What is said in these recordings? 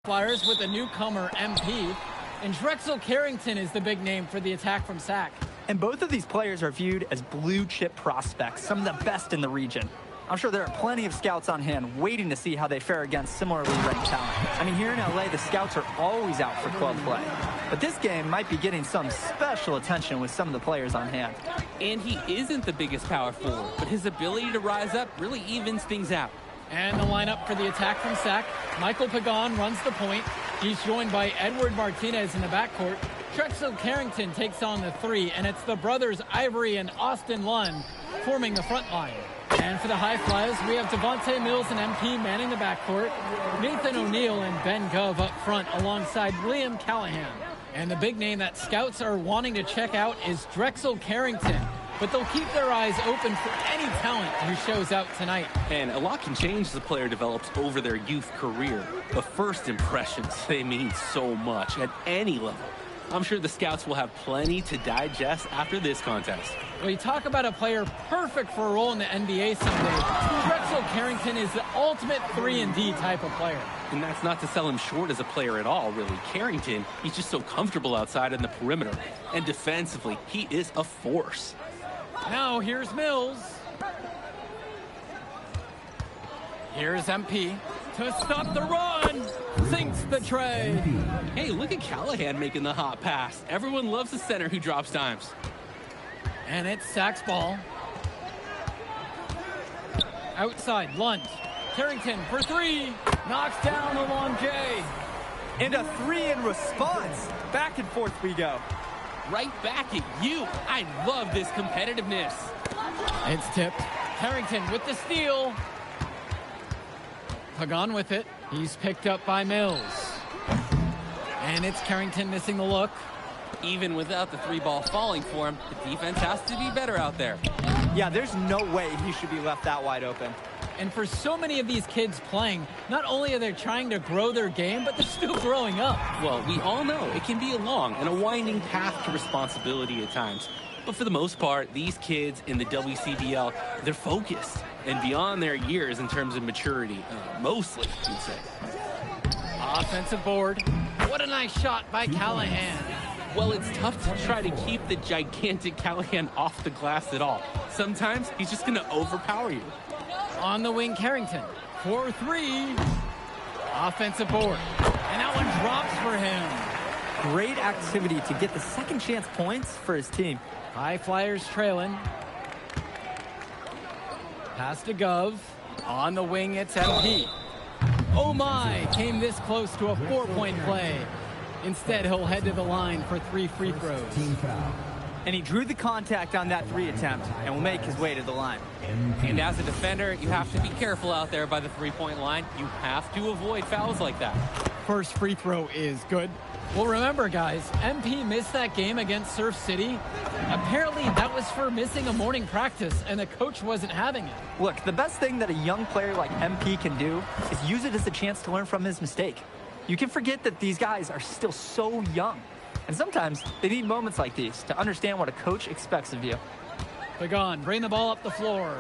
Flyers with a newcomer, MP. And Drexel Carrington is the big name for the attack from Sac. And both of these players are viewed as blue-chip prospects, some of the best in the region. I'm sure there are plenty of scouts on hand waiting to see how they fare against similarly ranked talent. I mean, here in LA, the scouts are always out for club play. But this game might be getting some special attention with some of the players on hand. And he isn't the biggest power forward, but his ability to rise up really evens things out. And the lineup for the attack from Sac. Michael Pagan runs the point. He's joined by Edward Martinez in the backcourt. Drexel Carrington takes on the three, and it's the brothers Ivory and Austin Lund forming the front line. And for the High Flyers, we have Devontae Mills and MP manning the backcourt, Nathan O'Neill and Ben Gove up front alongside William Callahan. And the big name that scouts are wanting to check out is Drexel Carrington. But they'll keep their eyes open for any talent who shows out tonight. And a lot can change as a player develops over their youth career. But first impressions, they mean so much at any level. I'm sure the scouts will have plenty to digest after this contest. Well, you talk about a player perfect for a role in the NBA someday. Drexel Carrington is the ultimate 3-and-D type of player. And that's not to sell him short as a player at all, really. Carrington, he's just so comfortable outside in the perimeter. And defensively, he is a force. Now here's Mills. Here's MP to stop the run. Sinks the tray. Hey, look at Callahan making the hot pass. Everyone loves a center who drops dimes. And it's Sac's ball. Outside, Lund. Carrington for three. Knocks down along Jay. And a three in response. Back and forth we go. Right back at you. I love this competitiveness. It's tipped. Carrington with the steal. Pagan with it. He's picked up by Mills. And it's Carrington missing the look. Even without the three ball falling for him, the defense has to be better out there. Yeah, there's no way he should be left that wide open. And for so many of these kids playing, not only are they trying to grow their game, but they're still growing up. Well, we all know it can be a long and a winding path to responsibility at times. But for the most part, these kids in the WCBL, they're focused and beyond their years in terms of maturity, mostly, you'd say. Offensive board. What a nice shot by Callahan. Well, it's tough to try to keep the gigantic Callahan off the glass at all. Sometimes he's just going to overpower you. On the wing, Carrington. 4-3. Offensive board. And that one drops for him. Great activity to get the second chance points for his team. High Flyers trailing. Pass to Gove. On the wing, it's MP. Oh my, came this close to a 4-point play. Instead, he'll head to the line for 3 free throws. And he drew the contact on that 3 attempt and will make his way to the line. And as a defender, you have to be careful out there by the 3-point line. You have to avoid fouls like that. First free throw is good. Well, remember, guys, MP missed that game against Surf City. Apparently, that was for missing a morning practice, and the coach wasn't having it. Look, the best thing that a young player like MP can do is use it as a chance to learn from his mistake. You can forget that these guys are still so young. And sometimes they need moments like these to understand what a coach expects of you. Pagan, bring the ball up the floor.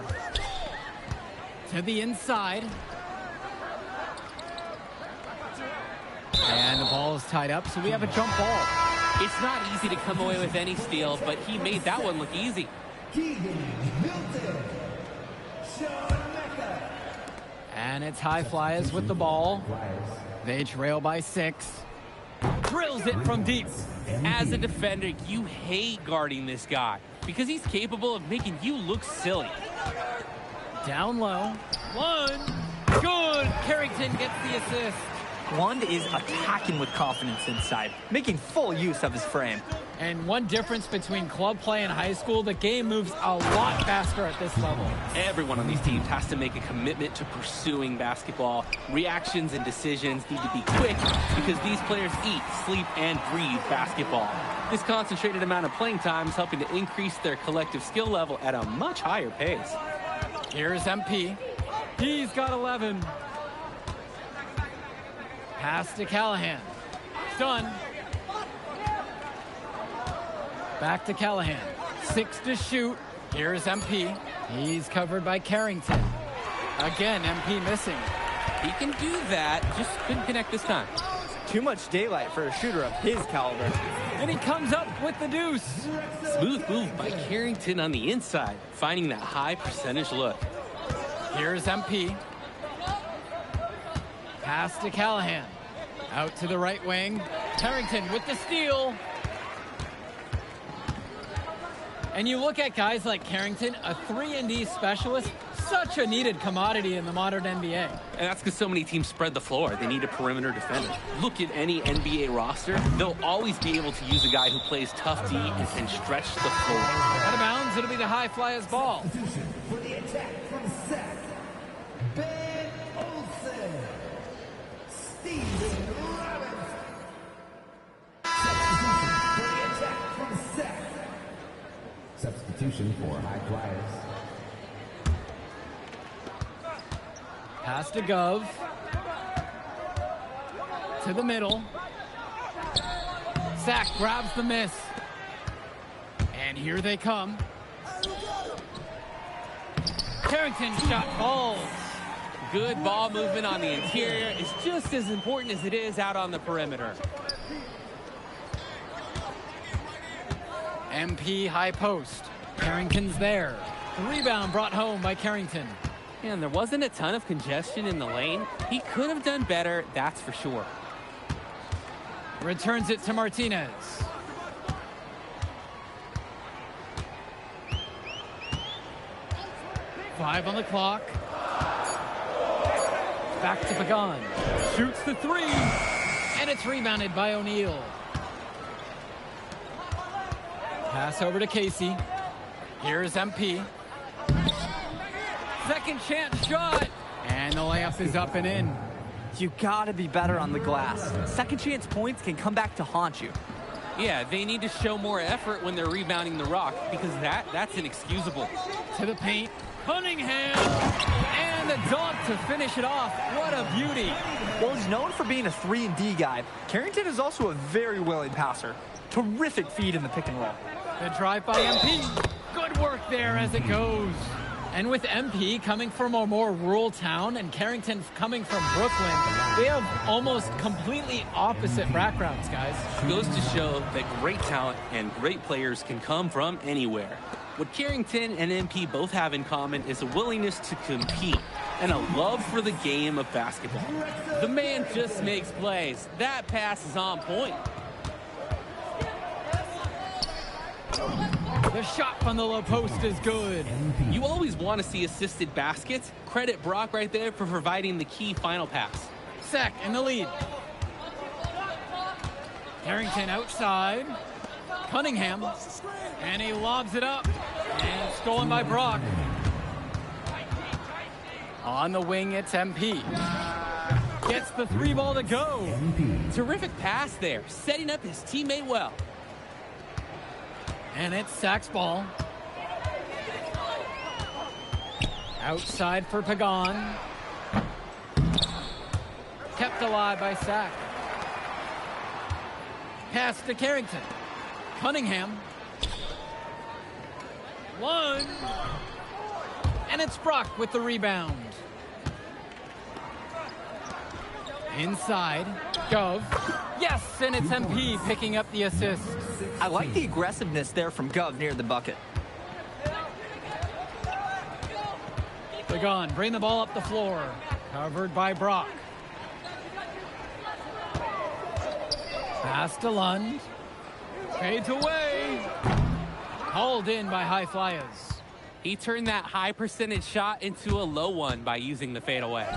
To the inside. And the ball is tied up, so we have a jump ball. It's not easy to come away with any steal, but he made that one look easy. And it's High Flyers with the ball. They trail by 6. Drills it from deep. As a defender, you hate guarding this guy because he's capable of making you look silly. Down low. One. Good. Carrington gets the assist. Lund is attacking with confidence inside, making full use of his frame. And one difference between club play and high school, the game moves a lot faster at this level. Everyone on these teams has to make a commitment to pursuing basketball. Reactions and decisions need to be quick because these players eat, sleep, and breathe basketball. This concentrated amount of playing time is helping to increase their collective skill level at a much higher pace. Here's MP. He's got 11. Pass to Callahan. Done. Back to Callahan. 6 to shoot. Here's MP. He's covered by Carrington. Again, MP missing. He can do that, just couldn't connect this time. Too much daylight for a shooter of his caliber. And he comes up with the deuce. Smooth move by Carrington on the inside, finding that high percentage look. Here's MP. Pass to Callahan. Out to the right wing. Carrington with the steal. And you look at guys like Carrington, a 3-and-D specialist, such a needed commodity in the modern NBA. And that's because so many teams spread the floor. They need a perimeter defender. Look at any NBA roster. They'll always be able to use a guy who plays tough D and can stretch the floor. Out of bounds, it'll be the High Flyers ball. For the attack from Sac, Ben Olsen, Steven Robbins. Substitution for High Flyers. Pass to Gov. To the middle. Sac grabs the miss. And here they come. Carrington shot falls. Good ball movement on the interior is just as important as it is out on the perimeter. MP high post. Carrington's there. The rebound brought home by Carrington. And there wasn't a ton of congestion in the lane. He could have done better, that's for sure. Returns it to Martinez. Five on the clock. Back to Pagan. Shoots the three. And it's rebounded by O'Neal. Pass over to Casey. Here's MP. Second chance shot. And the layup is up and in. You gotta be better on the glass. Second chance points can come back to haunt you. Yeah, they need to show more effort when they're rebounding the rock because that's inexcusable. To the paint. Cunningham. And the dunk to finish it off. What a beauty. Well, he's known for being a 3-and-D guy. Carrington is also a very willing passer. Terrific feed in the pick and roll. The drive by MP. Good work there as it goes. And with MP coming from a more rural town and Carrington coming from Brooklyn, they have almost completely opposite backgrounds, guys. Goes to show that great talent and great players can come from anywhere. What Carrington and MP both have in common is a willingness to compete and a love for the game of basketball. The man just makes plays. That pass is on point. The shot from the low post is good. You always want to see assisted baskets. Credit Brock right there for providing the key final pass. Sac in the lead. Carrington outside. Cunningham. And he lobs it up. And stolen by Brock. On the wing, it's MP. Gets the three ball to go. Terrific pass there, setting up his teammate well. And it's Sac's ball. Outside for Pagan. Kept alive by Sac. Pass to Carrington. Cunningham. One. And it's Brock with the rebound. Inside. Gov. Yes, and it's MP picking up the assist. I like the aggressiveness there from Gov near the bucket. Pagan, bring the ball up the floor. Covered by Brock. Pass to Lund. Fades away. Hauled in by High Flyers. He turned that high percentage shot into a low one by using the fadeaway.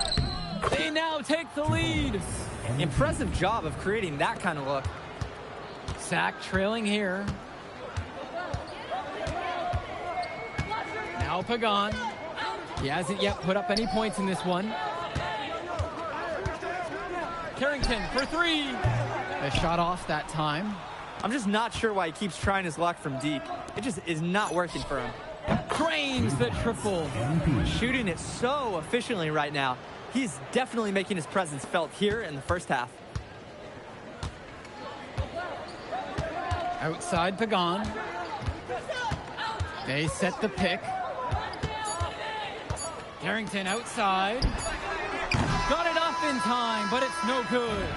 They now take the lead. Impressive job of creating that kind of look. Sac trailing here. Now Pagan. He hasn't yet put up any points in this one. Carrington for three. A shot off that time. I'm just not sure why he keeps trying his luck from deep. It just is not working for him. Drains the triple. Shooting it so efficiently right now. He's definitely making his presence felt here in the first half. Outside Pagan. They set the pick. Carrington outside. Got it up in time, but it's no good.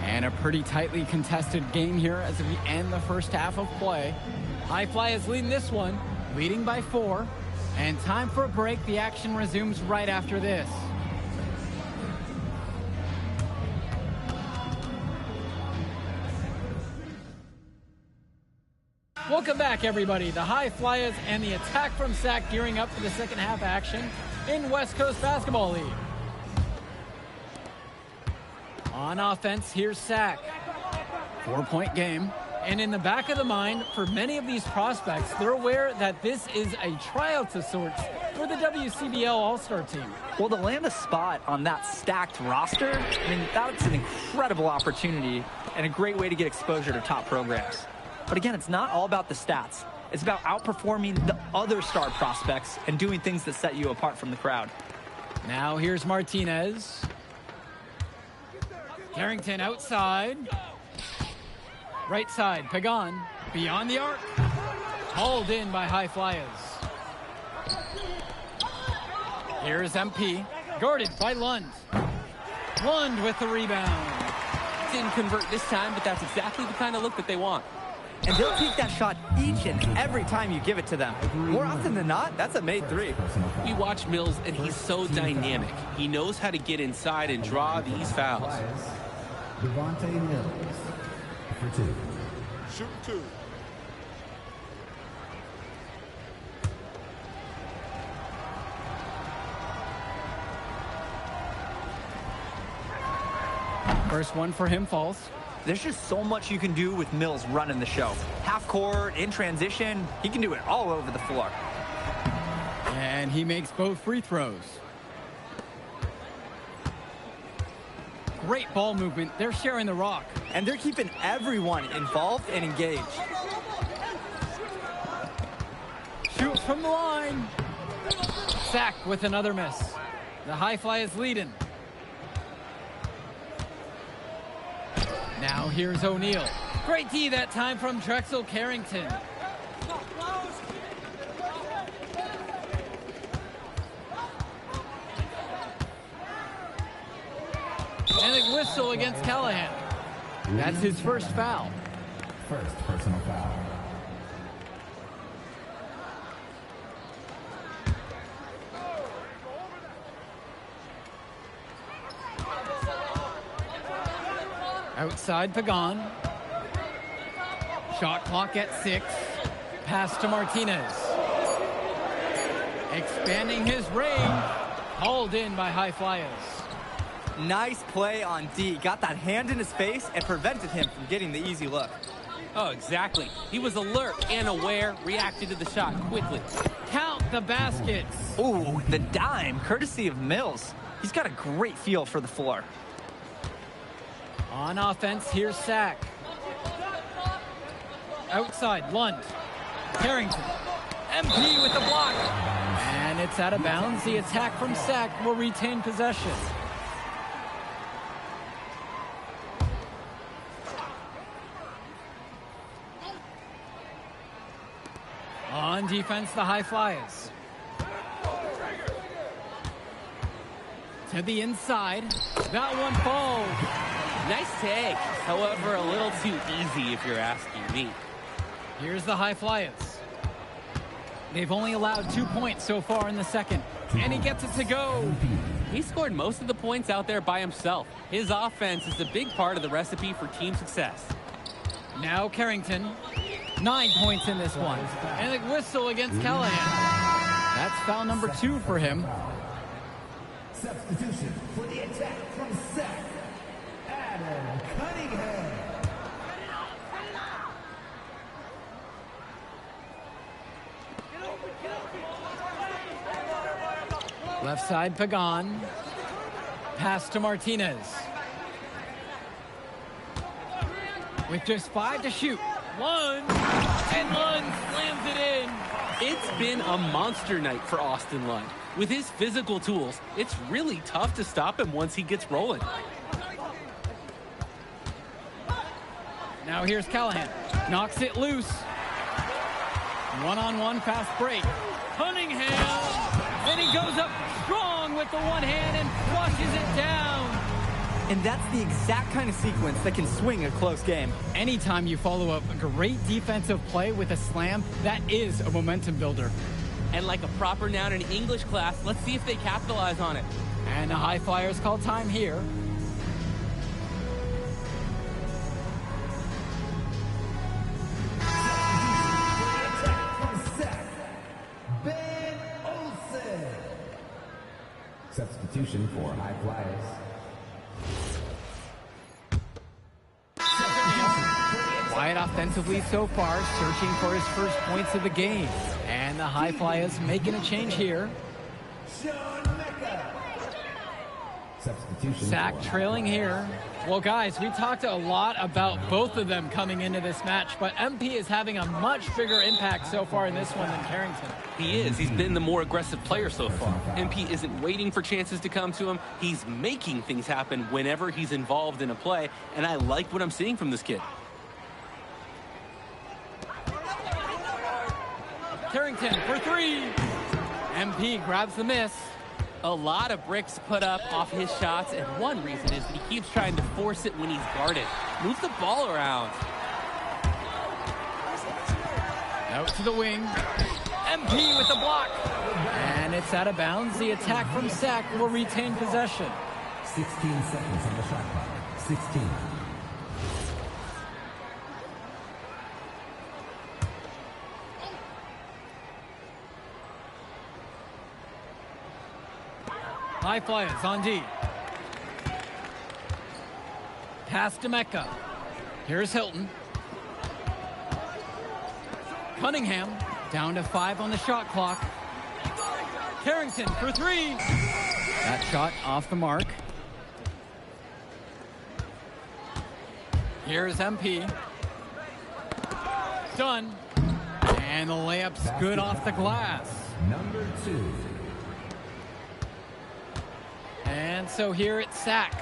And a pretty tightly contested game here as we end the first half of play. High Flyers leading this one, leading by 4. And time for a break. The action resumes right after this. Welcome back, everybody. The High Flyers and the Attack from Sac gearing up for the second half action in West Coast Basketball League. On offense, here's Sac. 4-point game. And in the back of the mind, for many of these prospects, they're aware that this is a tryout of sorts for the WCBL All-Star team. Well, to land a spot on that stacked roster, I mean, that's an incredible opportunity and a great way to get exposure to top programs. But again, it's not all about the stats. It's about outperforming the other star prospects and doing things that set you apart from the crowd. Now here's Martinez. Carrington outside. Right side, Pagan. Beyond the arc. Hauled in by High Flyers. Here's MP. Guarded by Lund. Lund with the rebound. Didn't convert this time, but that's exactly the kind of look that they want. And they'll take that shot each and every time you give it to them. More often than not, that's a made 3. We watch Mills, and he's so dynamic. He knows how to get inside and draw these fouls. Devontae Mills for 2. Shoot 2. First one for him falls. There's just so much you can do with Mills running the show. Half court, in transition, he can do it all over the floor. And he makes both free throws. Great ball movement. They're sharing the rock. And they're keeping everyone involved and engaged. Shoots from the line. Sac with another miss. The High Flyers leading. Now here's O'Neal. Great D that time from Drexel Carrington. And a whistle against Callahan. That's his first foul. First personal foul. Outside Pagan. Shot clock at 6. Pass to Martinez. Expanding his range. Hauled in by High Flyers. Nice play on D. Got that hand in his face and prevented him from getting the easy look. Oh, exactly. He was alert and aware, reacted to the shot quickly. Count the baskets. Ooh, the dime, courtesy of Mills. He's got a great feel for the floor. On offense, here's Sac. Outside, Lund. Carrington. MP with the block. And it's out of bounds. The Attack from Sac will retain possession. On defense, the High Flyers. To the inside. That one falls. Nice take. However, a little too easy if you're asking me. Here's the High Flyers. They've only allowed 2 points so far in the second. And he gets it to go. He scored most of the points out there by himself. His offense is a big part of the recipe for team success. Now Carrington. 9 points in this one. And a whistle against Callahan. That's foul number 2 for him. Substitution for the Attack from Sac, Adam Cunningham. Left side, Pagan. Pass to Martinez. With just 5 to shoot. Lund. And Lund slams it in. It's been a monster night for Austin Lund. With his physical tools, it's really tough to stop him once he gets rolling. Now here's Callahan. Knocks it loose. One-on-one fast break. Cunningham. And he goes up strong with the one hand and flushes it down. And that's the exact kind of sequence that can swing a close game. Anytime you follow up a great defensive play with a slam, that is a momentum builder. And like a proper noun in English class, let's see if they capitalize on it. And the High Flyers call time here. Ben Olsen. Substitution for High Flyers. Quiet offensively so far, searching for his first points of the game. And the High Flyers making a change here. Sean Mecca. Substitution. Sack trailing here. Well, guys, we talked a lot about both of them coming into this match, but MP is having a much bigger impact so far in this one than Carrington. He is. He's been the more aggressive player so far. MP isn't waiting for chances to come to him. He's making things happen whenever he's involved in a play, and I like what I'm seeing from this kid. Carrington for three. MP grabs the miss. A lot of bricks put up off his shots, and one reason is that he keeps trying to force it when he's guarded. Move the ball around. Out to the wing. MP with the block. And it's out of bounds. The attack from Sack will retain possession. 16 seconds on the shot clock. 16. High Flyers on D. Pass to Mecca. Here's Hilton. Cunningham down to 5 on the shot clock. Carrington for three. That shot off the mark. Here's MP. Done. And the layup's good off the glass. Number 2. And so here it's Sack.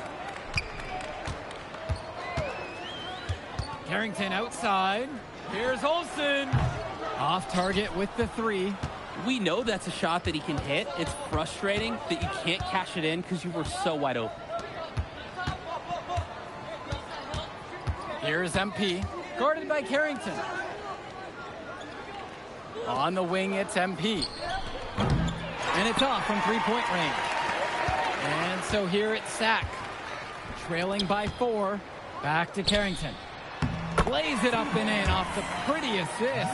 Carrington outside. Here's Olsen. Off target with the three. We know that's a shot that he can hit. It's frustrating that you can't cash it in because you were so wide open. Here's MP. Guarded by Carrington. On the wing, it's MP. And it's off from three-point range. And so here it's Sack. Trailing by 4. Back to Carrington. Plays it up and in off the pretty assist.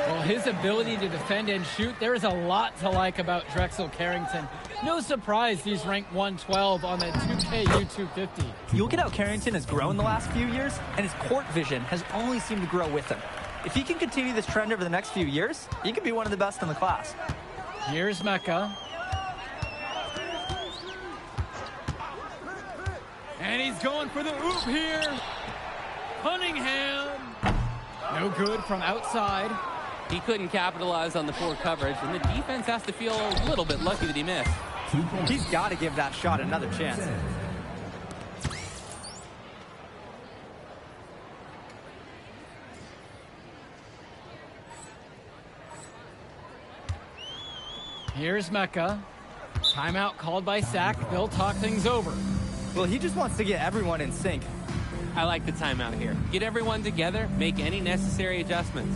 Well, his ability to defend and shoot, there is a lot to like about Drexel Carrington. No surprise he's ranked 112 on the 2K U250. You look at how Carrington has grown the last few years, and his court vision has only seemed to grow with him. If he can continue this trend over the next few years, he could be one of the best in the class. Here's Mecca. And he's going for the oop here. Cunningham. No good from outside. He couldn't capitalize on the poor coverage, and the defense has to feel a little bit lucky that he missed. He's got to give that shot another chance. Here's Mecca. Timeout called by Sack. They'll talk things over. Well, he just wants to get everyone in sync. I like the timeout here. Get everyone together, make any necessary adjustments.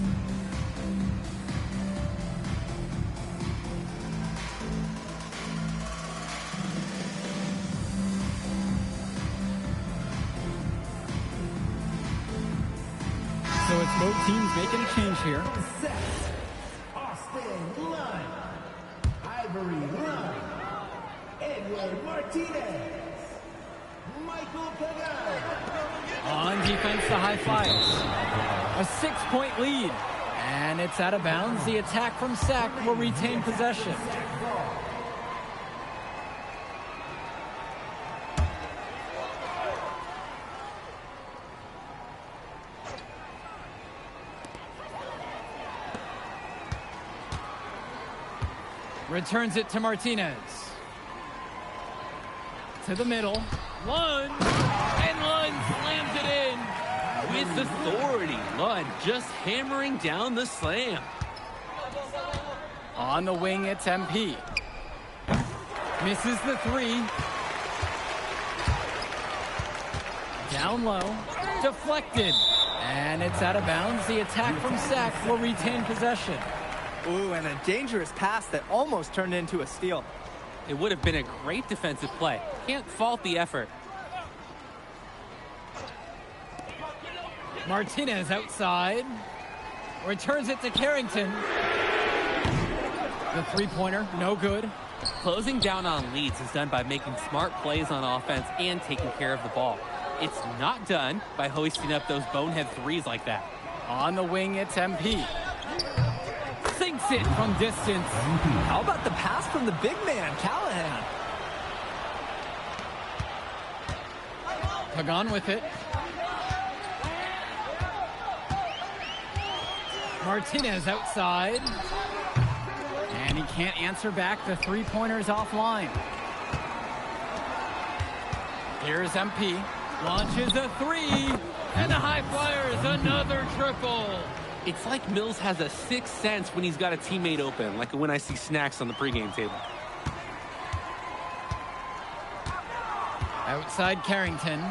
So it's both teams making a change here. Set. Austin Lund. Ivory Lund. Edward Martinez. Michael Pagan. On defense, the High Flyers. A 6-point lead. And it's out of bounds. The attack from Sack will retain possession. Returns it to Martinez. To the middle. Lund. And Lund slams it in. With authority, Lund just hammering down the slam. On the wing, it's MP. Misses the three. Down low, deflected, and it's out of bounds. The attack from Sac will retain possession. Ooh, and a dangerous pass that almost turned into a steal. It would have been a great defensive play. Can't fault the effort. Martinez outside. Returns it to Carrington. The three-pointer, no good. Closing down on leads is done by making smart plays on offense and taking care of the ball. It's not done by hoisting up those bonehead threes like that. On the wing, it's MP. Sinks it from distance. How about the pass from the big man, Callahan? Pagan with it. Martinez outside. And he can't answer back. The three-pointer's offline. Here's MP. Launches a three. And the High Flyers another triple. It's like Mills has a sixth sense when he's got a teammate open, like when I see snacks on the pregame table. Outside Carrington.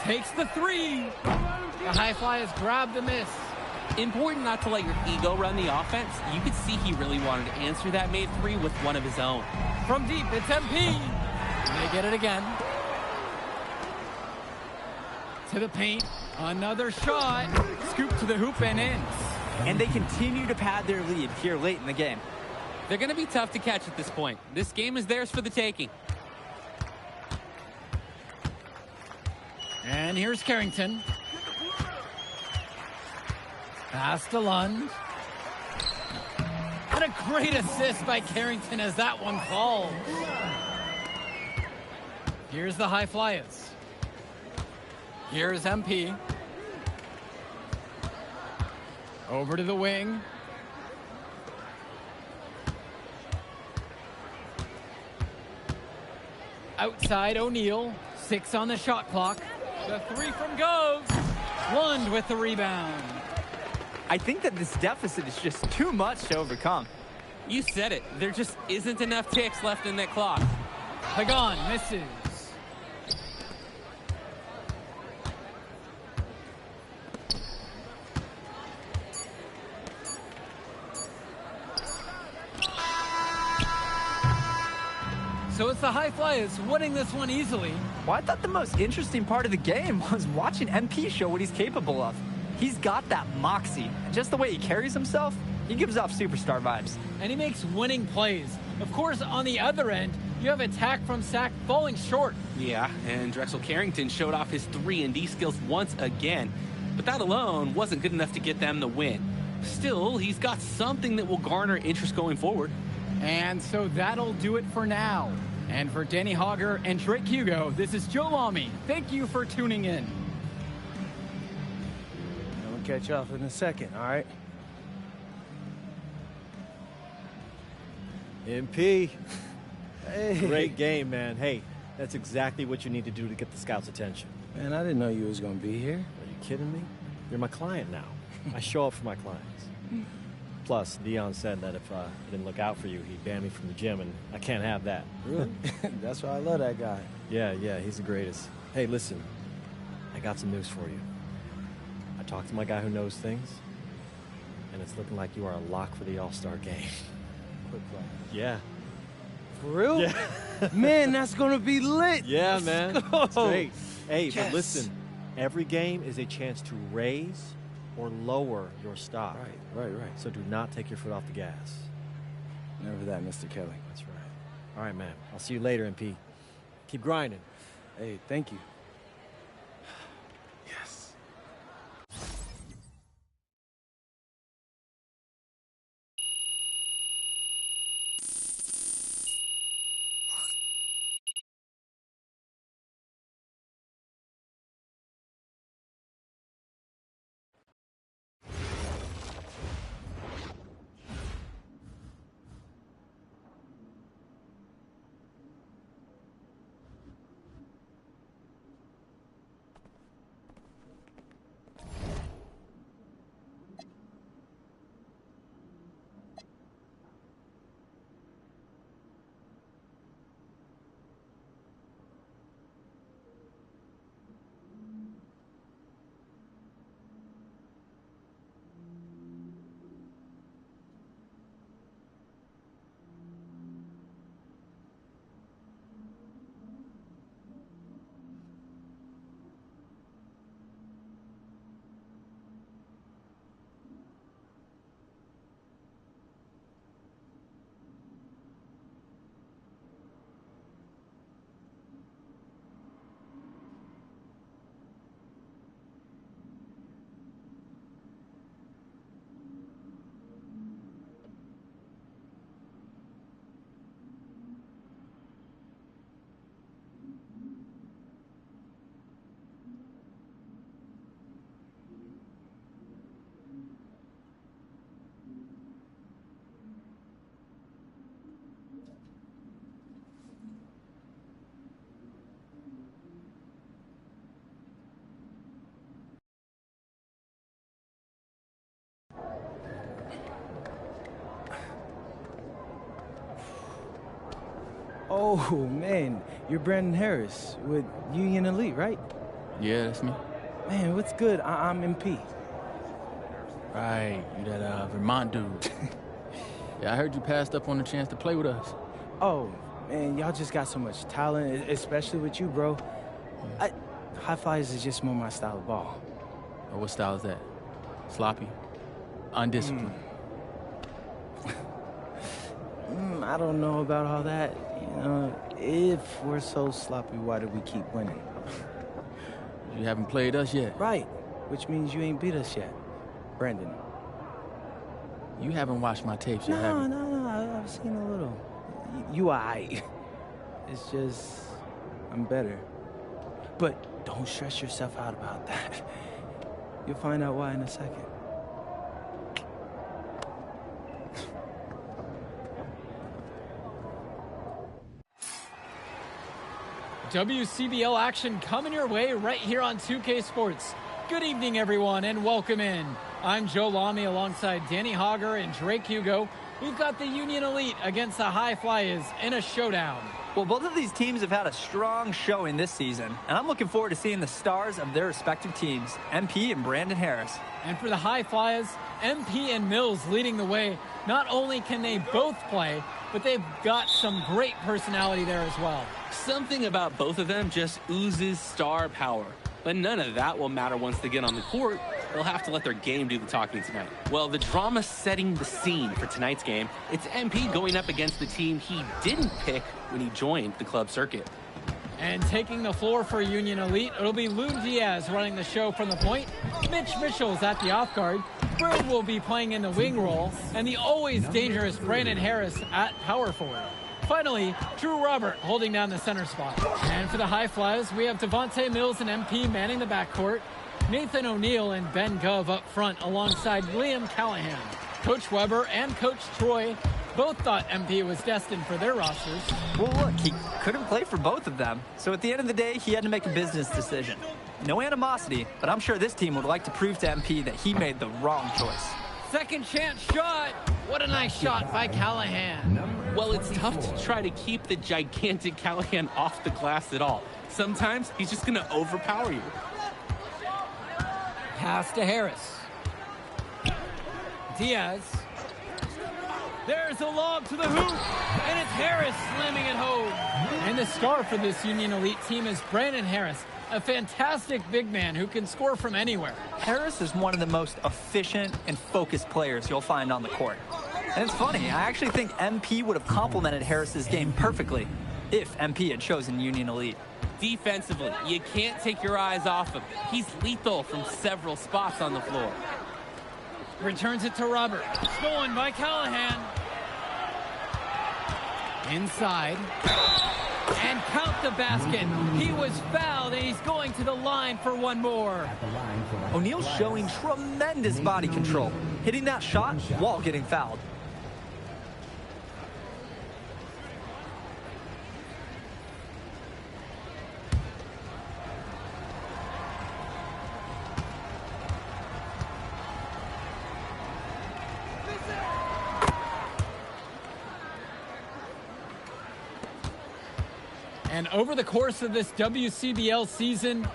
Takes the three. The High Flyers grab the miss. Important not to let your ego run the offense. You could see he really wanted to answer that made three with one of his own. From deep, it's MP. They get it again. To the paint. Another shot. Scoop to the hoop and in. And they continue to pad their lead here late in the game. They're going to be tough to catch at this point. This game is theirs for the taking. And here's Carrington. Pass to Lund. And a great assist by Carrington as that one falls. Here's the High Flyers. Here's MP. Over to the wing. Outside O'Neal. 6 on the shot clock. The three from goes. Lund with the rebound. I think that this deficit is just too much to overcome. You said it. There just isn't enough ticks left in that clock. Pagan misses. So it's the High Flyers winning this one easily. Well, I thought the most interesting part of the game was watching MP show what he's capable of. He's got that moxie. And just the way he carries himself, he gives off superstar vibes. And he makes winning plays. Of course, on the other end, you have attack from Sac falling short. Yeah, and Drexel Carrington showed off his 3-and-D skills once again. But that alone wasn't good enough to get them the win. Still, he's got something that will garner interest going forward. And so that'll do it for now. And for Danny Hogger and Drake Hugo, this is Joe Lamy. Thank you for tuning in. We'll catch you off in a second, all right? MP. Hey. Great game, man. Hey, that's exactly what you need to do to get the scouts' attention. Man, I didn't know you was going to be here. Are you kidding me? You're my client now. I show up for my clients. Plus, Dion said that if I didn't look out for you, he'd ban me from the gym, and I can't have that. Really? That's why I love that guy. Yeah, he's the greatest. Hey, listen, I got some news for you. I talked to my guy who knows things, and it's looking like you are a lock for the All-Star game. Quick play. Yeah. For real? Yeah. Man, that's going to be lit. Yeah, Let's man. go. It's great. Hey, Yes. but listen, every game is a chance to raise or lower your stock. Right. So do not take your foot off the gas. Never that, Mr. Kelly. That's right. All right, man. I'll see you later, MP. Keep grinding. Hey, thank you. Yes. Oh, man, you're Brandon Harris with Union Elite, right? Yeah, that's me. Man, what's good? I'm MP. Right, you that Vermont dude. Yeah, I heard you passed up on the chance to play with us. Oh, man, y'all just got so much talent, especially with you, bro. High flyers is just more my style of ball. Or what style is that? Sloppy? Undisciplined? I don't know about all that. You know, if we're so sloppy, why do we keep winning? You haven't played us yet. Right, which means you ain't beat us yet. Brandon. You haven't watched my tapes yet, have you? No, I've seen a little. You aight. It's just, I'm better. But don't stress yourself out about that. You'll find out why in a second. WCBL action coming your way right here on 2K Sports. Good evening, everyone, and welcome in. I'm Joe Lamy alongside Danny Hogger and Drake Hugo. We've got the Union Elite against the High Flyers in a showdown. Well, both of these teams have had a strong showing this season, and I'm looking forward to seeing the stars of their respective teams, MP and Brandon Harris. And for the High Flyers, MP and Mills leading the way. Not only can they both play, but they've got some great personality there as well. Something about both of them just oozes star power. But none of that will matter once they get on the court. They'll have to let their game do the talking tonight. Well, the drama setting the scene for tonight's game, it's MP going up against the team he didn't pick when he joined the club circuit. And taking the floor for Union Elite, it'll be Lou Diaz running the show from the point. Mitch Mitchell's at the off guard. Bird will be playing in the wing role. And the always dangerous Brandon Harris at power forward. Finally, Drew Robert holding down the center spot. And for the High Flyers, we have Devontae Mills and MP manning the backcourt. Nathan O'Neill and Ben Gove up front alongside Liam Callahan. Coach Weber and Coach Troy both thought MP was destined for their rosters. Well, look, he couldn't play for both of them. So at the end of the day, he had to make a business decision. No animosity, but I'm sure this team would like to prove to MP that he made the wrong choice. Second chance shot. What a nice shot by Callahan. Well, it's tough to try to keep the gigantic Callahan off the glass at all. Sometimes he's just going to overpower you. Pass to Harris. Diaz. There's a lob to the hoop, and it's Harris slamming it home. And the star for this Union Elite team is Brandon Harris, a fantastic big man who can score from anywhere. Harris is one of the most efficient and focused players you'll find on the court. And it's funny, I actually think MP would have complemented Harris's game perfectly if MP had chosen Union Elite. Defensively, you can't take your eyes off him. He's lethal from several spots on the floor. Returns it to Robert. Stolen by Callahan. Inside. And count the basket. He was fouled, and he's going to the line for one more. O'Neal's showing tremendous body control, hitting that shot while getting fouled. And over the course of this WCBL season,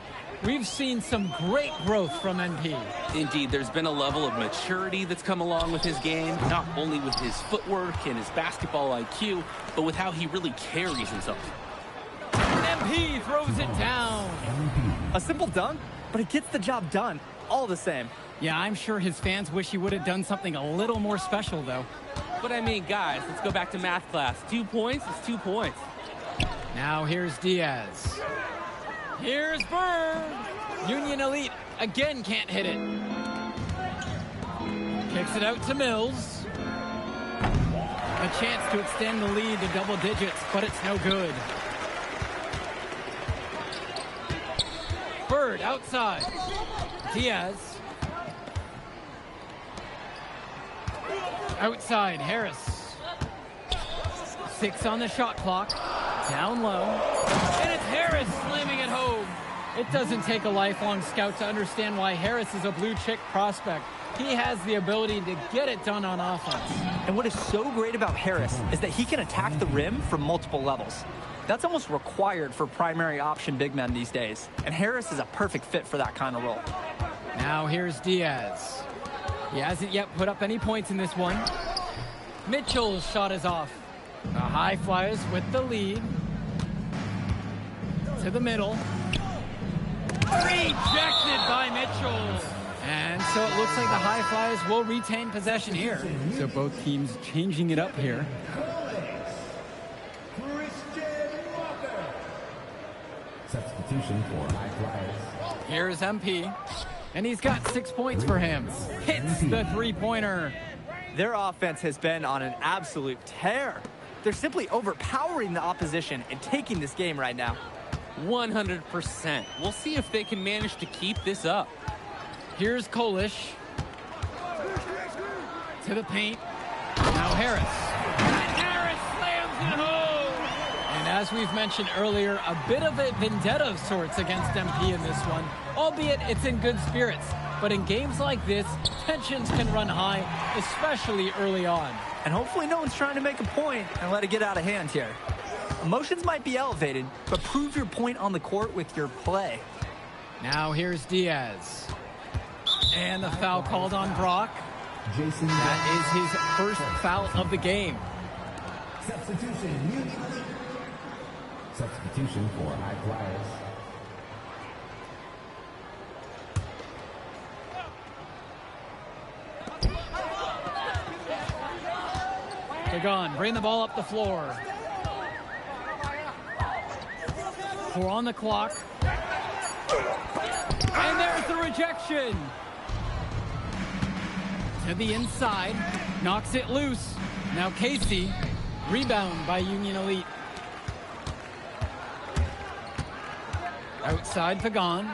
we've seen some great growth from MP. Indeed, there's been a level of maturity that's come along with his game, not only with his footwork and his basketball IQ, but with how he really carries himself. MP throws it down. A simple dunk, but it gets the job done, all the same. Yeah, I'm sure his fans wish he would have done something a little more special, though. But I mean, guys, let's go back to math class. 2 points is 2 points. Now here's Diaz. Here's Bird. Union Elite again can't hit it. Kicks it out to Mills. A chance to extend the lead to double digits, but it's no good. Bird outside. Diaz. Outside, Harris. 6 on the shot clock. Down low. And it's Harris slamming it home. It doesn't take a lifelong scout to understand why Harris is a blue chip prospect. he has the ability to get it done on offense. And what is so great about Harris is that he can attack the rim from multiple levels. That's almost required for primary option big men these days. And Harris is a perfect fit for that kind of role. Now here's Diaz. He hasn't yet put up any points in this one. Mitchell's shot is off. The High Flyers with the lead. To the middle. Rejected by Mitchell. And so it looks like the High Flyers will retain possession here. So both teams changing it up here. Substitution for High Flyers. Here's MP. And he's got 6 points for him. Hits the three-pointer. Their offense has been on an absolute tear. They're simply overpowering the opposition and taking this game right now. 100%. We'll see if they can manage to keep this up. Here's Kolish. To the paint. Now Harris. And Harris slams it home. And as we've mentioned earlier, a bit of a vendetta of sorts against MP in this one, albeit it's in good spirits. But in games like this, tensions can run high, especially early on. And hopefully no one's trying to make a point and let it get out of hand here. Emotions might be elevated, but prove your point on the court with your play. Now here's Diaz. And the foul called on Brock. That is his first foul of the game. Substitution. Substitution for High Flyers. Pagan, bring the ball up the floor. 4 on the clock. And there's the rejection. To the inside. Knocks it loose. Now Casey. Rebound by Union Elite. Outside Pagan.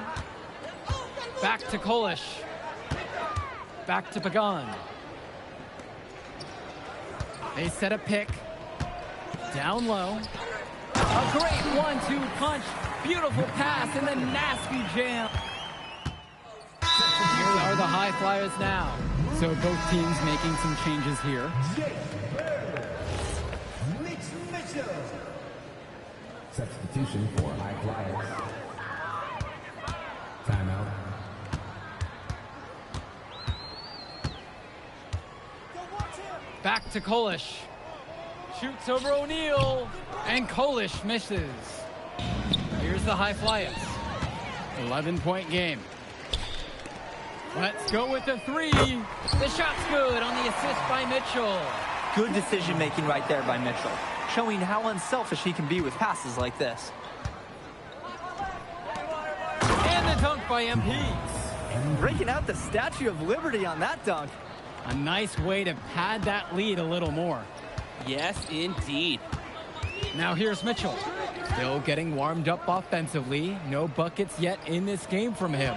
Back to Kolish. Back to Pagan. They set a pick. Down low. A great 1-2 punch. Beautiful pass and a nasty jam. Here are the High Flyers now. So both teams making some changes here. Mitchell. Substitution for High Flyers. Timeout. Back to Kolish. Shoots over O'Neal. And Kolish misses. Here's the High Flyers. 11-point game. Let's go with the three. The shot's good on the assist by Mitchell. Good decision-making right there by Mitchell, showing how unselfish he can be with passes like this. And the dunk by MP. Breaking out the Statue of Liberty on that dunk. A nice way to pad that lead a little more. Yes, indeed. Now here's Mitchell. Still getting warmed up offensively. No buckets yet in this game from him.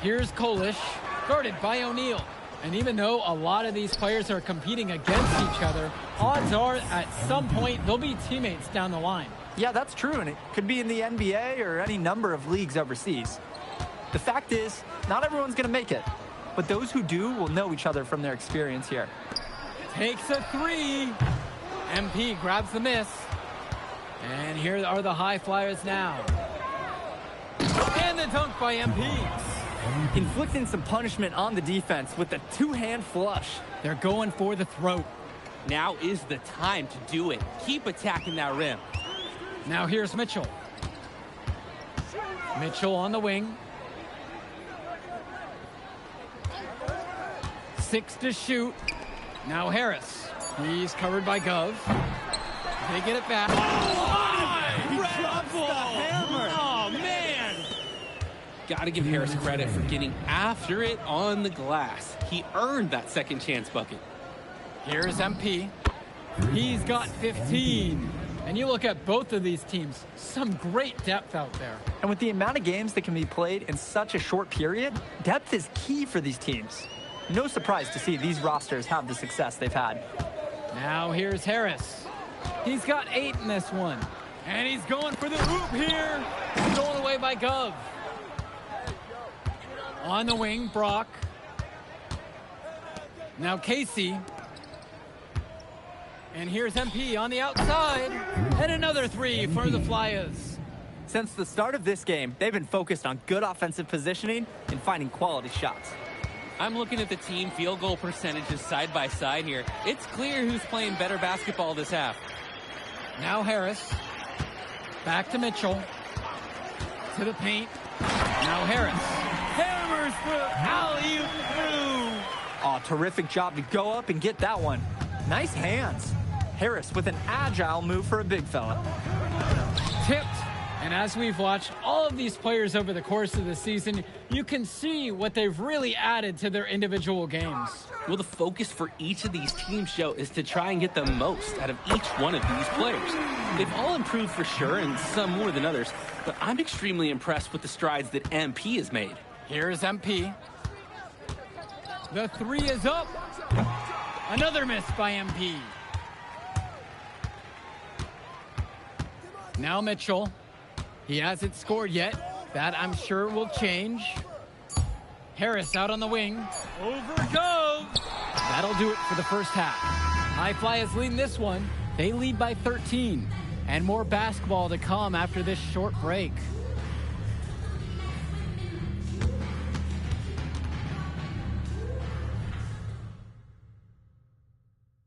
Here's Kolish, guarded by O'Neal. And even though a lot of these players are competing against each other, odds are at some point they'll be teammates down the line. Yeah, that's true, and it could be in the NBA or any number of leagues overseas. The fact is, not everyone's going to make it, but those who do will know each other from their experience here. Takes a three. MP grabs the miss. And here are the High Flyers now. And the dunk by MP. Inflicting some punishment on the defense with the two-hand flush. They're going for the throat. Now is the time to do it. Keep attacking that rim. Now here's Mitchell. Mitchell on the wing. 6 to shoot. Now Harris. He's covered by Gov. They get it back. He drops the hammer. Oh, man. Got to give Harris credit for getting after it on the glass. He earned that second chance bucket. Here's MP. He's got 15. And you look at both of these teams, some great depth out there. And with the amount of games that can be played in such a short period, depth is key for these teams. No surprise to see these rosters have the success they've had. Now here's Harris. He's got 8 in this one. And he's going for the hoop here. Stolen away by Gov. On the wing, Brock. Now Casey. And here's MP on the outside. And another three for the Flyers. Since the start of this game, they've been focused on good offensive positioning and finding quality shots. I'm looking at the team field goal percentages side by side here. It's clear who's playing better basketball this half. Now Harris. Back to Mitchell. To the paint. Now Harris. Hammers for alley-oop through. Oh, terrific job to go up and get that one. Nice hands. Harris with an agile move for a big fella. Tipped. And as we've watched all of these players over the course of the season, you can see what they've really added to their individual games. Well, the focus for each of these teams, Joe, is to try and get the most out of each one of these players. They've all improved for sure, and some more than others, but I'm extremely impressed with the strides that MP has made. Here's MP. The three is up. Another miss by MP. Now Mitchell. He hasn't scored yet. That, I'm sure, will change. Harris out on the wing. Over it goes. That'll do it for the first half. High Flyers leading this one. They lead by 13. And more basketball to come after this short break.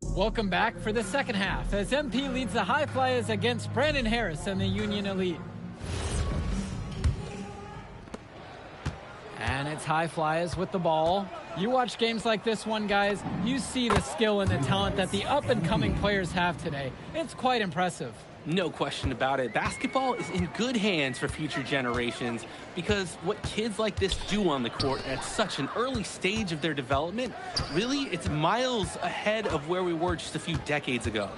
Welcome back for the second half as MP leads the High Flyers against Brandon Harris and the Union Elite. And it's High Flyers with the ball. You watch games like this one, guys, you see the skill and the talent that the up-and-coming players have today. It's quite impressive. No question about it. Basketball is in good hands for future generations because what kids like this do on the court at such an early stage of their development, really, it's miles ahead of where we were just a few decades ago.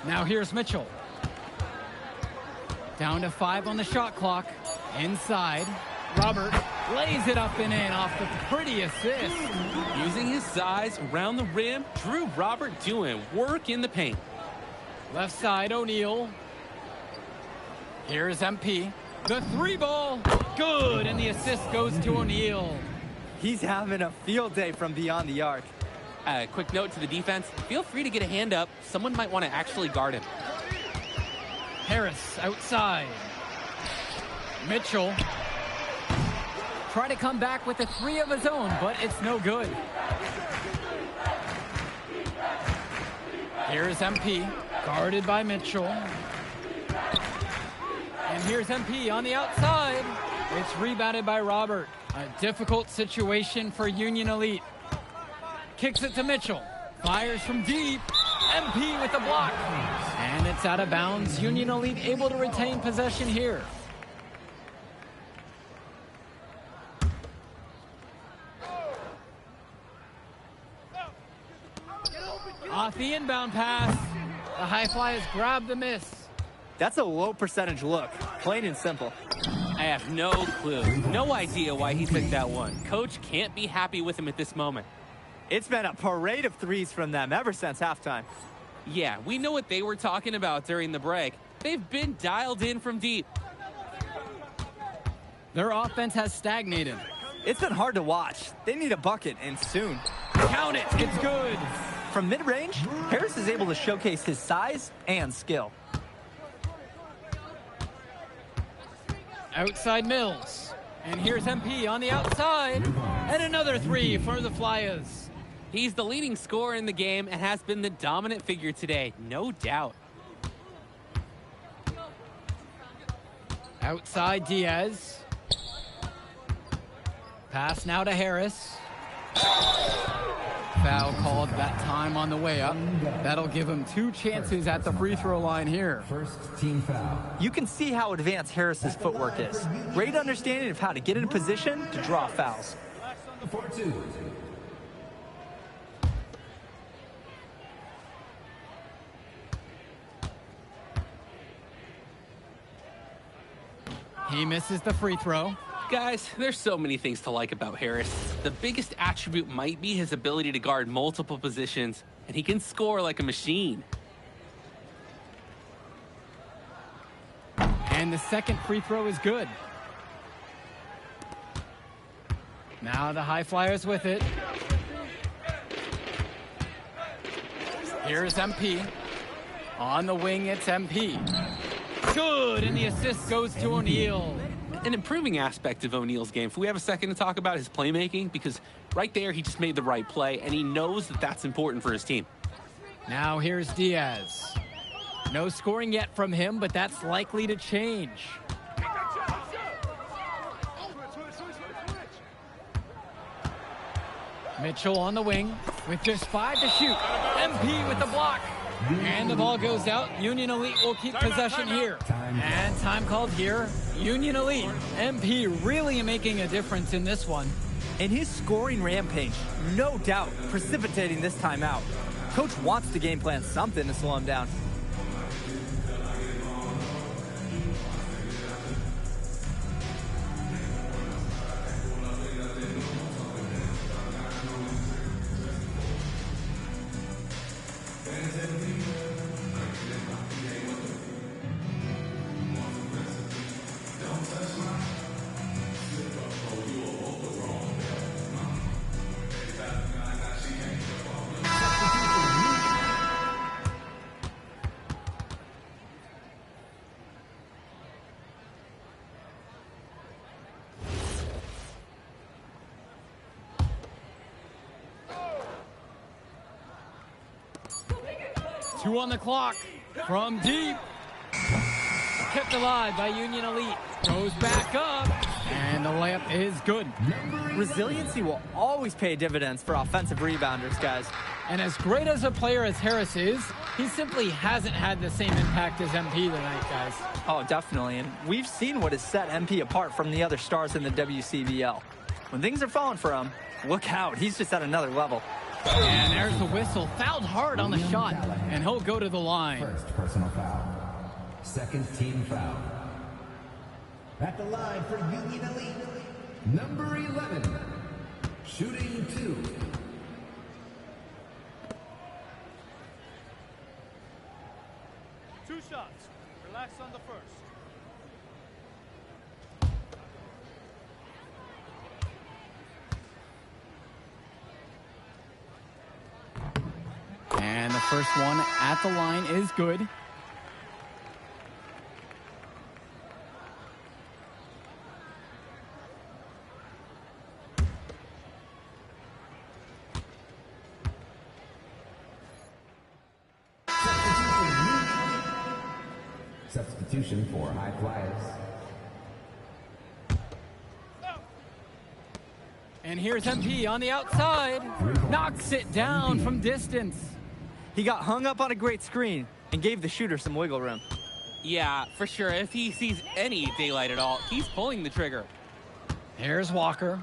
Now here's Mitchell. Down to 5 on the shot clock. Inside. Robert lays it up and in off the pretty assist. Using his size around the rim, Drew Robert doing work in the paint. Left side, O'Neal. Here's MP. The three ball, good, and the assist goes to O'Neal. He's having a field day from beyond the arc. Quick note to the defense, feel free to get a hand up. Someone might want to actually guard him. Harris outside. Mitchell. Try to come back with a three of his own, but it's no good. Here's MP, guarded by Mitchell. And here's MP on the outside. It's rebounded by Robert. A difficult situation for Union Elite. Kicks it to Mitchell. Fires from deep. MP with the block. And it's out of bounds. Union Elite able to retain possession here. Off the inbound pass. The High Flyers grab the miss. That's a low percentage look, plain and simple. I have no clue. No idea why he took that one. Coach can't be happy with him at this moment. It's been a parade of threes from them ever since halftime. Yeah, we know what they were talking about during the break. They've been dialed in from deep. Their offense has stagnated. It's been hard to watch. They need a bucket, and soon. Count it. It's good. From mid-range, Harris is able to showcase his size and skill. Outside Mills. And here's MP on the outside. And another three for the Flyers. He's the leading scorer in the game and has been the dominant figure today, no doubt. Outside Diaz. Pass now to Harris. Foul called that time on the way up. That'll give him 2 chances at the free throw line here. First team foul. You can see how advanced Harris's footwork is. Great understanding of how to get in position to draw fouls. For 2. He misses the free throw. Guys, there's so many things to like about Harris. The biggest attribute might be his ability to guard multiple positions, and he can score like a machine. And the second free throw is good. Now the High Flyers with it. Here's MP. On the wing, it's MP. Good, and the assist goes to O'Neal. An improving aspect of O'Neal's game. If we have a second to talk about his playmaking, because right there he just made the right play, and he knows that that's important for his team. Now here's Diaz. No scoring yet from him, but that's likely to change. Mitchell on the wing with just 5 to shoot. MP with the block. And the ball goes out. Union Elite will keep possession here. And time called here. Union Elite. MP really making a difference in this one. And his scoring rampage, no doubt, precipitating this timeout. Coach wants to game plan something to slow him down. Two on the clock from deep. Kept alive by Union Elite. Goes back up, and the layup is good. Resiliency will always pay dividends for offensive rebounders, guys. And as great as a player as Harris is, he simply hasn't had the same impact as MP tonight, guys. Oh, definitely. And we've seen what has set MP apart from the other stars in the WCBL. When things are falling for him, look out. He's just at another level. And there's the whistle. Fouled hard on the shot, and he'll go to the line. First personal foul. Second team foul. At the line for Union Elite, number 11, shooting 2. Two shots. Relax on the first. And the first one at the line is good. Substitution for High Flyers. And here's MP on the outside. Knocks it down from distance. He got hung up on a great screen and gave the shooter some wiggle room. Yeah, for sure. If he sees any daylight at all, he's pulling the trigger. Here's Walker.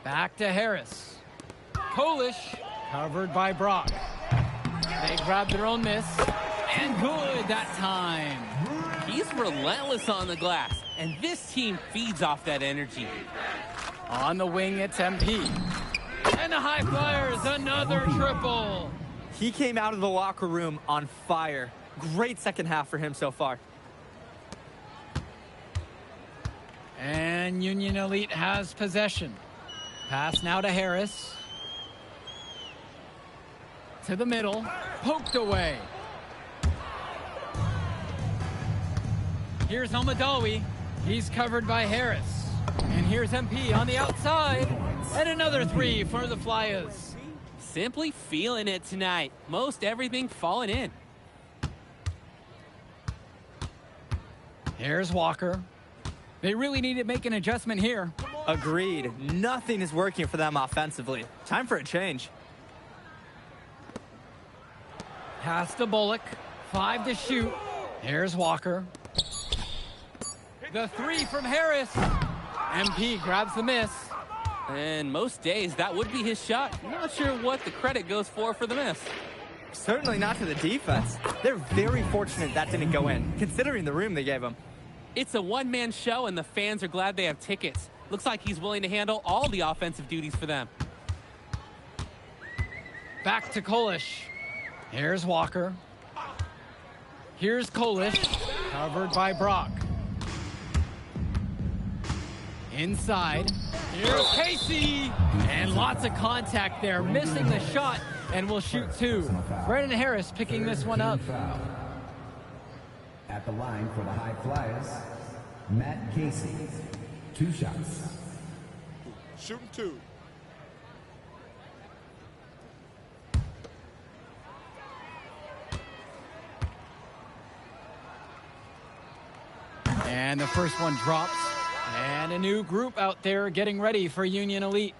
Back to Harris. Kolish covered by Brock. They grab their own miss. And good that time. He's relentless on the glass, and this team feeds off that energy. On the wing, it's MP. And the High Flyers, another triple. He came out of the locker room on fire. Great second half for him so far. And Union Elite has possession. Pass now to Harris. To the middle. Poked away. Here's Almadawi. He's covered by Harris. And here's MP on the outside. And another three for the Flyers. Simply feeling it tonight. Most everything falling in. Here's Walker. They really need to make an adjustment here. Agreed. Nothing is working for them offensively. Time for a change. Pass to Bullock. 5 to shoot. Here's Walker. The three from Harris. MP grabs the miss. And most days, that would be his shot. Not sure what the credit goes for the miss. Certainly not to the defense. They're very fortunate that didn't go in, considering the room they gave him. It's a one-man show, and the fans are glad they have tickets. Looks like he's willing to handle all the offensive duties for them. Back to Kolish. Here's Walker. Here's Kolish, covered by Brock. Inside. Here's Casey. And lots of contact there. Missing the shot and will shoot two. Brandon Harris picking this one up. At the line for the High Flyers, Matt Casey. 2 shots. Shooting 2. And the first one drops. And a new group out there getting ready for Union Elite.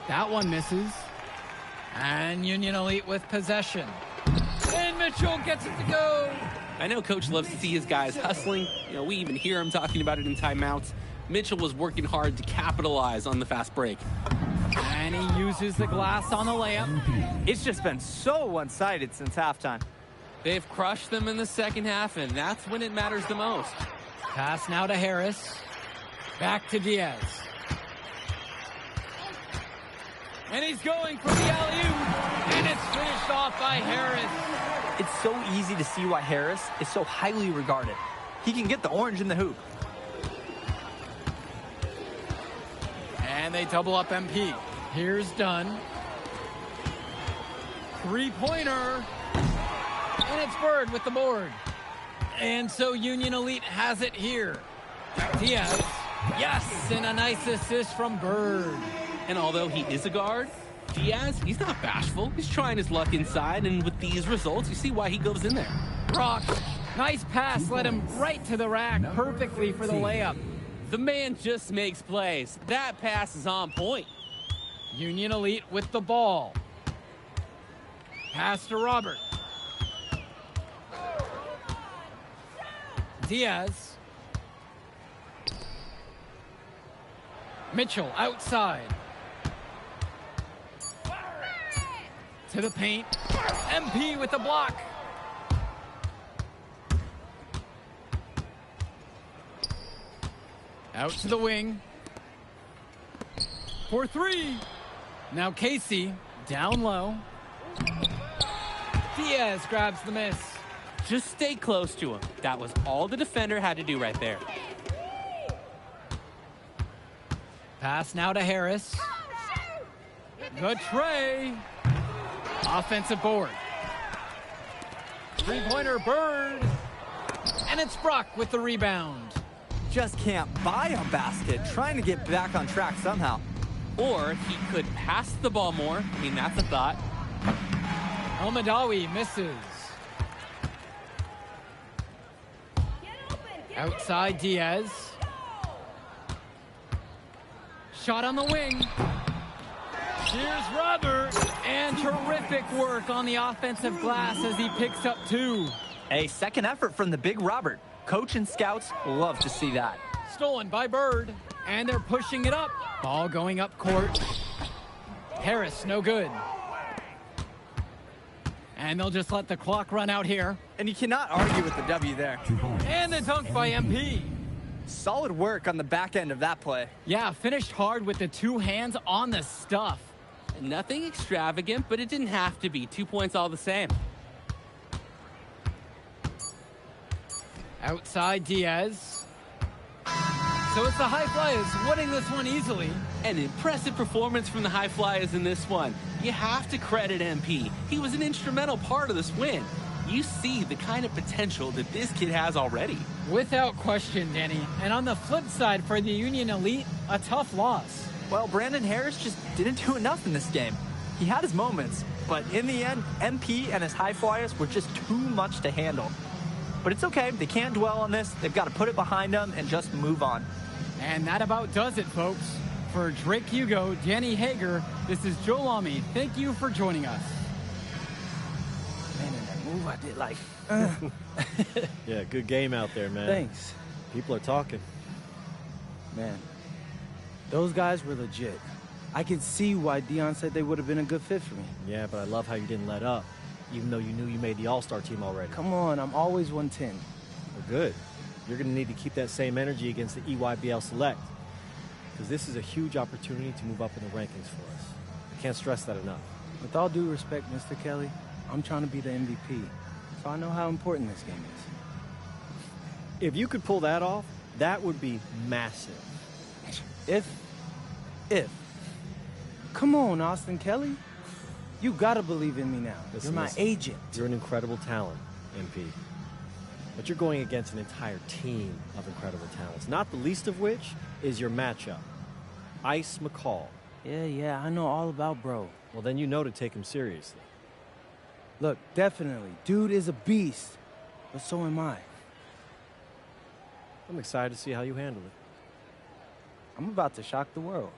That one misses. And Union Elite with possession. And Mitchell gets it to go. I know Coach loves to see his guys hustling. You know, we even hear him talking about it in timeouts. Mitchell was working hard to capitalize on the fast break. And he uses the glass on the layup. It's just been so one-sided since halftime. They've crushed them in the second half, and that's when it matters the most. Pass now to Harris. Back to Diaz. And he's going for the alley-oop. And it's finished off by Harris. It's so easy to see why Harris is so highly regarded. He can get the orange in the hoop. And they double up MP. Here's Dunn. Three-pointer. And it's Bird with the board. And so Union Elite has it here. Diaz. Yes, and a nice assist from Bird. And although he is a guard, Diaz, he's not bashful. He's trying his luck inside, and with these results, you see why he goes in there. Brock, nice pass, led him right to the rack perfectly for the layup. The man just makes plays. That pass is on point. Union Elite with the ball. Pass to Robert. Diaz. Mitchell outside. To the paint. MP with the block. Out to the wing. For three. Now Casey down low. Diaz grabs the miss. Just stay close to him. That was all the defender had to do right there. Pass now to Harris. The tray. Offensive board. Three-pointer Bird. And it's Brock with the rebound. Just can't buy a basket, trying to get back on track somehow. Or he could pass the ball more. I mean, that's a thought. Elmadawi misses. Outside Diaz. Shot on the wing. Here's Robert. And terrific work on the offensive glass as he picks up two. A second effort from the big Robert. Coach and scouts love to see that. Stolen by Bird. And they're pushing it up. Ball going up court. Harris, no good. And they'll just let the clock run out here. And you cannot argue with the W there. And the dunk by MP. Solid work on the back end of that play. Yeah, finished hard with the two hands on the stuff. Nothing extravagant, but it didn't have to be. 2 points all the same. Outside Diaz. So it's the High Flyers winning this one easily. An impressive performance from the High Flyers in this one. You have to credit MP. He was an instrumental part of this win. You see the kind of potential that this kid has already. Without question, Danny. And on the flip side for the Union Elite, a tough loss. Well, Brandon Harris just didn't do enough in this game. He had his moments, but in the end, MP and his High Flyers were just too much to handle. But it's okay. They can't dwell on this. They've got to put it behind them and just move on. And that about does it, folks. For Drake Hugo, Danny Hager, this is Joe Lamy. Thank you for joining us. Man, in that move I did like... Yeah, good game out there, man. Thanks. People are talking. Man, those guys were legit. I could see why Dion said they would have been a good fit for me. Yeah, but I love how you didn't let up, even though you knew you made the All-Star team already. Come on, I'm always 110. Well, good. You're going to need to keep that same energy against the EYBL Select. because this is a huge opportunity to move up in the rankings for us. I can't stress that enough. With all due respect, Mr. Kelly, I'm trying to be the MVP, so I know how important this game is. If you could pull that off, that would be massive. If. Come on, Austin Kelly. You gotta believe in me now. Listen, You're my agent. You're an incredible talent, MP. But you're going against an entire team of incredible talents, not the least of which is your matchup, Ice McCall. Yeah, I know all about bro. Well, then you know to take him seriously. Look, definitely, dude is a beast, but so am I. I'm excited to see how you handle it. I'm about to shock the world.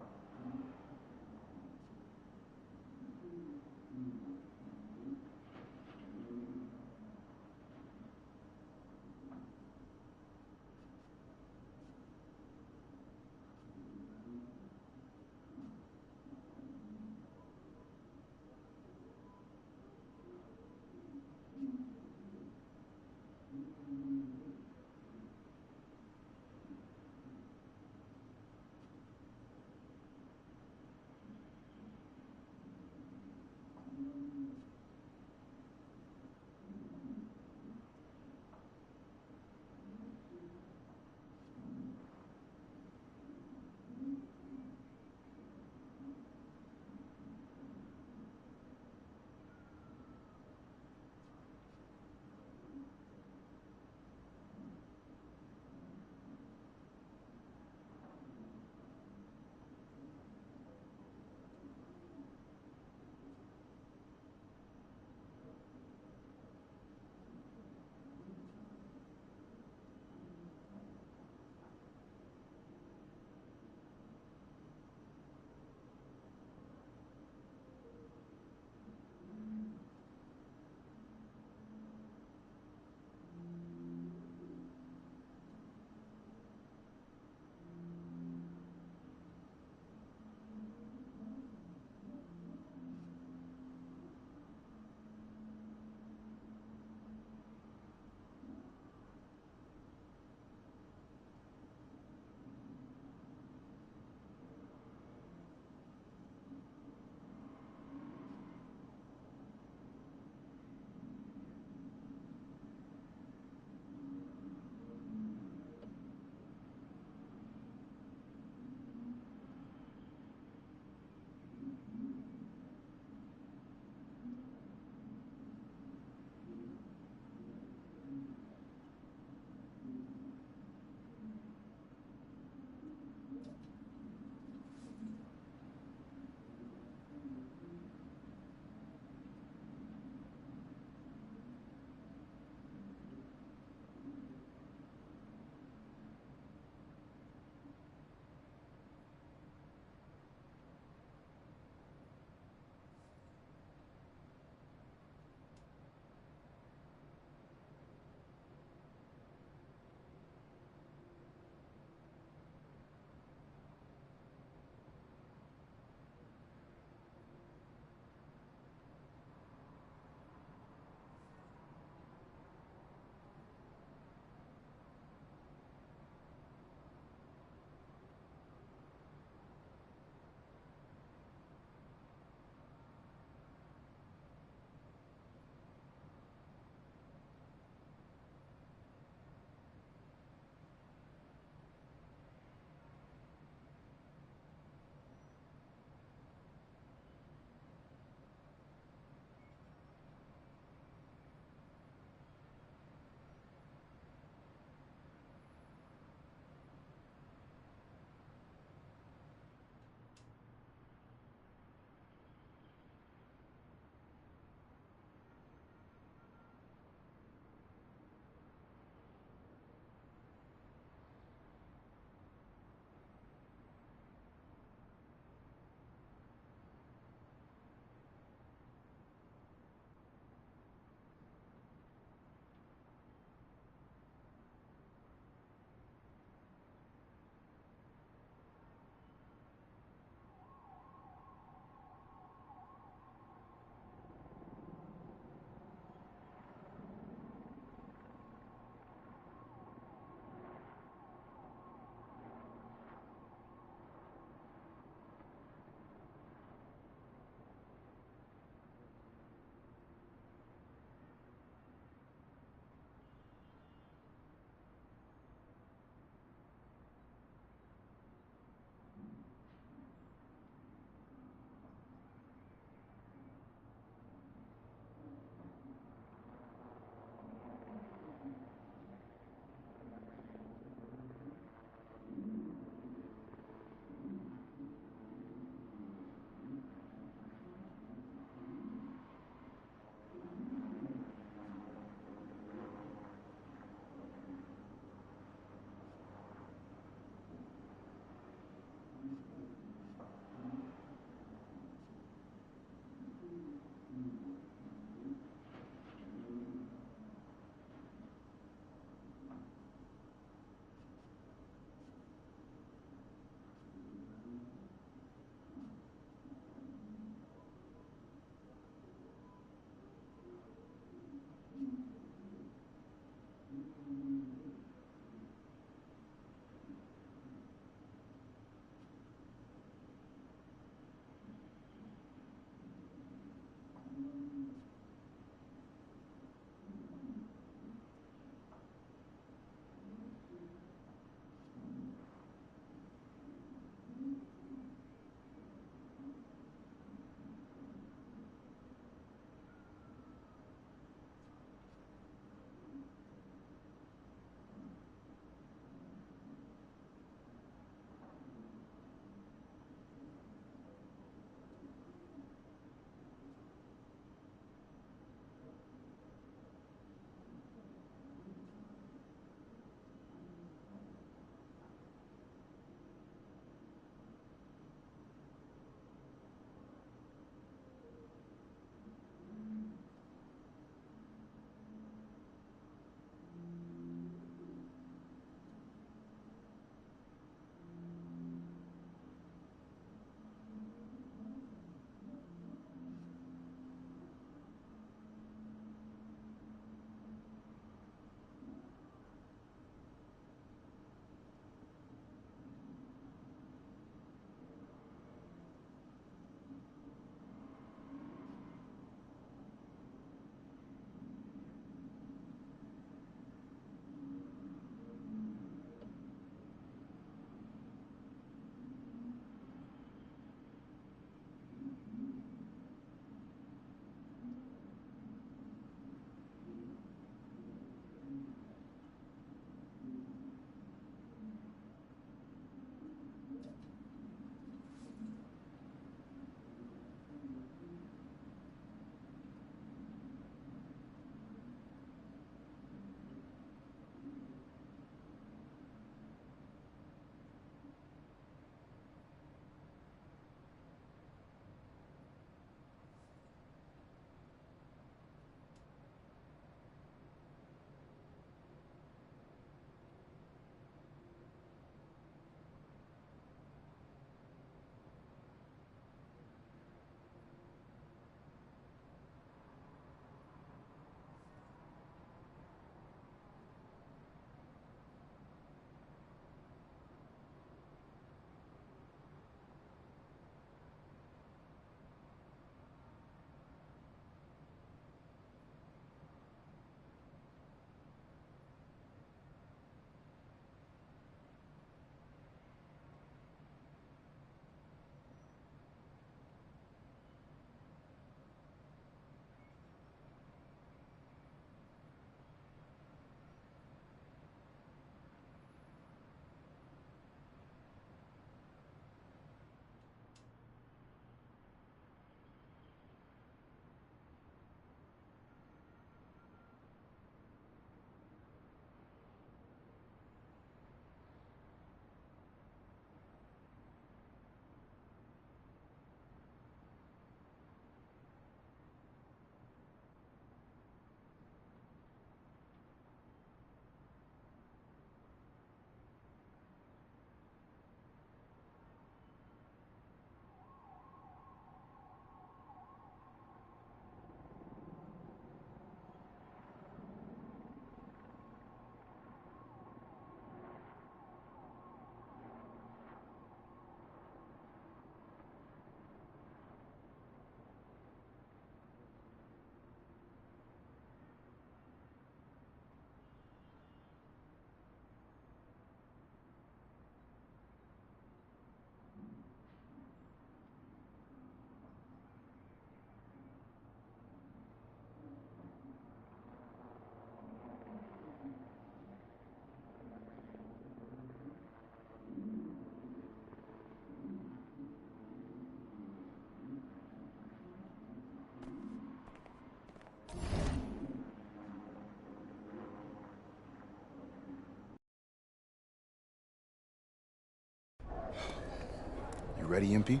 ready, MP?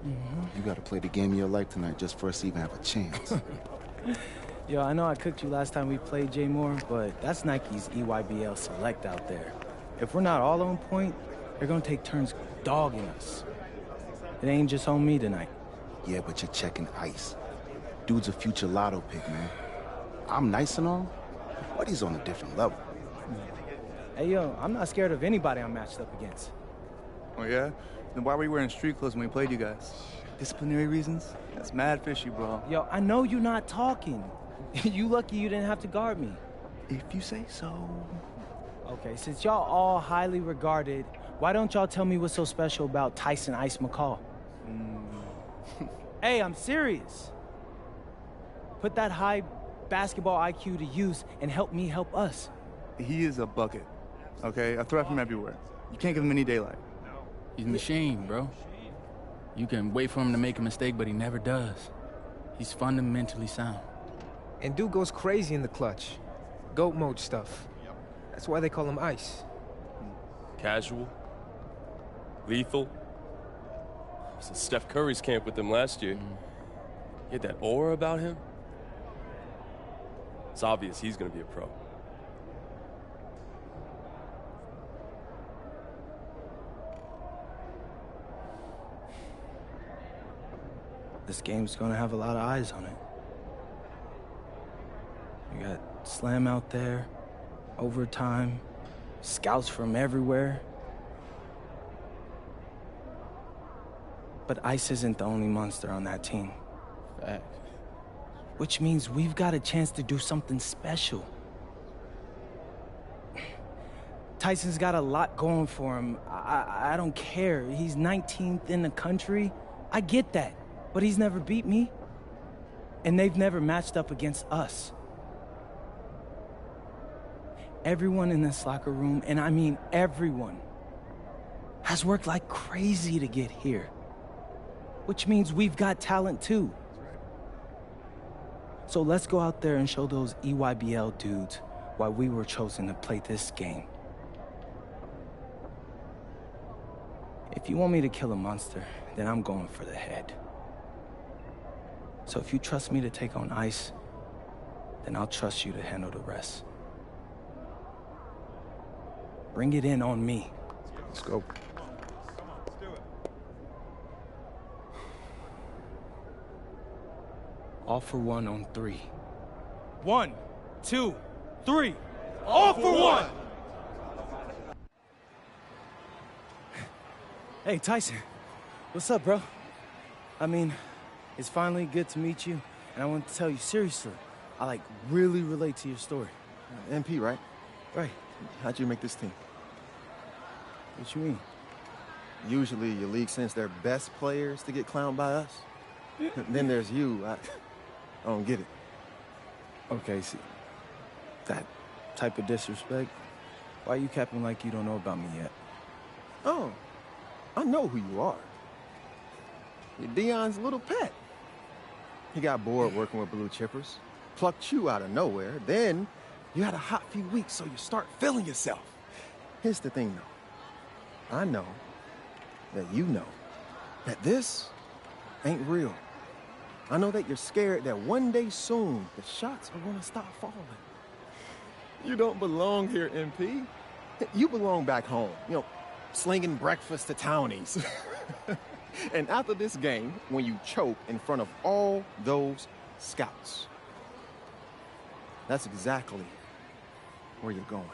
You gotta play the game of your life tonight just for us to even have a chance. Yo, I know I cooked you last time we played Jay Moore, but that's Nike's EYBL Select out there. If we're not all on point, they're gonna take turns dogging us. It ain't just on me tonight. Yeah, but you're checking ice. Dude's a future lotto pick, man. I'm nice and all, but he's on a different level. Hey, yo, I'm not scared of anybody I'm matched up against. Oh, yeah? Then why were you wearing street clothes when we played you guys? Disciplinary reasons? That's mad fishy, bro. Yo, I know you're not talking. You lucky you didn't have to guard me. If you say so. Okay, since y'all all highly regarded, why don't y'all tell me what's so special about Tyson Ice McCall? Hey, I'm serious. Put that high basketball IQ to use and help me help us. He is a bucket, okay? I threat from everywhere. You can't give him any daylight. He's a machine, bro. You can wait for him to make a mistake, but he never does. He's fundamentally sound. And dude goes crazy in the clutch. GOAT mode stuff. That's why they call him Ice. Casual. Lethal. I was in Steph Curry's camp with him last year. He had that aura about him. It's obvious he's going to be a pro. This game's gonna have a lot of eyes on it. You got Slam out there, overtime, scouts from everywhere. But Ice isn't the only monster on that team. Fact. Which means we've got a chance to do something special. Tyson's got a lot going for him. I don't care. He's 19th in the country. I get that. But he's never beat me. And they've never matched up against us. Everyone in this locker room, and I mean everyone, has worked like crazy to get here. Which means we've got talent too. So let's go out there and show those EYBL dudes why we were chosen to play this game. If you want me to kill a monster, then I'm going for the head. So if you trust me to take on Ice, then I'll trust you to handle the rest. Bring it in on me. Let's go. All for one on 3. 1, 2, 3. All for one! Hey, Tyson. What's up, bro? I mean, it's finally good to meet you, and I want to tell you seriously, I really relate to your story. MP, right? Right. How'd you make this team? What you mean? Usually your league sends their best players to get clowned by us. Then there's you. I don't get it. Okay, see, that type of disrespect, why you capping like you don't know about me yet? Oh, I know who you are. You're Dion's little pet. He got bored working with blue chippers, plucked you out of nowhere, then you had a hot few weeks, so you start feeling yourself. Here's the thing, though. I know that you know that this ain't real. I know that you're scared that one day soon the shots are gonna stop falling. You don't belong here, MP. You belong back home, slinging breakfast to townies. And after this game, when you choke in front of all those scouts, that's exactly where you're going.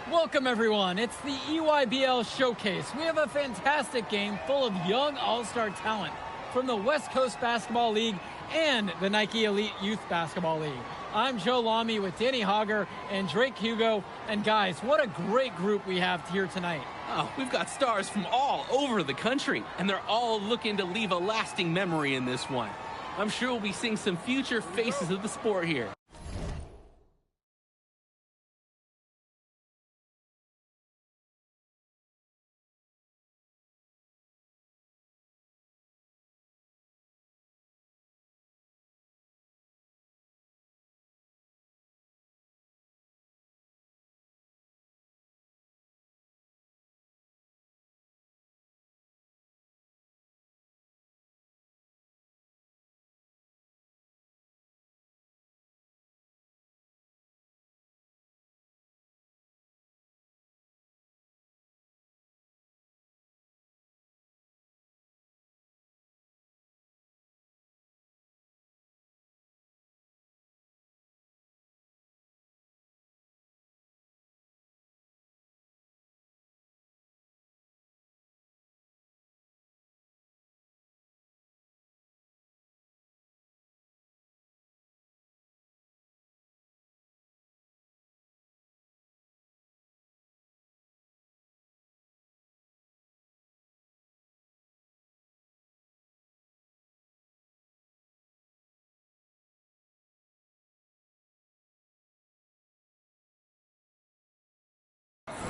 Welcome, everyone. It's the EYBL Showcase. We have a fantastic game full of young all-star talent from the West Coast Basketball League and the Nike Elite Youth Basketball League. I'm Joe Lamy with Danny Hogger and Drake Hugo. And guys, what a great group we have here tonight. Oh, we've got stars from all over the country, and they're all looking to leave a lasting memory in this one. I'm sure we'll be seeing some future faces of the sport here.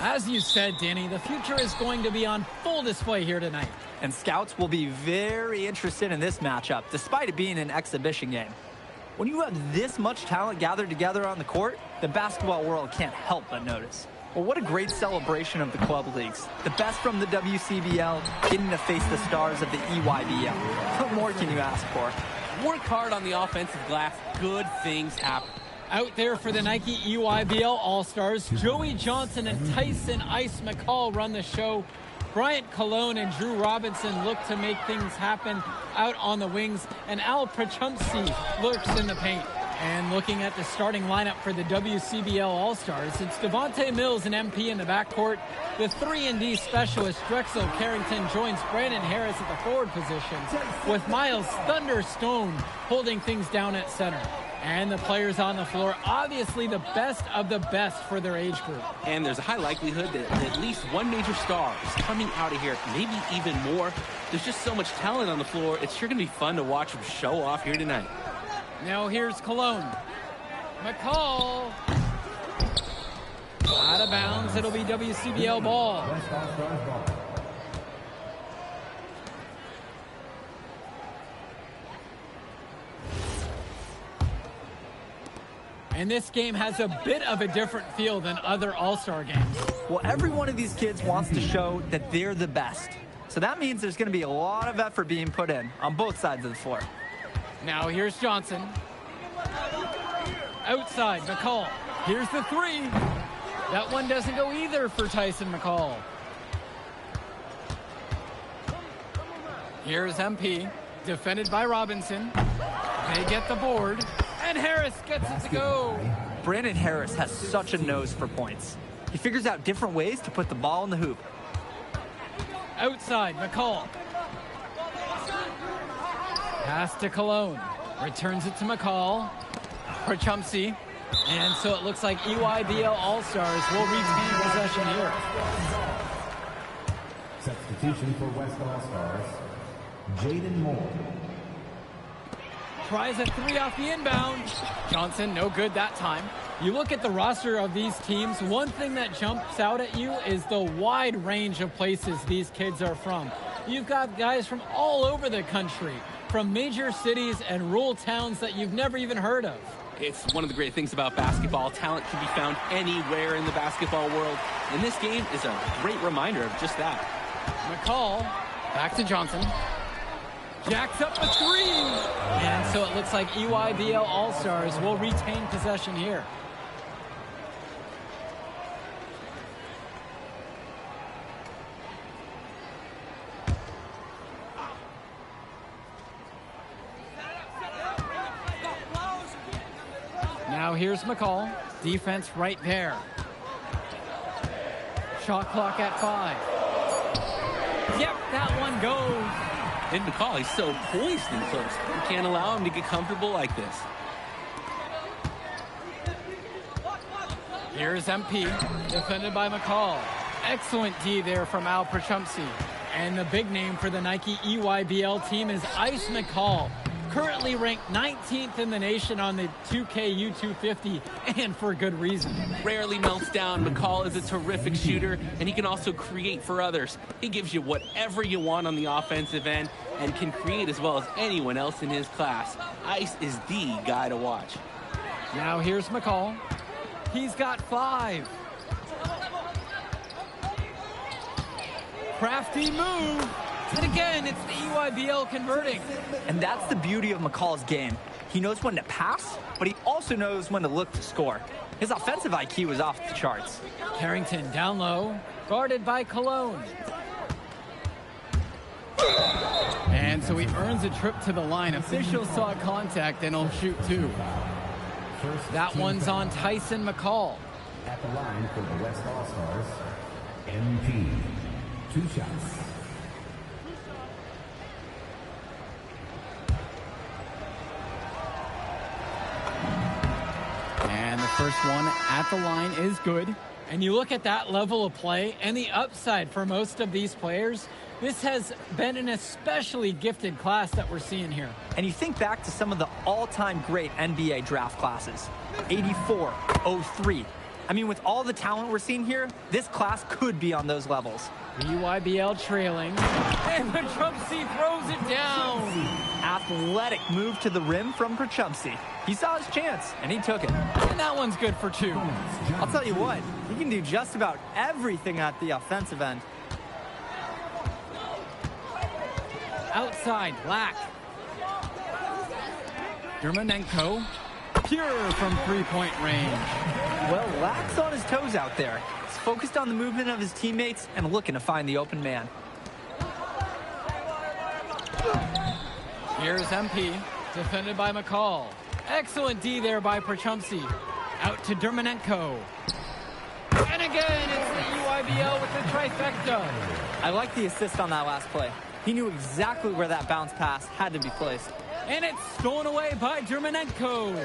As you said, Danny, the future is going to be on full display here tonight. And scouts will be very interested in this matchup, despite it being an exhibition game. When you have this much talent gathered together on the court, the basketball world can't help but notice. Well, what a great celebration of the club leagues. The best from the WCBL getting to face the stars of the EYBL. What more can you ask for? Work hard on the offensive glass, good things happen. Out there for the Nike EYBL All-Stars, Joey Johnson and Tyson Ice McCall run the show. Bryant Cologne and Drew Robinson look to make things happen out on the wings, and Al Prachumsky lurks in the paint. And looking at the starting lineup for the WCBL All-Stars, it's Devontae Mills and MP in the backcourt. The 3-and-D specialist Drexel Carrington joins Brandon Harris at the forward position, with Miles Thunderstone holding things down at center. And the players on the floor, obviously the best of the best for their age group. And there's a high likelihood that at least one major star is coming out of here, maybe even more. There's just so much talent on the floor. It's sure going to be fun to watch them show off here tonight. Now here's Cologne. McCall. Out of bounds. It'll be WCBL ball. And this game has a bit of a different feel than other All-Star games. Well, every one of these kids wants to show that they're the best. So that means there's going to be a lot of effort being put in on both sides of the floor. Now here's Johnson. Outside, McCall. Here's the three. That one doesn't go either for Tyson McCall. Here's MP, defended by Robinson. They get the board, and Harris gets it to go. Brandon Harris has such a nose for points. He figures out different ways to put the ball in the hoop. Outside, McCall. Pass to Cologne. Returns it to McCall. Prachumsky. And so it looks like EYBL All-Stars will retain possession here. Substitution for West All-Stars, Jaden Moore. Tries a three off the inbound. Johnson, no good that time. You look at the roster of these teams, one thing that jumps out at you is the wide range of places these kids are from. You've got guys from all over the country, from major cities and rural towns that you've never even heard of. It's one of the great things about basketball. Talent can be found anywhere in the basketball world. And this game is a great reminder of just that. McCall, back to Johnson. Jacks up a three. And so it looks like EYBL All-Stars will retain possession here. Now here's McCall. Defense right there. Shot clock at 5. Yep, that one goes. And McCall, he's so poised and close. You can't allow him to get comfortable like this. Here's MP, defended by McCall. Excellent D there from Al Prachumsky. And the big name for the Nike EYBL team is Ice McCall. Currently ranked 19th in the nation on the 2K U250, and for good reason. Rarely melts down. McCall is a terrific shooter, and he can also create for others. He gives you whatever you want on the offensive end and can create as well as anyone else in his class. Ice is the guy to watch. Now here's McCall. He's got 5. Crafty move. And again, it's the EYBL converting. And that's the beauty of McCall's game. He knows when to pass, but he also knows when to look to score. His offensive IQ is off the charts. Carrington down low, guarded by Cologne. And so he earns a trip to the line. Officials saw contact and he'll shoot 2. That one's on Tyson McCall. At the line for the West All-Stars, MP. 2 shots. And the first one at the line is good. And you look at that level of play and the upside for most of these players, this has been an especially gifted class that we're seeing here. And you think back to some of the all-time great NBA draft classes. 84, 03, I mean, with all the talent we're seeing here, this class could be on those levels. EYBL trailing, and Pachumpsy throws it down. Athletic move to the rim from Pachumpsy. He saw his chance, and he took it. And that one's good for 2. I'll tell you what, he can do just about everything at the offensive end. Outside, Lack. Dermonenko, pure from three-point range. Well, Lack's on his toes out there. He's focused on the movement of his teammates and looking to find the open man. Here's MP, defended by McCall. Excellent D there by Pachumpsy. Out to Dermonenko. And again, it's the EYBL with the trifecta. I like the assist on that last play. He knew exactly where that bounce pass had to be placed. And it's stolen away by Dermonenko.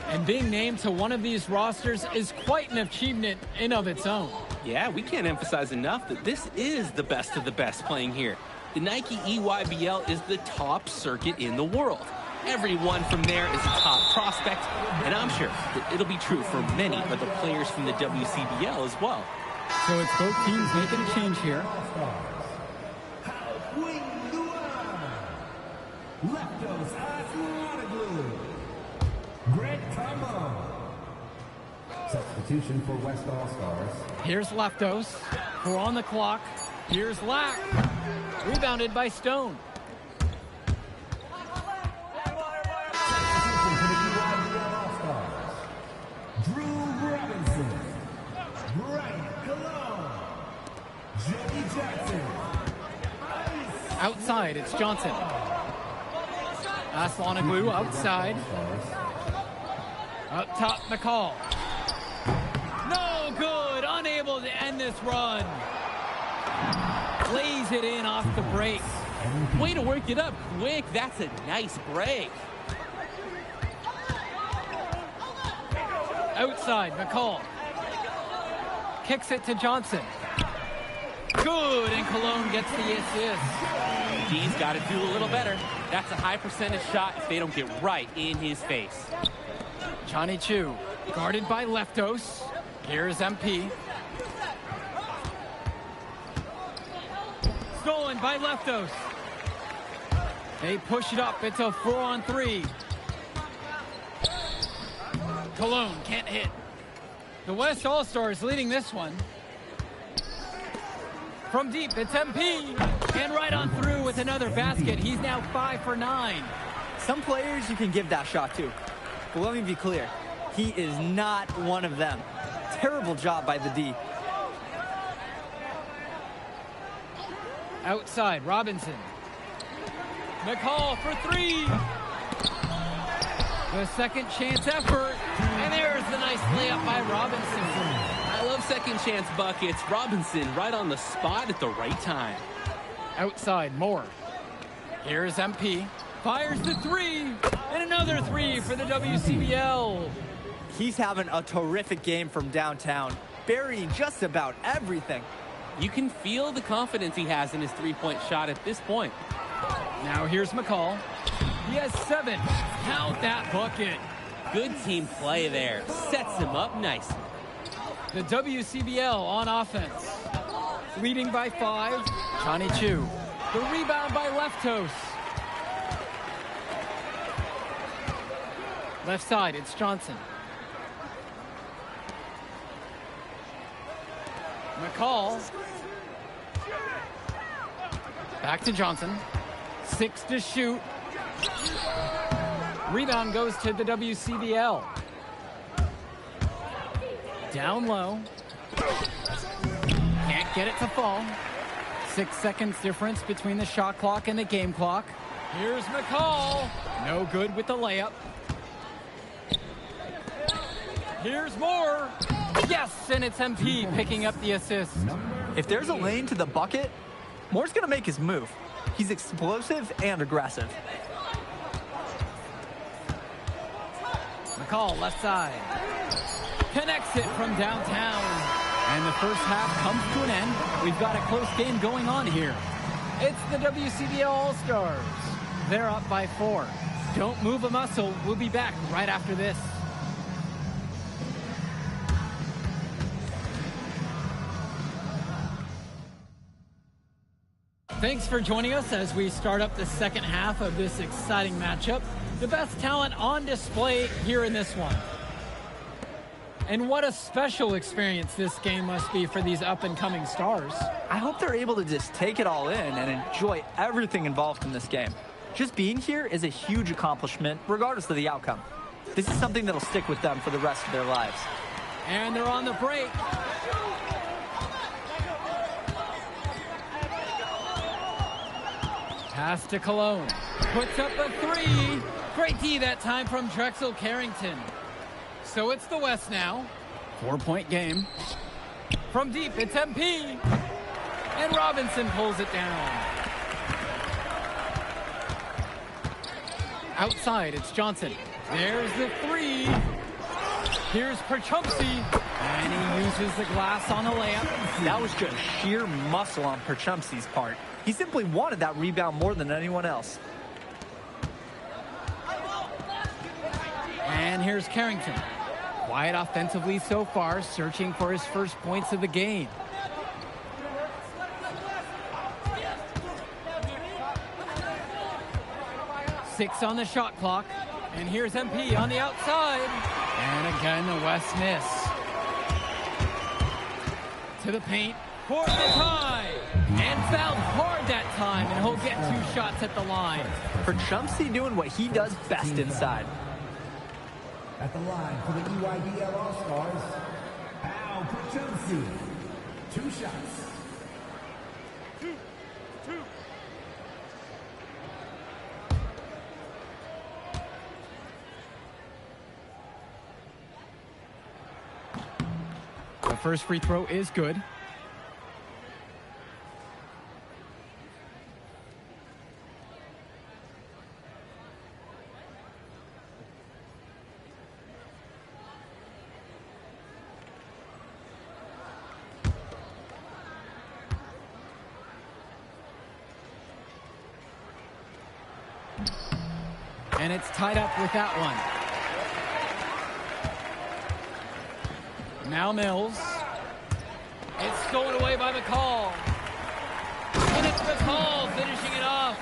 And being named to one of these rosters is quite an achievement in of its own. Yeah, we can't emphasize enough that this is the best of the best playing here. The Nike EYBL is the top circuit in the world. Everyone from there is a top prospect, and I'm sure that it'll be true for many of the players from the WCBL as well. So it's both teams making a change here. Leftos Aslanoglu. Greg Combo. Substitution for West All-Stars. Here's Leftos. 4 on the clock. Here's Lack. Rebounded by Stone. Substitution for the EYBL All-Stars. Drew Robinson. Brian Cologne. Jody Jackson. Outside, it's Johnson. Aslanoglu outside. Up top, McCall. No good. Unable to end this run. Plays it in off the break. Way to work it up quick. That's a nice break. Outside, McCall. Kicks it to Johnson. Good, and Cologne gets the assist. He's got to do a little better. That's a high percentage shot if they don't get right in his face. Johnny Chu, guarded by Leftos. Here's MP. Stolen by Leftos. They push it up. It's a 4-on-3. Cologne can't hit. The West All-Stars leading this one. From deep, it's MP. And right on through with another basket. He's now 5 for 9. Some players you can give that shot to. But let me be clear. He is not one of them. Terrible job by the D. Outside, Robinson. McCall for 3. The second chance effort. And there's the nice layup by Robinson. I love second chance buckets. Robinson right on the spot at the right time. Outside, Moore. Here's MP. Fires the 3. And another 3 for the WCBL. He's having a terrific game from downtown, burying just about everything. You can feel the confidence he has in his three-point shot at this point. Now here's McCall. He has 7. Count that bucket. Good team play there. Sets him up nicely. The WCBL on offense. Leading by 5, Johnny Chu. The rebound by Leftos. Left side, it's Johnson. McCall. Back to Johnson. 6 to shoot. Rebound goes to the WCBL. Down low. Can't get it to fall. 6 seconds difference between the shot clock and the game clock. Here's McCall. No good with the layup. Here's Moore. Yes, and it's MP picking up the assist. If there's a lane to the bucket, Moore's going to make his move. He's explosive and aggressive. McCall, left side. Connects it from downtown. And the first half comes to an end. We've got a close game going on here. It's the WCBL All-Stars. They're up by 4. Don't move a muscle. We'll be back right after this. Thanks for joining us as we start up the second half of this exciting matchup. The best talent on display here in this one. And what a special experience this game must be for these up-and-coming stars. I hope they're able to just take it all in and enjoy everything involved in this game. Just being here is a huge accomplishment, regardless of the outcome. This is something that'll stick with them for the rest of their lives. And they're on the break. Pass to Cologne. Puts up a three. Great D that time from Drexel Carrington. So it's the West now. 4-point game. From deep, it's MP. And Robinson pulls it down. Outside, it's Johnson. There's the three. Here's Perchumsey. And he uses the glass on the layup. That was just sheer muscle on Perchumsey's part. He simply wanted that rebound more than anyone else. And here's Carrington. Quiet offensively so far, searching for his first points of the game. Six on the shot clock. And here's MP on the outside. And again, the West miss. To the paint for the tie. And fouled hard that time, and he'll get 2 shots at the line. Perchumsey doing what he does best inside. At the line for the EYBL All-Stars, Al Perchumsey. 2 shots. The first free throw is good. And it's tied up with that one. Now Mills. It's stolen away by McCall. And it's McCall finishing it off.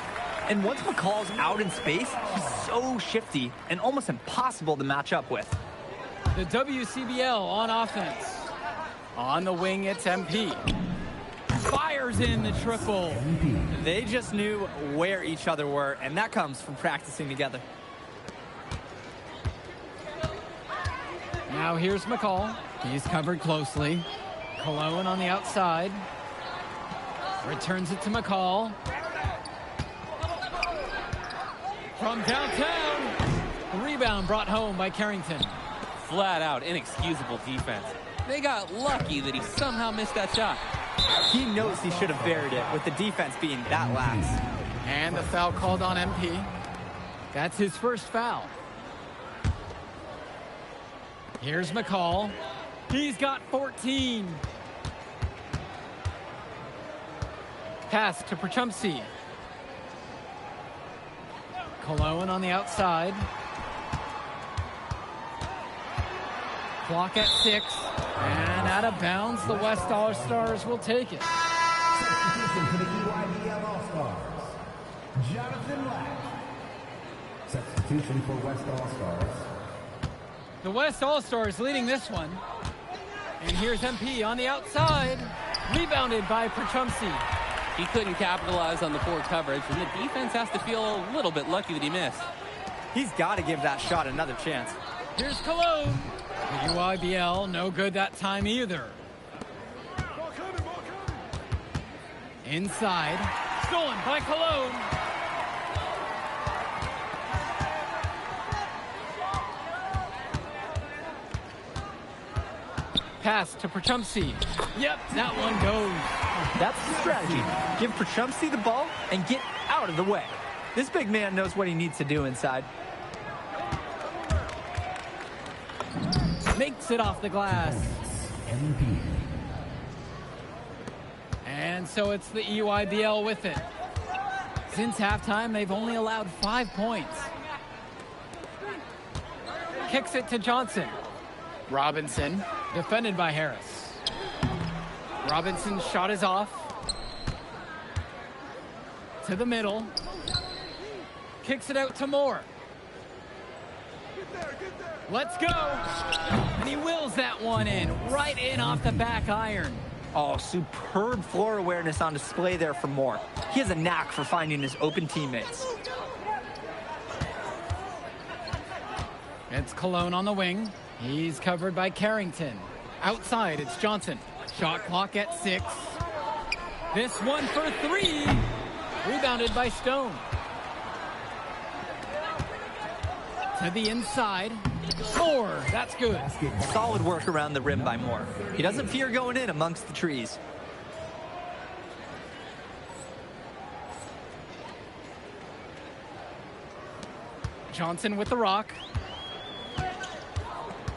And once McCall's out in space, he's so shifty and almost impossible to match up with. The WCBL on offense. On the wing, it's MP. Fires in the triple. They just knew where each other were, and that comes from practicing together. Now here's McCall. He's covered closely. Cologne on the outside. Returns it to McCall. From downtown. Rebound brought home by Carrington. Flat out inexcusable defense. They got lucky that he somehow missed that shot. He knows he should have buried it with the defense being that lax. And the foul called on MP. That's his first foul. Here's McCall. He's got 14. Pass to Perchumsey. Cologne on the outside. Clock at 6. And out of bounds, the West All-Stars will take it. Substitution for the EYBL All-Stars, Jonathan Lack. Substitution for West All-Stars. The West All-Stars leading this one. And here's MP on the outside. Rebounded by Perchumsey. He couldn't capitalize on the poor coverage, and the defense has to feel a little bit lucky that he missed. He's got to give that shot another chance. Here's Cologne. The UIBL, no good that time either. Inside. Stolen by Cologne. Pass to Perchumsey. Yep, that one goes. That's the strategy. Give Perchumsey the ball and get out of the way. This big man knows what he needs to do inside. Makes it off the glass. And so it's the EYBL with it. Since halftime, they've only allowed 5 points. Kicks it to Johnson. Robinson, defended by Harris. Robinson's shot is off. To the middle. Kicks it out to Moore. Let's go. And he wills that one in. Right in off the back iron. Oh, superb floor awareness on display there for Moore. He has a knack for finding his open teammates. It's Cologne on the wing. He's covered by Carrington. Outside, it's Johnson. Shot clock at 6. This one for 3. Rebounded by Stone. To the inside. Moore, that's good. Solid work around the rim by Moore. He doesn't fear going in amongst the trees. Johnson with the rock.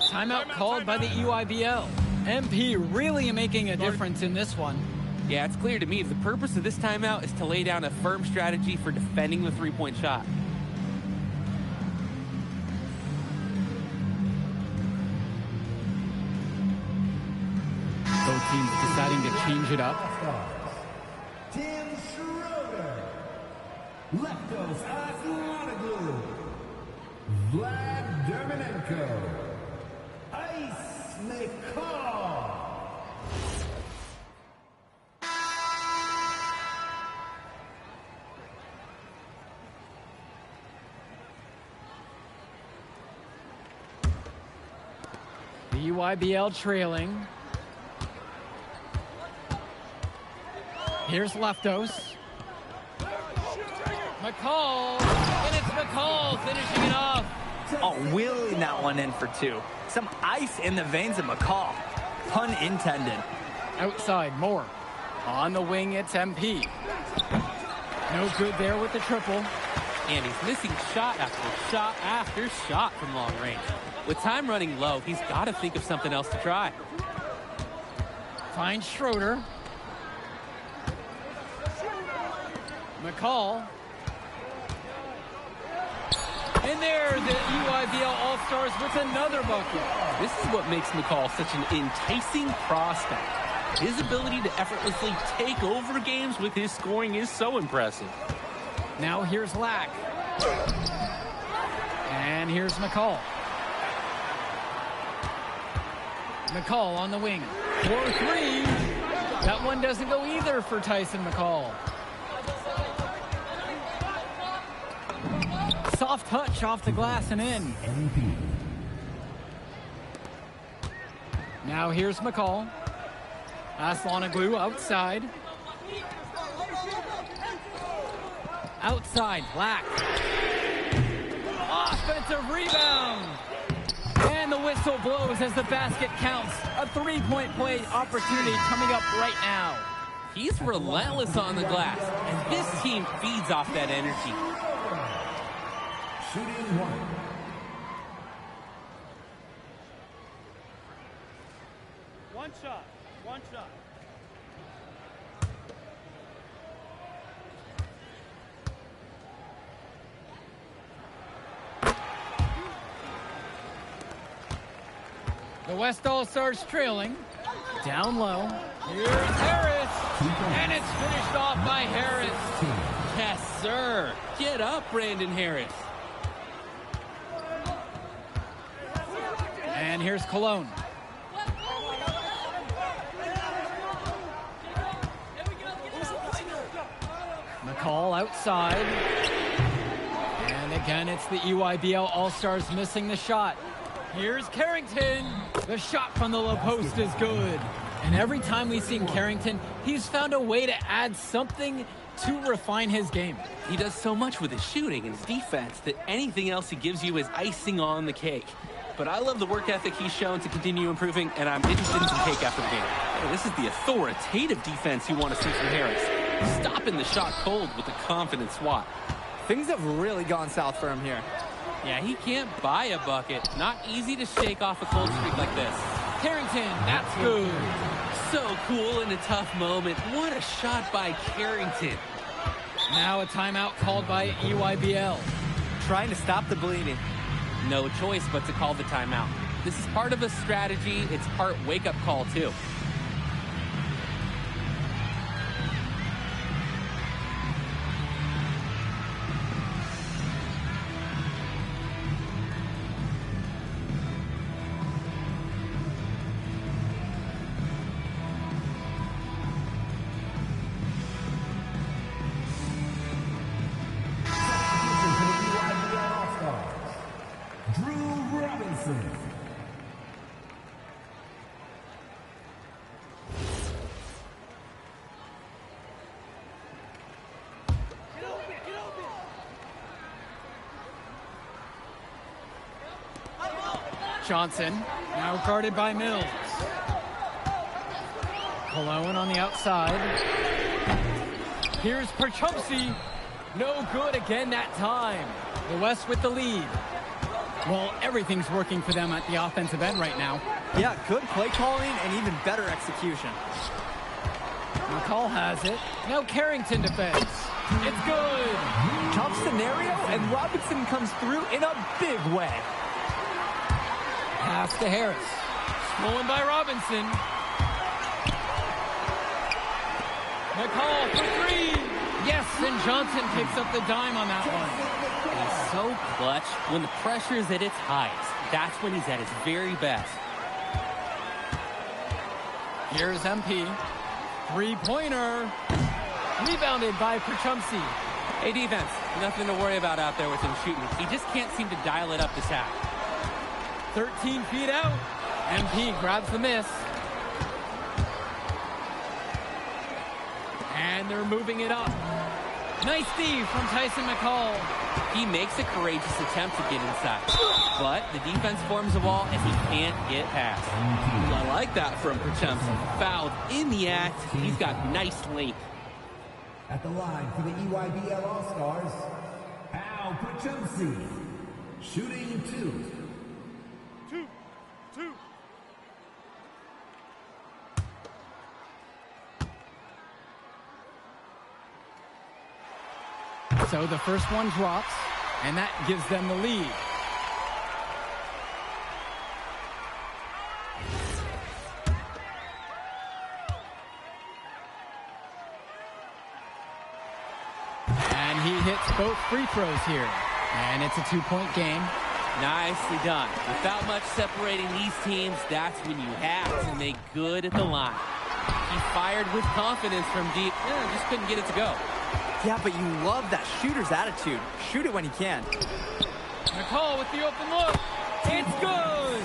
Timeout called by the EYBL. MP really making a difference in this one. Yeah, it's clear to me the purpose of this timeout is to lay down a firm strategy for defending the three-point shot. Both teams deciding to change it up. Tim Schroeder. Leptos Aslanoglu. Vlad Dermenenko. Ice McCall. The EYBL trailing. Here's Leftos. McCall, and it's McCall finishing it off. Oh, wheeling that one in for 2. Some ice in the veins of McCall. Pun intended. Outside, Moore. On the wing, it's MP. No good there with the triple. And he's missing shot after shot after shot from long range. With time running low, he's got to think of something else to try. Finds Schroeder. McCall. And there, the EYBL All-Stars with another bucket. This is what makes McCall such an enticing prospect. His ability to effortlessly take over games with his scoring is so impressive. Now here's Lack. And here's McCall. McCall on the wing. 4-3. That one doesn't go either for Tyson McCall. Soft touch off the glass and in. Now here's McCall. Aslanoglu outside. Outside, Black. Offensive rebound. And the whistle blows as the basket counts. A three-point play opportunity coming up right now. He's relentless on the glass, and this team feeds off that energy. Shooting 1. One shot. The West All-Stars trailing. Down low. Here's Harris. And it's finished off by Harris. Yes, sir. Get up, Brandon Harris. And here's Cologne. McCall outside. And again, it's the EYBL All-Stars missing the shot. Here's Carrington. The shot from the low post is good. And every time we've seen Carrington, he's found a way to add something to refine his game. He does so much with his shooting and his defense that anything else he gives you is icing on the cake. But I love the work ethic he's shown to continue improving, and I'm interested in some cake after the game. This is the authoritative defense you want to see from Harris. Stopping the shot cold with a confident swat. Things have really gone south for him here. Yeah, he can't buy a bucket. Not easy to shake off a cold streak like this. Carrington, that's good. So cool in a tough moment. What a shot by Carrington. Now a timeout called by EYBL. Trying to stop the bleeding. No choice but to call the timeout. This is part of a strategy. It's part wake-up call, too. Johnson, now guarded by Mills. Cologne on the outside. Here's Perchumsey. No good again that time. The West with the lead. Well, everything's working for them at the offensive end right now. Yeah, good play calling and even better execution. McCall has it. Now Carrington defends. It's good. Tough scenario, and Robinson comes through in a big way. Pass to Harris. Stolen by Robinson. McCall for three. Yes, and Johnson picks up the dime on that one. He's so clutch. When the pressure is at its highest, that's when he's at his very best. Here's MP. Three-pointer. Rebounded by Perchumsey. Hey, defense, nothing to worry about out there with him shooting. He just can't seem to dial it up this half. 13 feet out. MP grabs the miss. And they're moving it up. Nice D from Tyson McCall. He makes a courageous attempt to get inside, but the defense forms a wall and he can't get past. I like that from Perchumsey. Fouled in the act. He's got nice length. At the line for the EYBL All-Stars, Al Perchumsey, shooting two. So the first one drops, and that gives them the lead. And he hits both free throws here. And it's a two-point game. Nicely done. Without much separating these teams, that's when you have to make good at the line. He fired with confidence from deep. Just couldn't get it to go. Yeah, but you love that shooter's attitude. Shoot it when he can. McCall with the open look. It's good.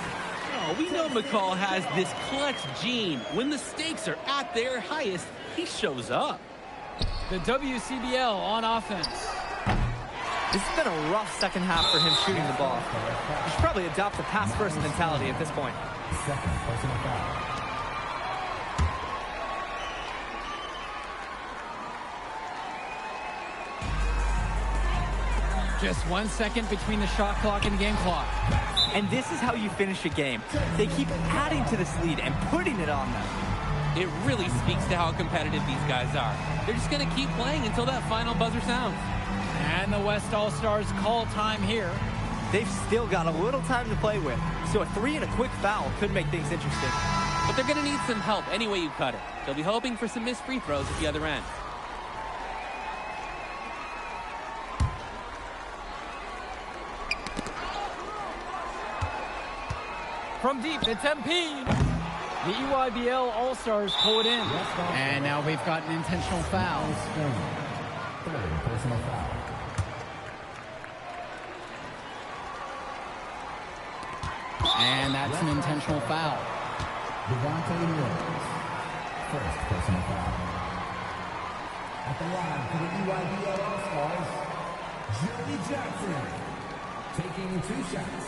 Oh, we know McCall has this clutch gene. When the stakes are at their highest, he shows up. The WCBL on offense. This has been a rough second half for him shooting the ball. He should probably adopt a pass-first mentality at this point. Second personal foul. Just 1 second between the shot clock and game clock. And this is how you finish a game. They keep adding to this lead and putting it on them. It really speaks to how competitive these guys are. They're just going to keep playing until that final buzzer sounds. And the West All-Stars call time here. They've still got a little time to play with, so a three and a quick foul could make things interesting. But they're going to need some help any way you cut it. They'll be hoping for some missed free throws at the other end. From deep, it's MP. The EYBL All-Stars pull it in. And now we've got an intentional foul. Third personal foul. And that's an intentional foul. Devontae Mills, first personal foul. At the line for the EYBL All-Stars, Joey Jackson, taking 2 shots.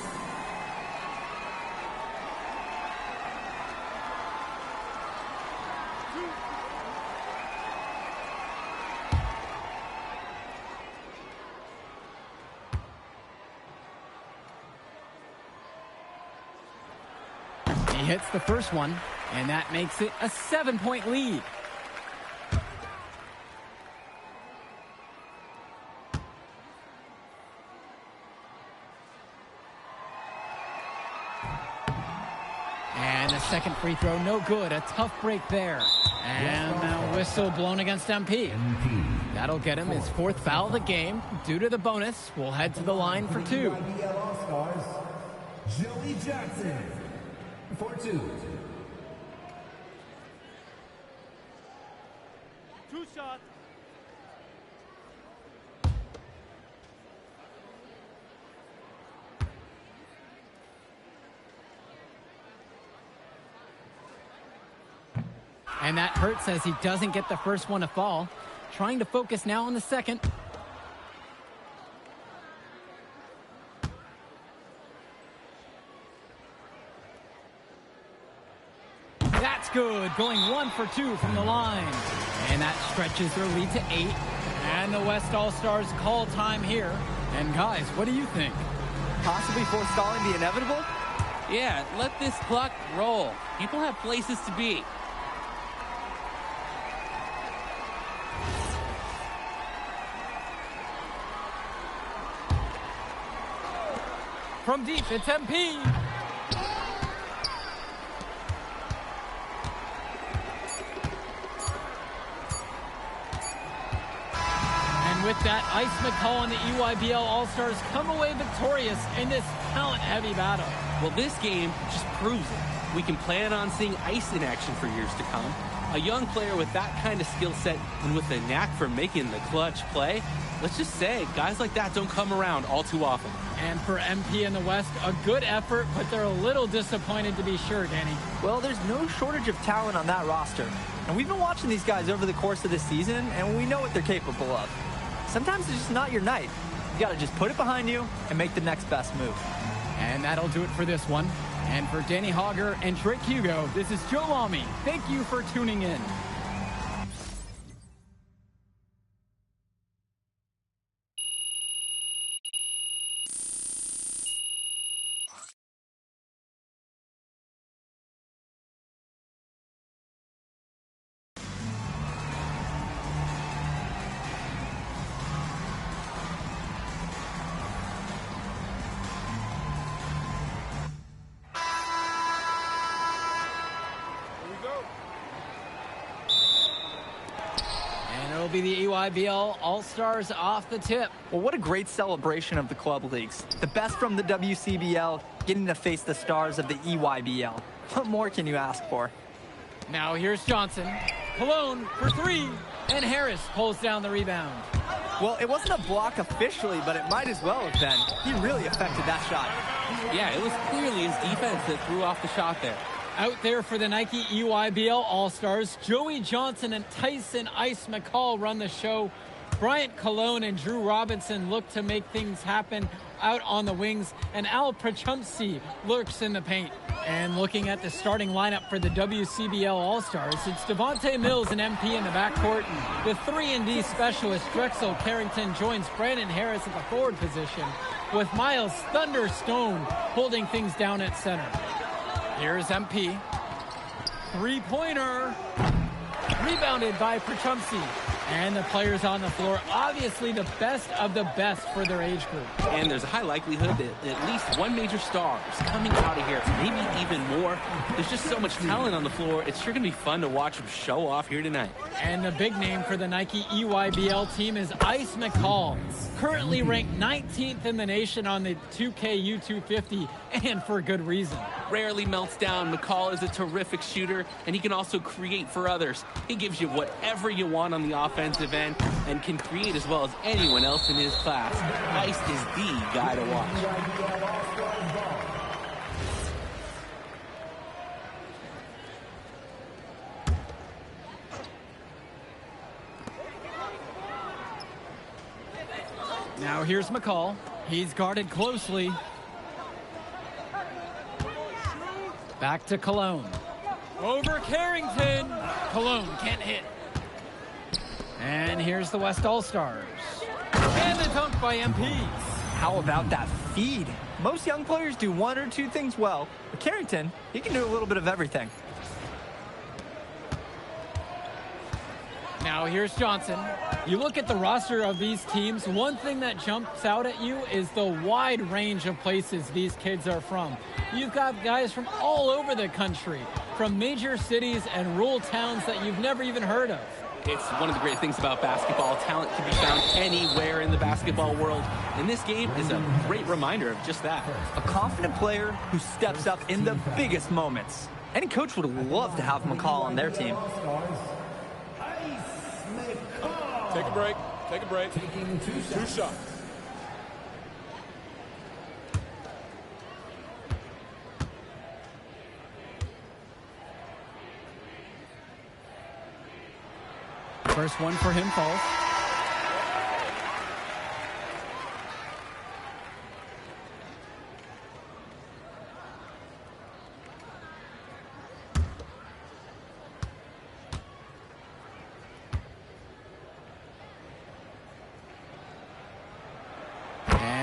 He hits the first one, and that makes it a 7-point lead. And the second free throw, no good. A tough break there. And a whistle blown against MP. That'll get him his 4th foul of the game. Due to the bonus, we'll head to the line for 2. EYBL All-Stars, Joey Jackson, for 2. 2 shots. And that hurts as he doesn't get the first one to fall. Trying to focus now on the second. That's good, going 1 for 2 from the line. And that stretches their lead to 8. And the West All-Stars call time here. And guys, what do you think? Possibly forestalling the inevitable? Yeah, let this clock roll. People have places to be. From deep, it's MP. And with that, Ice McCall and the EYBL All-Stars come away victorious in this talent-heavy battle. Well, this game just proves it. We can plan on seeing Ice in action for years to come. A young player with that kind of skill set and with a knack for making the clutch play, let's just say, guys like that don't come around all too often. And for MP in the West, a good effort, but they're a little disappointed to be sure, Danny. Well, there's no shortage of talent on that roster. And we've been watching these guys over the course of this season, and we know what they're capable of. Sometimes it's just not your night. You got to just put it behind you and make the next best move. And that'll do it for this one. And for Danny Hogger and Drake Hugo, this is Joe Lamy. Thank you for tuning in. It'll be the EYBL All-Stars off the tip. Well, what a great celebration of the club leagues. The best from the WCBL getting to face the stars of the EYBL. What more can you ask for? Now here's Johnson. Cologne for 3. And Harris pulls down the rebound. Well, it wasn't a block officially, but it might as well have been. He really affected that shot. Yeah, it was clearly his defense that threw off the shot there. Out there for the Nike EYBL All-Stars, Joey Johnson and Tyson Ice McCall run the show. Bryant Cologne and Drew Robinson look to make things happen out on the wings, and Al Prachumsky lurks in the paint. And looking at the starting lineup for the WCBL All-Stars, it's Devontae Mills and MP in the backcourt. The 3-and-D specialist Drexel Carrington joins Brandon Harris at the forward position, with Miles Thunderstone holding things down at center. Here's MP. Three-pointer. Rebounded by Prachumsky. And the players on the floor, obviously the best of the best for their age group. And there's a high likelihood that at least one major star is coming out of here, maybe even more. There's just so much talent on the floor. It's sure going to be fun to watch them show off here tonight. And the big name for the Nike EYBL team is Ice McCall, currently ranked 19th in the nation on the 2K U250, and for good reason. Rarely melts down. McCall is a terrific shooter, and he can also create for others. He gives you whatever you want on the offensive end and can create as well as anyone else in his class. Ice is the guy to watch. Now here's McCall. He's guarded closely. Back to Cologne. Over Carrington. Cologne can't hit. And here's the West All-Stars. And the dunk by MP. How about that feed? Most young players do one or two things well. But Carrington, he can do a little bit of everything. Now here's Johnson. You look at the roster of these teams, one thing that jumps out at you is the wide range of places these kids are from. You've got guys from all over the country, from major cities and rural towns that you've never even heard of. It's one of the great things about basketball. Talent can be found anywhere in the basketball world. And this game is a great reminder of just that. A confident player who steps up in the biggest moments. Any coach would love to have McCall on their team. Take a break. Take a break. Two shots. First one for him falls.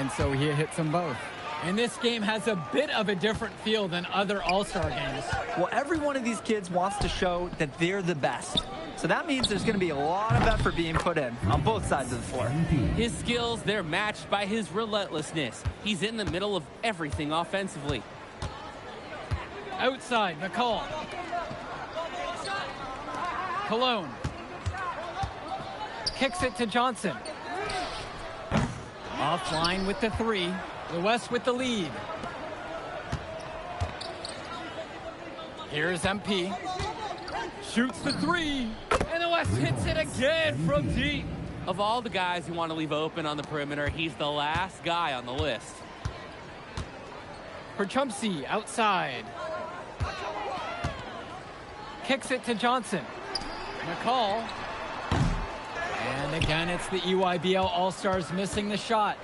and so he hits them both. And this game has a bit of a different feel than other All-Star games. Well, every one of these kids wants to show that they're the best. So that means there's going to be a lot of effort being put in on both sides of the floor. His skills, they're matched by his relentlessness. He's in the middle of everything offensively. Outside, McCall. Cologne. Kicks it to Johnson. Offline with the three. The West with the lead. Here's MP. Shoots the three. And the West hits it again from deep. Of all the guys you want to leave open on the perimeter, he's the last guy on the list. Perchumsey outside. Kicks it to Johnson. McCall. And again, it's the EYBL All-Stars missing the shot.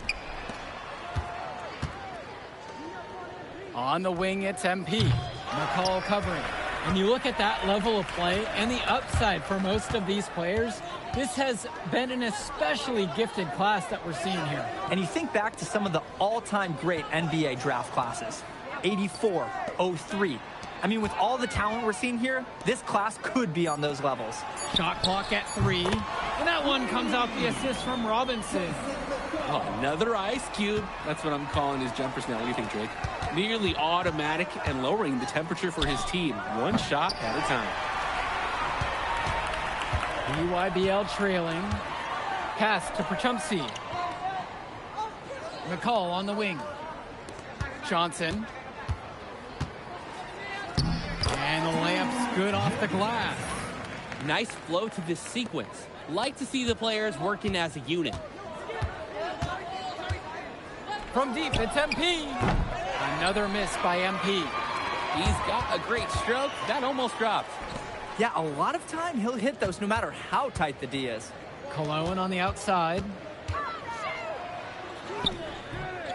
On the wing, it's MP. McCall covering. And you look at that level of play and the upside for most of these players, this has been an especially gifted class that we're seeing here. And you think back to some of the all-time great NBA draft classes. 84, 03. I mean, with all the talent we're seeing here, this class could be on those levels. Shot clock at 3. And that one comes off the assist from Robinson. Oh, another ice cube. That's what I'm calling his jumpers now. What do you think, Drake? Nearly automatic and lowering the temperature for his team, one shot at a time. EYBL trailing. Pass to Perchumsey. McCall on the wing. Johnson. And the layup's good off the glass. Nice flow to this sequence. Like to see the players working as a unit. From deep, it's MP. Another miss by MP. He's got a great stroke. That almost dropped. Yeah, a lot of time he'll hit those no matter how tight the D is. Cologne on the outside.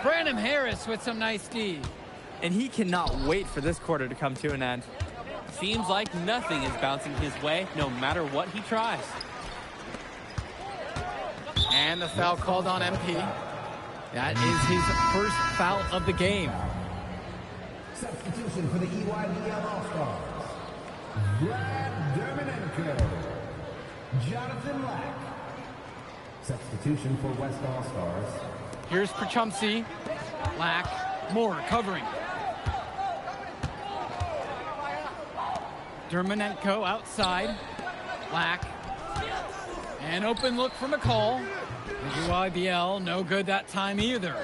Brandon Harris with some nice D. And he cannot wait for this quarter to come to an end. Seems like nothing is bouncing his way, no matter what he tries. And the foul called on MP. That is his first foul of the game. Substitution for the EYBL All-Stars. Brad Derminenko. Jonathan Lack. Substitution for West All-Stars. Here's Perchumsey. Lack. Moore covering. Derminenko outside. Lack. An open look for McCall. The EYBL, no good that time either.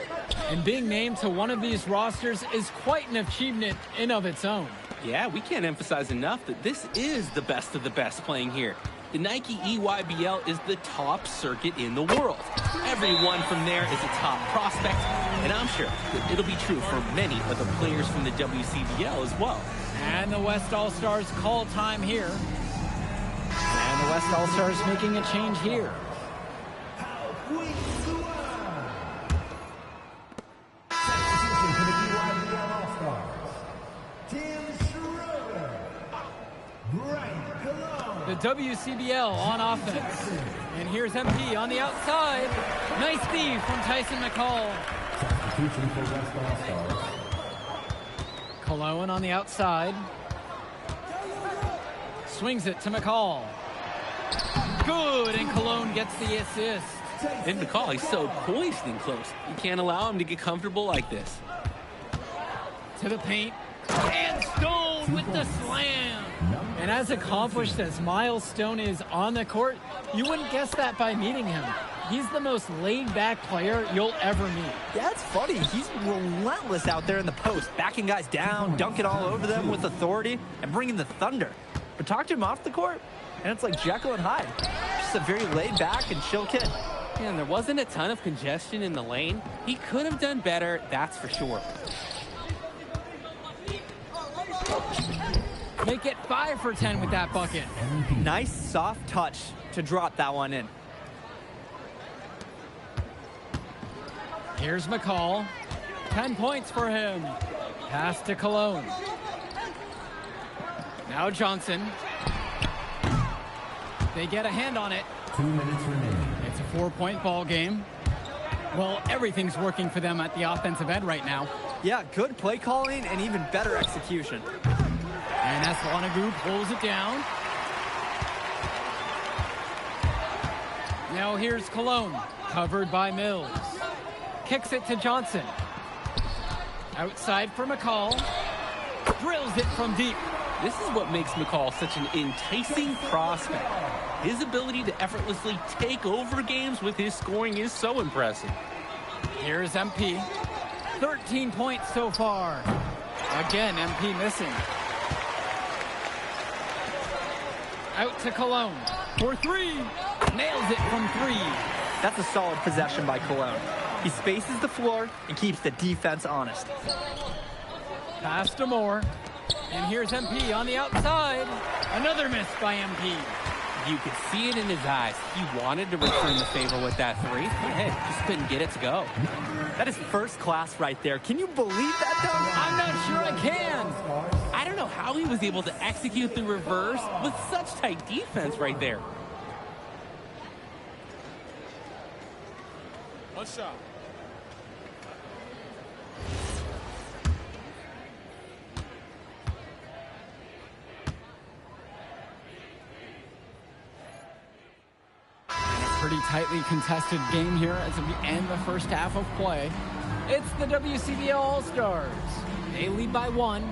And being named to one of these rosters is quite an achievement in of its own. Yeah, we can't emphasize enough that this is the best of the best playing here. The Nike EYBL is the top circuit in the world. Everyone from there is a top prospect, and I'm sure that it'll be true for many of the players from the WCBL as well. And the West All-Stars call time here. And the West All-Stars making a change here. The WCBL on offense. And here's MP on the outside. Nice D from Tyson McCall. Substitution for West All-Stars. Cologne on the outside. Swings it to McCall. Good, and Cologne gets the assist. And McCall, he's so poised and close. You can't allow him to get comfortable like this. To the paint. And Stone with the slam. And as accomplished as Miles Stone is on the court, you wouldn't guess that by meeting him. He's the most laid-back player you'll ever meet. Yeah, it's funny. He's relentless out there in the post, backing guys down, dunking all over them with authority, and bringing the thunder. But talk to him off the court, and it's like Jekyll and Hyde. Just a very laid-back and chill kid. Yeah, and there wasn't a ton of congestion in the lane. He could have done better, that's for sure. Make it 5 for 10 with that bucket. Nice soft touch to drop that one in. Here's McCall. 10 points for him. Pass to Cologne. Now Johnson. They get a hand on it. 2 minutes remaining. It's a 4-point ball game. Well, everything's working for them at the offensive end right now. Yeah, good play calling and even better execution. And Eslanagu pulls it down. Now here's Cologne, covered by Mills. Kicks it to Johnson. Outside for McCall. Drills it from deep. This is what makes McCall such an enticing prospect. His ability to effortlessly take over games with his scoring is so impressive. Here's MP. 13 points so far. Again, MP missing. Out to Cologne for three. Nails it from three. That's a solid possession by Cologne. He spaces the floor and keeps the defense honest. Pass to Moore. And here's MP on the outside. Another miss by MP. You could see it in his eyes. He wanted to return the favor with that three. Hey, just couldn't get it to go. That is first class right there. Can you believe that, though? I'm not sure I can. I don't know how he was able to execute the reverse with such tight defense right there. One shot. Pretty tightly contested game here as we end the first half of play. It's the WCBL All-Stars. They lead by 1,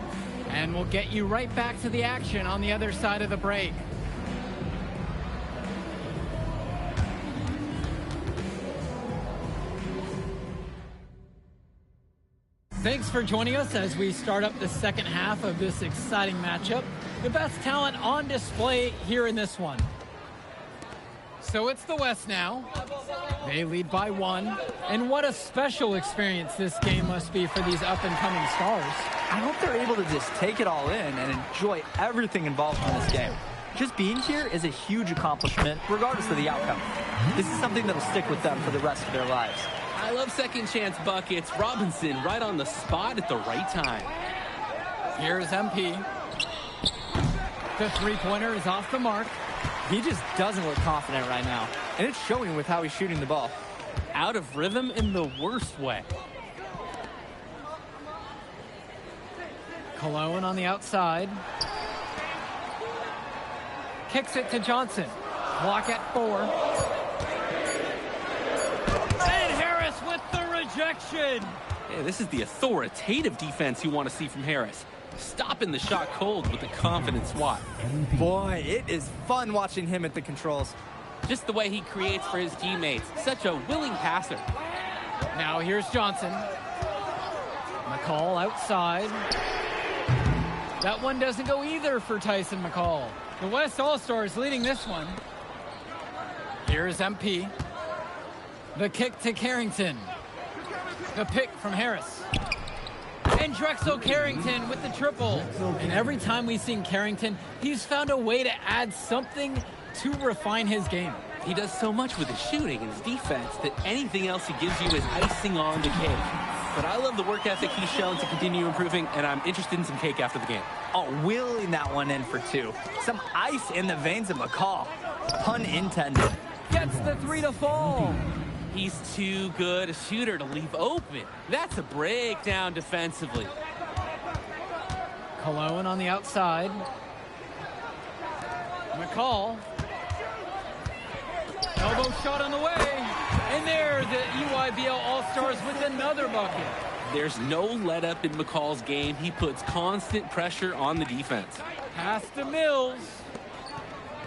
and we'll get you right back to the action on the other side of the break. Thanks for joining us as we start up the second half of this exciting matchup. The best talent on display here in this one. So it's the West now. They lead by 1. And what a special experience this game must be for these up-and-coming stars. I hope they're able to just take it all in and enjoy everything involved in this game. Just being here is a huge accomplishment, regardless of the outcome. This is something that'll stick with them for the rest of their lives. I love second chance buckets. Robinson right on the spot at the right time. Here's MP. The three-pointer is off the mark. He just doesn't look confident right now, and it's showing with how he's shooting the ball. Out of rhythm in the worst way. Cologne on the outside. Kicks it to Johnson. Block at 4. And Harris with the rejection. Yeah, this is the authoritative defense you want to see from Harris. Stopping the shot cold with a confident swat. Boy, it is fun watching him at the controls. Just the way he creates for his teammates. Such a willing passer. Now here's Johnson. McCall outside. That one doesn't go either for Tyson McCall. The West All-Stars leading this one. Here's MP. The kick to Carrington. The pick from Harris. And Drexel Carrington with the triple. And every time we've seen Carrington, he's found a way to add something to refine his game. He does so much with his shooting and his defense that anything else he gives you is icing on the cake. But I love the work ethic he's shown to continue improving, and I'm interested in some cake after the game. Oh, wheeling that one in for 2. Some ice in the veins of McCall. Pun intended. Gets the 3 to fall. He's too good a shooter to leave open. That's a breakdown defensively. Cologne on the outside. McCall. Elbow shot on the way. And there, the EYBL All-Stars with another bucket. There's no let-up in McCall's game. He puts constant pressure on the defense. Pass to Mills.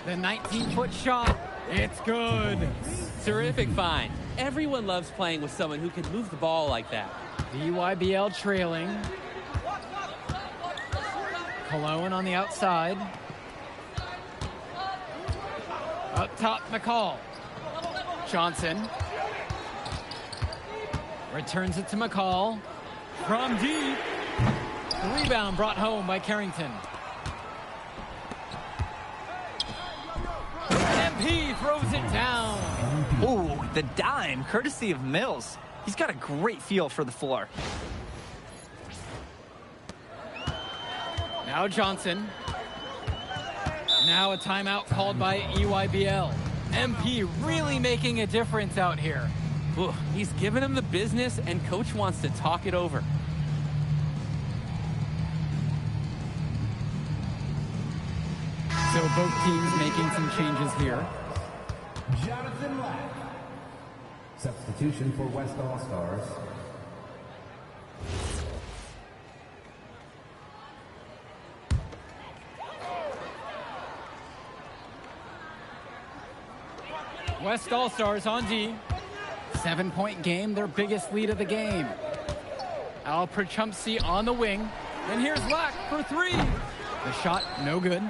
The 19-foot shot. It's good. Terrific find. Everyone loves playing with someone who can move the ball like that. The EYBL trailing. Cologne on the outside. Up top, McCall. Johnson. Returns it to McCall. From deep. The rebound brought home by Carrington. MP throws it down. Ooh, the dime, courtesy of Mills. He's got a great feel for the floor. Now Johnson. Now a timeout called by EYBL. MP really making a difference out here. Ooh, he's giving him the business, and coach wants to talk it over. So both teams making some changes here. Jonathan Lack. Substitution for West All-Stars. West All-Stars on D. 7-point game, their biggest lead of the game. Al Prachumpsy on the wing. And here's Lack for three. The shot, no good.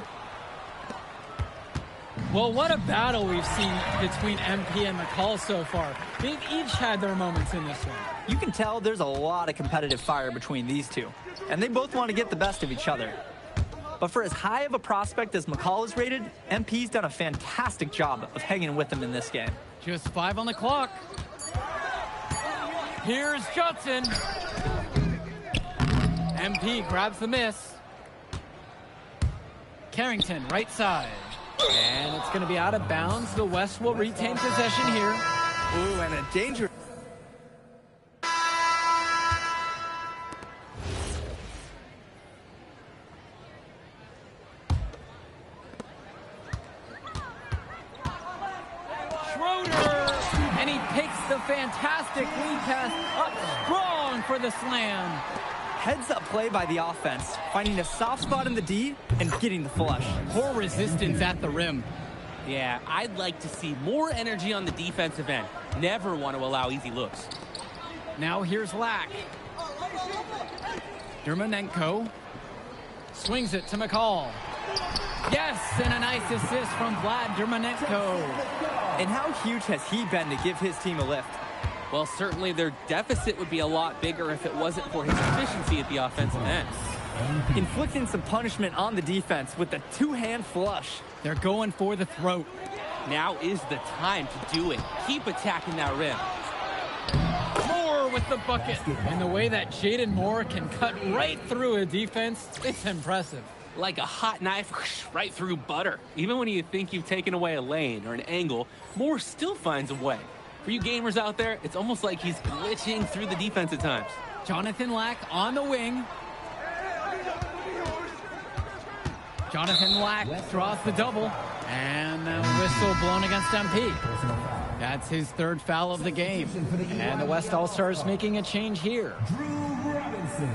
Well, what a battle we've seen between MP and McCall so far. They've each had their moments in this one. You can tell there's a lot of competitive fire between these two, and they both want to get the best of each other. But for as high of a prospect as McCall is rated, MP's done a fantastic job of hanging with him in this game. Just 5 on the clock. Here's Johnson. MP grabs the miss. Carrington, right side. And it's going to be out of bounds. The West will retain possession here. Ooh, and a danger. Schroeder, and he takes the fantastic lead pass up strong for the slam. Heads-up play by the offense, finding a soft spot in the D and getting the flush. Poor resistance at the rim. Yeah, I'd like to see more energy on the defensive end. Never want to allow easy looks. Now here's Lack. Dermonenko swings it to McCall. Yes, and a nice assist from Vlad Dermonenko. And how huge has he been to give his team a lift? Well, certainly their deficit would be a lot bigger if it wasn't for his efficiency at the offensive end. Inflicting some punishment on the defense with the two-hand flush. They're going for the throat. Now is the time to do it. Keep attacking that rim. Moore with the bucket. And the way that Jaden Moore can cut right through a defense, it's impressive. Like a hot knife right through butter. Even when you think you've taken away a lane or an angle, Moore still finds a way. For you gamers out there, it's almost like he's glitching through the defense at times. Jonathan Lack on the wing. Jonathan Lack draws the double. And the whistle blown against MP. That's his third foul of the game. And the West All-Stars making a change here. Drew Robinson.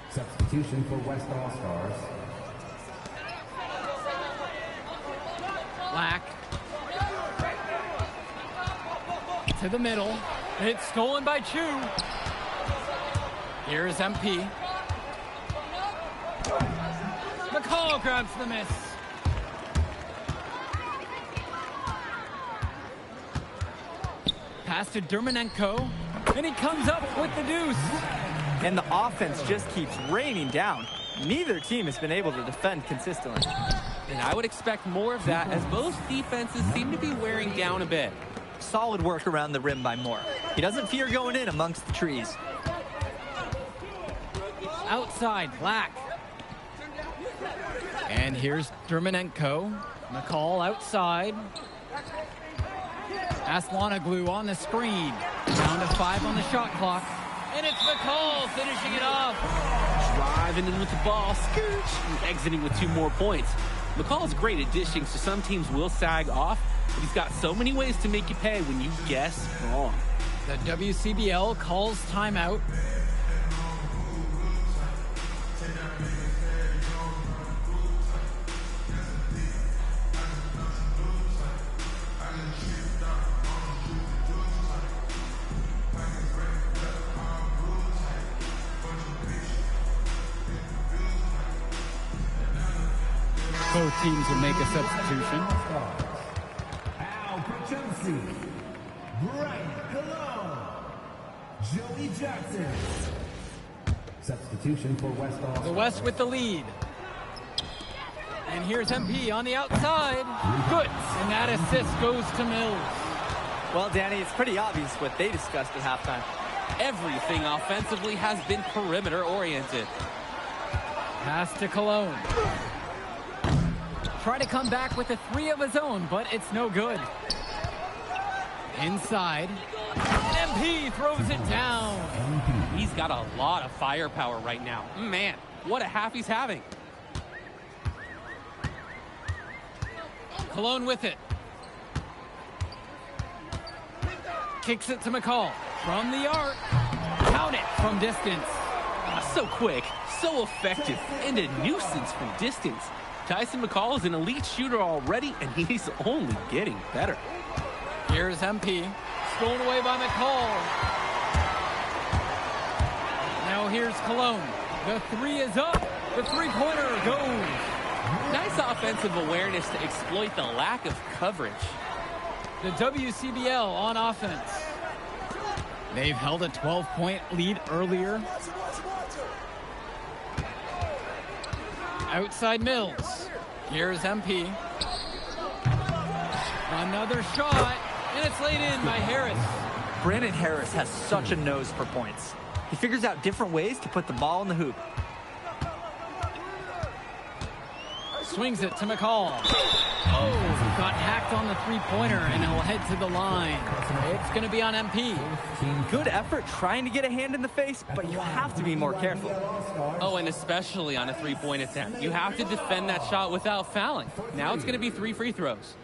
Substitution for West All-Stars. Lack. To the middle. It's stolen by Chu. Here's MP. McCall grabs the miss. Pass to Dermonenko. And he comes up with the deuce. And the offense just keeps raining down. Neither team has been able to defend consistently. And I would expect more of that as both defenses seem to be wearing down a bit. Solid work around the rim by Moore. He doesn't fear going in amongst the trees. Outside, Lack. And here's Dermonenko. McCall outside. Aslanoglu on the screen. Down to 5 on the shot clock. And it's McCall finishing it off. Driving in with the ball, scooch, and exiting with 2 more points. McCall's great at dishing, so some teams will sag off, but he's got so many ways to make you pay when you guess wrong. The WCBL calls timeout. Both teams will make a substitution. Al Prachumpsy, Brian Colon, Joey Jackson. Substitution for West All-Stars. The West with the lead. And here's MP on the outside. Good. And that assist goes to Mills. Well, Danny, it's pretty obvious what they discussed at halftime. Everything offensively has been perimeter oriented. Pass to Cologne. Try to come back with a 3 of his own, but it's no good. Inside. And MP throws it down. He's got a lot of firepower right now. Man, what a half he's having. Cologne with it. Kicks it to McCall. From the arc. Count it from distance. So quick, so effective, and a nuisance from distance. Tyson McCall is an elite shooter already, and he's only getting better. Here's MP. Stolen away by McCall. Now here's Cologne. The three is up. The three-pointer goes. Nice offensive awareness to exploit the lack of coverage. The WCBL on offense. They've held a 12-point lead earlier. Outside Mills. Here's MP. Another shot, and it's laid in by Harris. Brandon Harris has such a nose for points. He figures out different ways to put the ball in the hoop. Swings it to McCall. Oh, got hacked on the three-pointer, and he'll head to the line. It's going to be on MP. Good effort trying to get a hand in the face, but you have to be more careful. Oh, and especially on a three-point attempt. You have to defend that shot without fouling. Now it's going to be 3 free throws.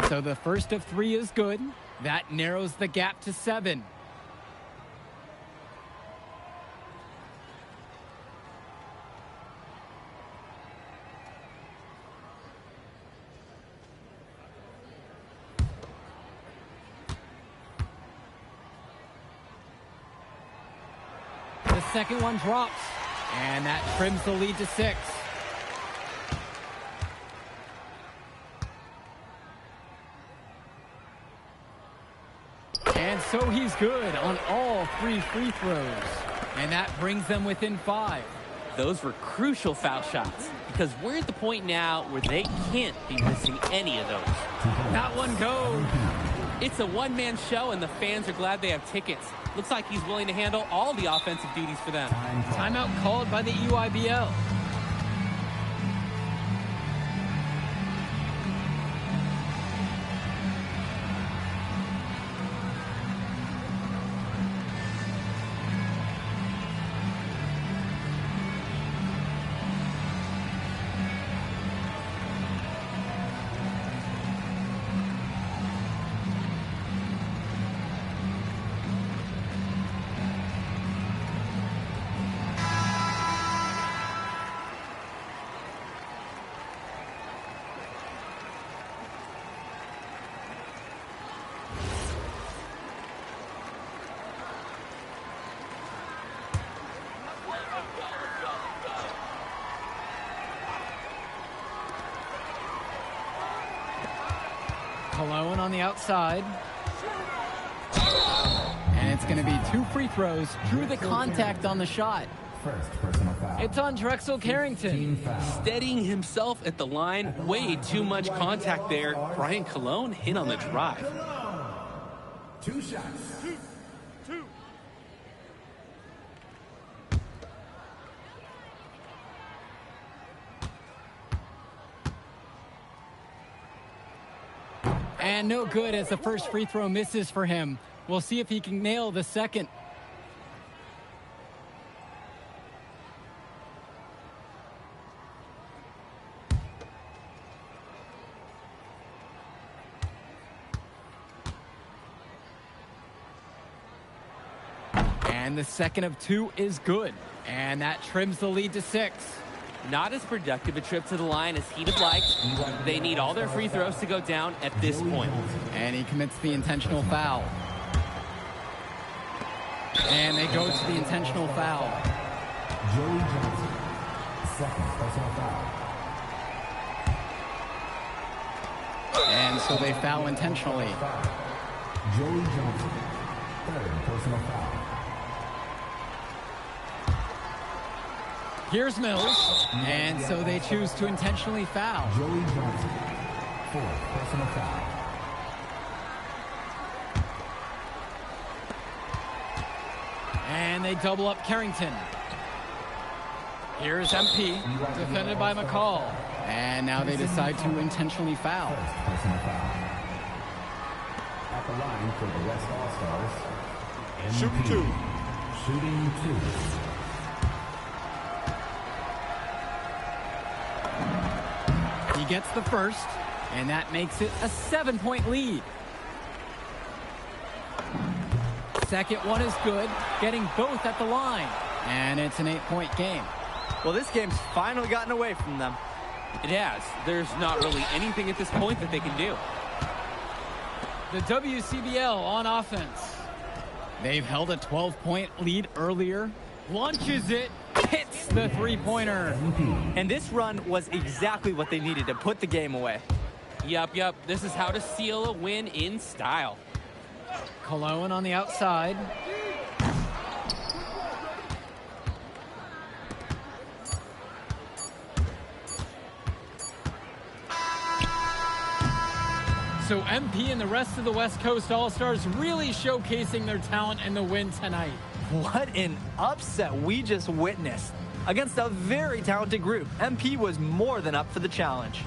So the first of 3 is good. That narrows the gap to 7. The second one drops, and that trims the lead to 6. And so he's good on all 3 free throws. And that brings them within 5. Those were crucial foul shots because we're at the point now where they can't be missing any of those. That one goes. It's a one-man show, and the fans are glad they have tickets. Looks like he's willing to handle all the offensive duties for them. Timeout called by the EYBL. Cologne on the outside. And it's going to be 2 free throws. Drew the contact on the shot. It's on Drexel Carrington. Steadying himself at the line. Way too much contact there. Brian Cologne hit on the drive. 2 shots. Two. And no good as the first free throw misses for him. We'll see if he can nail the second. And the second of 2 is good. And that trims the lead to 6. Not as productive a trip to the line as he'd have liked. They need all their free throws to go down at this point. And he commits the intentional foul. And they go to the intentional foul. Joey Johnson, second personal foul. And so they foul intentionally. Joey Johnson, third personal foul. Here's Mills, and so they choose to intentionally foul. Joey Johnson, fourth personal foul. And they double up Carrington. Here's MP, defended by McCall. And now they decide to intentionally foul. Personal foul. At the line for the West All-Stars. Shooting 2. Shooting 2. He gets the first, and that makes it a 7-point lead. Second one is good, getting both at the line. And it's an 8-point game. Well, this game's finally gotten away from them. It has. There's not really anything at this point that they can do. The WCBL on offense. They've held a 12-point lead earlier. Launches it, hits the three-pointer. And this run was exactly what they needed to put the game away. Yup. This is how to seal a win in style. Cologne on the outside. So MP and the rest of the West Coast All-Stars really showcasing their talent in the win tonight. What an upset we just witnessed. Against a very talented group, MP was more than up for the challenge.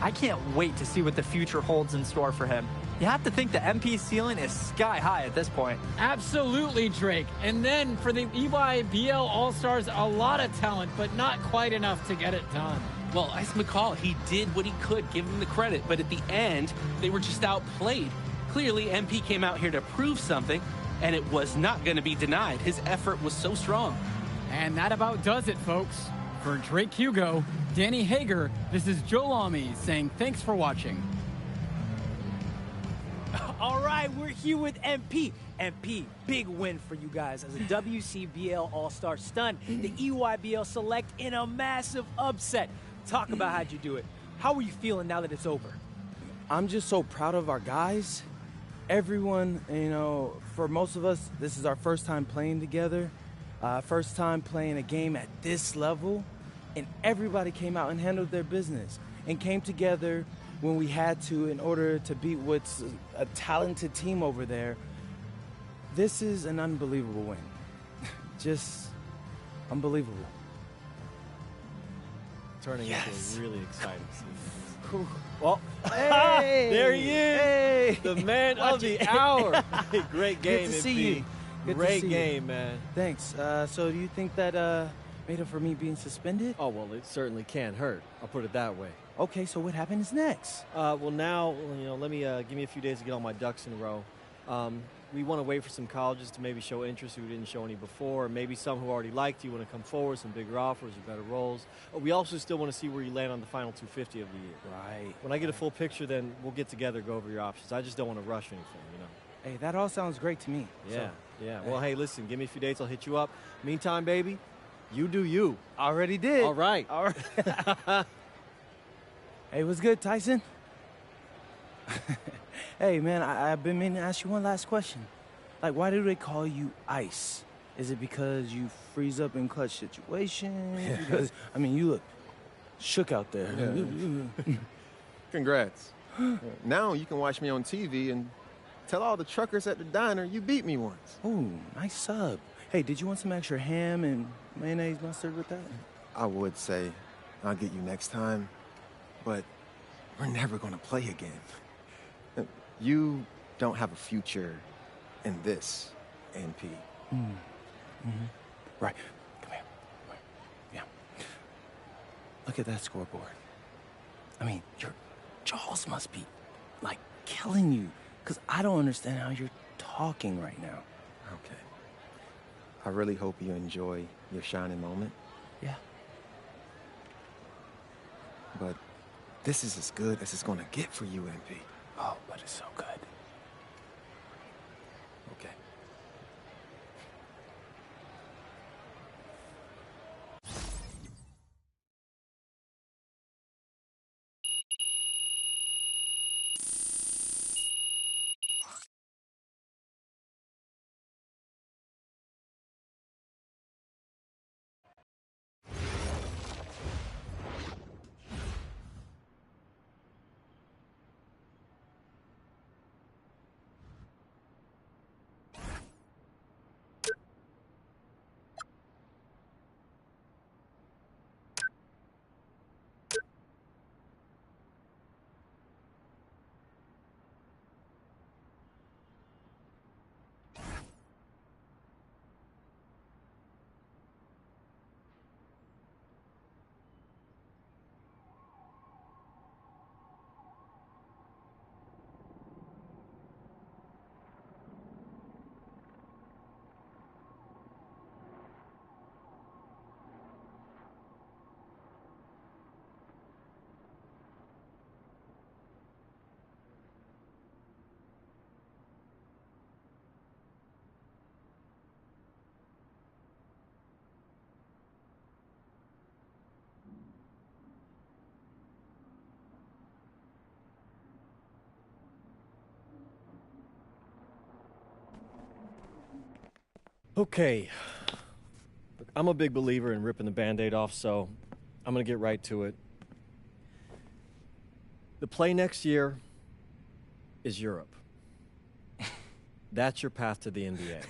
I can't wait to see what the future holds in store for him. You have to think the MP ceiling is sky high at this point. Absolutely, Drake. And then for the EYBL All-Stars, a lot of talent, but not quite enough to get it done. Well, Ice McCall, he did what he could, give him the credit, but at the end, they were just outplayed. Clearly, MP came out here to prove something, and it was not going to be denied. His effort was so strong. And that about does it, folks. For Drake Hugo, Danny Hager, this is Joe Lamy saying thanks for watching. All right, we're here with MP. MP, big win for you guys as a WCBL All-Star stunned the EYBL Select in a massive upset. Talk about how'd you do it. How are you feeling now that it's over? I'm just so proud of our guys. Everyone, you know, for most of us, this is our first time playing together, first time playing a game at this level, and everybody came out and handled their business and came together when we had to in order to beat what's a talented team over there. This is an unbelievable win. Just unbelievable. Turning into a really exciting season. Well, hey, there he is, hey, the man of the hour. Great game, Good to see you. Good Great to see game, you. man. Thanks. So do you think that made up for me being suspended? Oh, well, it certainly can't hurt. I'll put it that way. Okay, so what happens next? Well, now, you know, let me give me a few days to get all my ducks in a row. We want to wait for some colleges to maybe show interest who didn't show any before, or maybe some who already liked you want to come forward, some bigger offers or better roles. We also still want to see where you land on the final 250 of the year. Right. When I get a full picture, then we'll get together, go over your options. I just don't want to rush anything, you know. Hey, that all sounds great to me. Yeah, yeah. Well, hey, listen, give me a few dates. I'll hit you up. Meantime, baby, you do you. Already did. All right. All right. Hey, what's good, Tyson? Hey, man, I've been meaning to ask you one last question. Like, why do they call you Ice? Is it because you freeze up in clutch situations? Because, I mean, you look shook out there. Yeah. Congrats. Now you can watch me on TV and tell all the truckers at the diner you beat me once. Ooh, nice sub. Hey, did you want some extra ham and mayonnaise mustard with that? I would say I'll get you next time, but we're never going to play again. You don't have a future in this, NP. Right. Come here. Yeah. Look at that scoreboard. I mean, your jaws must be, like, killing you, because I don't understand how you're talking right now. Okay. I really hope you enjoy your shining moment. Yeah. But this is as good as it's going to get for you, NP. Oh, but it's so good. Okay. Okay. Look, I'm a big believer in ripping the Band-Aid off, so I'm going to get right to it. The play next year is Europe. That's your path to the NBA.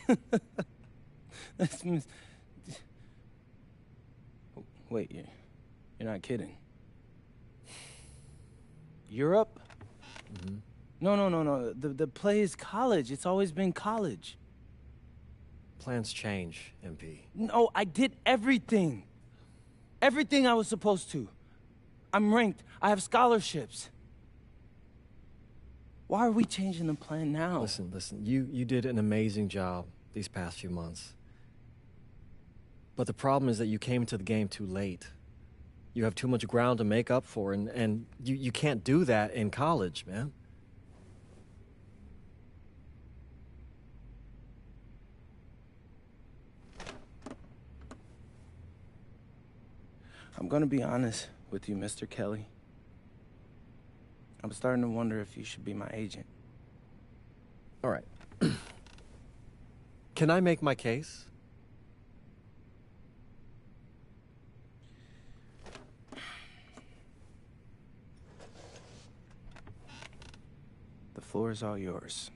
Wait, you're not kidding. Europe? Mm-hmm. No. The play is college. It's always been college. Plans change, MP. No, I did everything. Everything I was supposed to. I'm ranked. I have scholarships. Why are we changing the plan now? Listen. You did an amazing job these past few months. But the problem is that you came into the game too late. You have too much ground to make up for, and you can't do that in college, man. I'm gonna be honest with you, Mr. Kelly. I'm starting to wonder if you should be my agent. All right. Can I make my case? The floor is all yours.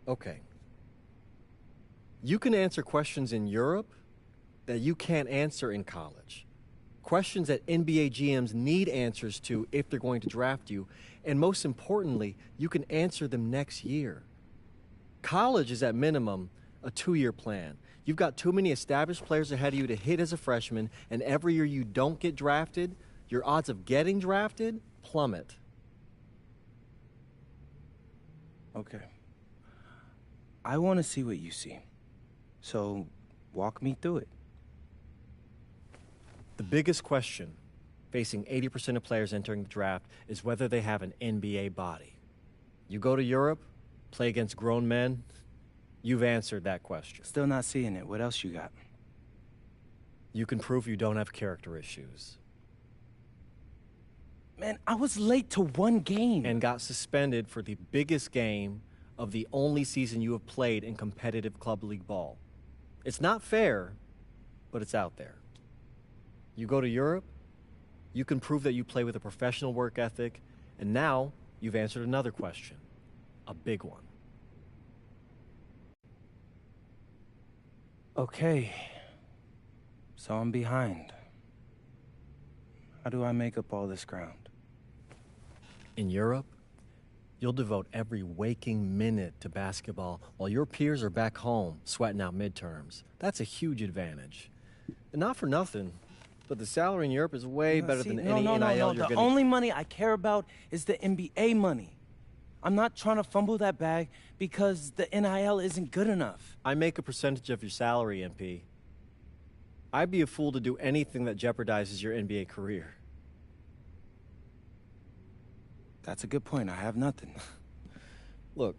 Okay. You can answer questions in Europe that you can't answer in college. Questions that NBA GMs need answers to if they're going to draft you. And most importantly, you can answer them next year. College is at minimum a 2-year plan. You've got too many established players ahead of you to hit as a freshman, and every year you don't get drafted, your odds of getting drafted plummet. Okay. I want to see what you see. So, walk me through it. The biggest question facing 80% of players entering the draft is whether they have an NBA body. You go to Europe, play against grown men, you've answered that question. Still not seeing it. What else you got? You can prove you don't have character issues. Man, I was late to one game. And got suspended for the biggest game of the only season you have played in competitive club league ball. It's not fair, but it's out there. You go to Europe, you can prove that you play with a professional work ethic, and now you've answered another question, a big one. Okay, so I'm behind. How do I make up all this ground? In Europe, you'll devote every waking minute to basketball while your peers are back home sweating out midterms. That's a huge advantage. And not for nothing, but the salary in Europe is way better than any NIL you're The getting. only money I care about is the NBA money. I'm not trying to fumble that bag because the NIL isn't good enough. I make a percentage of your salary, MP. I'd be a fool to do anything that jeopardizes your NBA career. That's a good point. I have nothing. Look,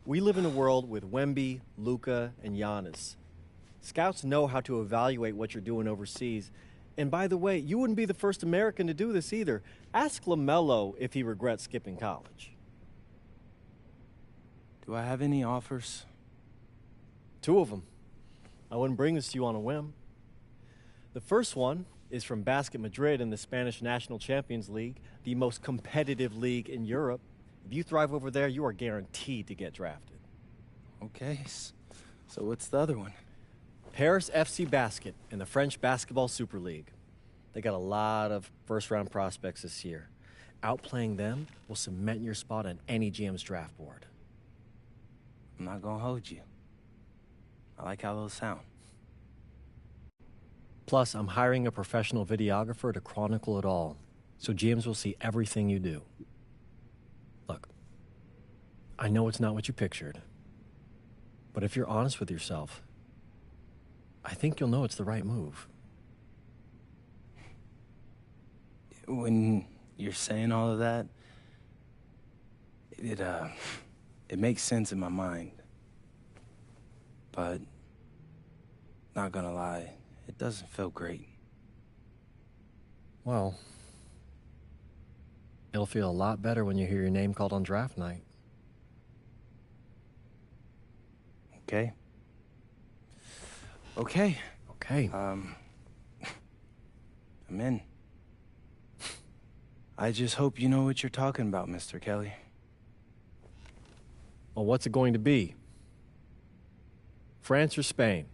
we live in a world with Wemby, Luka, and Giannis. Scouts know how to evaluate what you're doing overseas. And by the way, you wouldn't be the first American to do this either. Ask LaMelo if he regrets skipping college. Do I have any offers? 2 of them. I wouldn't bring this to you on a whim. The first one is from Basket Madrid in the Spanish National Champions League, the most competitive league in Europe. If you thrive over there, you are guaranteed to get drafted. Okay, so what's the other one? Paris FC Basket in the French Basketball Super League. They got a lot of first-round prospects this year. Outplaying them will cement your spot on any GM's draft board. I'm not gonna hold you. I like how those sound. Plus, I'm hiring a professional videographer to chronicle it all, so GMs will see everything you do. Look, I know it's not what you pictured, but if you're honest with yourself, I think you'll know it's the right move. When you're saying all of that, it makes sense in my mind. But, not gonna lie, it doesn't feel great. Well, it'll feel a lot better when you hear your name called on draft night. okay? Okay. Okay. I'm in. I just hope you know what you're talking about, Mr. Kelly. Well, what's it going to be? France or Spain?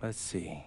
Let's see.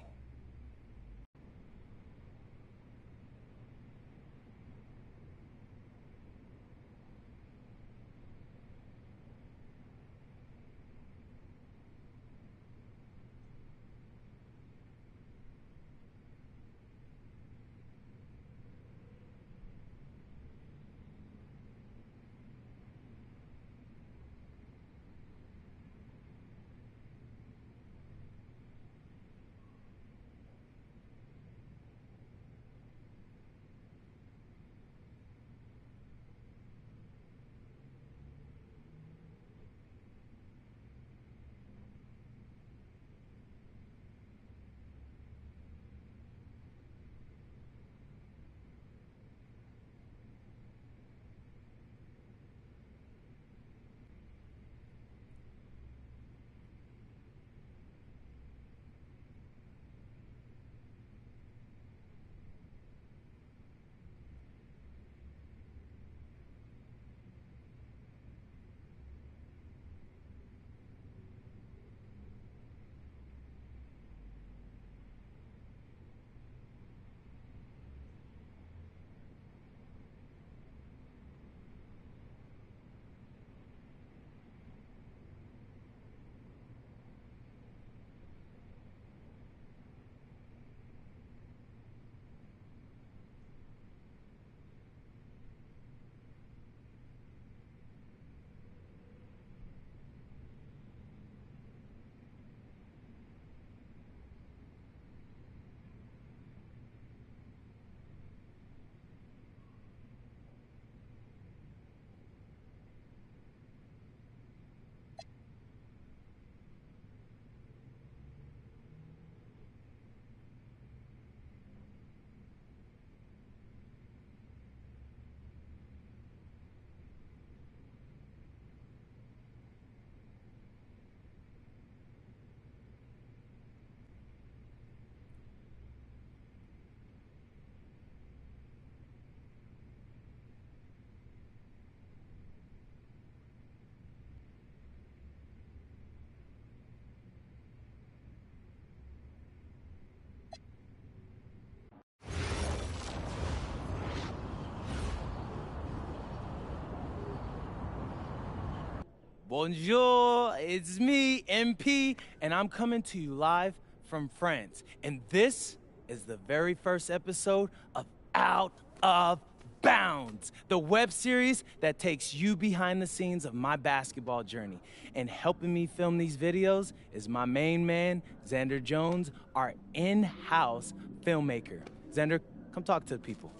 Bonjour, it's me, MP, and I'm coming to you live from France. And this is the very first episode of Out of Bounds, the web series that takes you behind the scenes of my basketball journey. And helping me film these videos is my main man, Xander Jones, our in-house filmmaker. Xander, come talk to the people.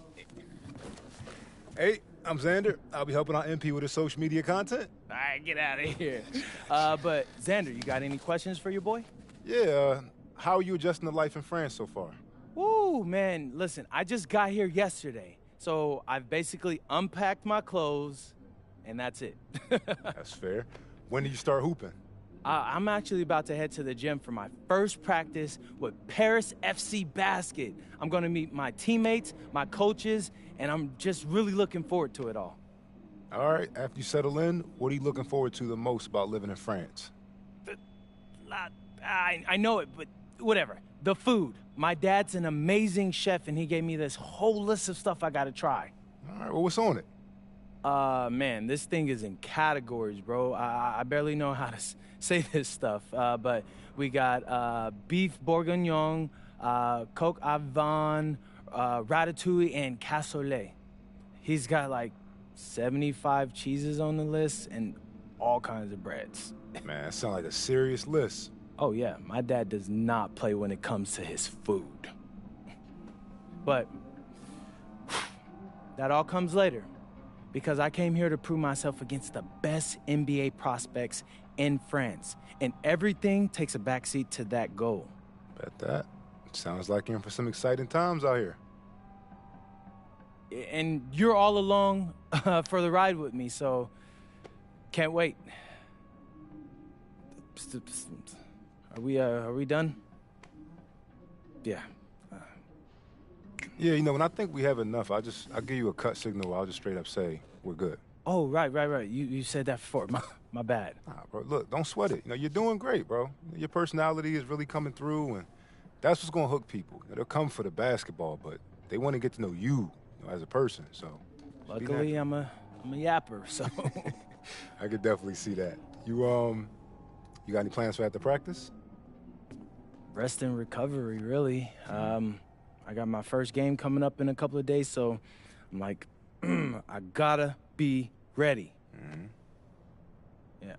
Hey, I'm Xander. I'll be helping out MP with his social media content. All right, get out of here. But Xander, you got any questions for your boy? Yeah, how are you adjusting to life in France so far? Woo, man, listen, I just got here yesterday. So I've basically unpacked my clothes, and that's it. That's fair. When do you start hooping? I'm actually about to head to the gym for my first practice with Paris FC Basket. I'm going to meet my teammates, my coaches, and I'm just really looking forward to it all. All right, after you settle in, what are you looking forward to the most about living in France? I know it, but whatever. The food. My dad's an amazing chef, and he gave me this whole list of stuff I got to try. All right, well, what's on it? Man, this thing is in categories, bro. I barely know how to say this stuff, but we got beef bourguignon, coq au vin, ratatouille, and cassoulet. He's got like 75 cheeses on the list and all kinds of breads. Man, that sounds like a serious list. Oh, yeah, my dad does not play when it comes to his food. But that all comes later, because I came here to prove myself against the best NBA prospects in France, and everything takes a backseat to that goal. Bet that. Sounds like you're in for some exciting times out here. And you're all along for the ride with me, so can't wait. Are we done? Yeah. Yeah, you know, when I think we have enough, I'll give you a cut signal. I'll just straight up say we're good. Oh, right. You said that before. My bad. Nah, bro, look, don't sweat it. You know, you're doing great, bro. Your personality is really coming through, and that's what's going to hook people. They'll come for the basketball, but they want to get to know you, as a person. So, luckily, I'm a yapper, so. I could definitely see that. You got any plans for after practice? Rest and recovery, really. I got my first game coming up in a couple of days, so I'm like, I gotta be ready. Mm-hmm. Yeah.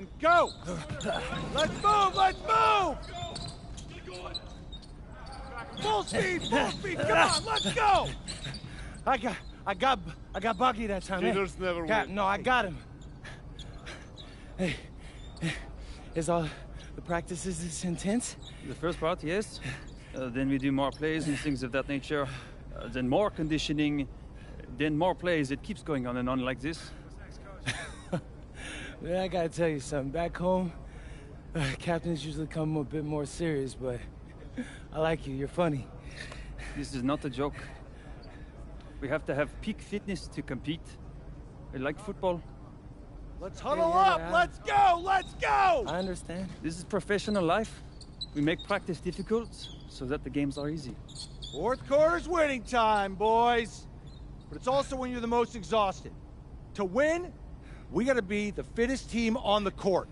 and go! Let's move, let's move! Full speed, come on, let's go! I got Bucky that time. Cheaters never win. No, I got him. Hey, is all the practices this intense? The first part, yes. Then we do more plays and things of that nature. Then more conditioning. Then more plays. It keeps going on and on like this. Man, I gotta tell you something. Back home, captains usually come a bit more serious, but I like you. You're funny. This is not a joke. We have to have peak fitness to compete. I like football. Let's huddle up! Let's go! Let's go! I understand. This is professional life. We make practice difficult so that the games are easy. Fourth quarter's winning time, boys. But it's also when you're the most exhausted. To win, we gotta be the fittest team on the court.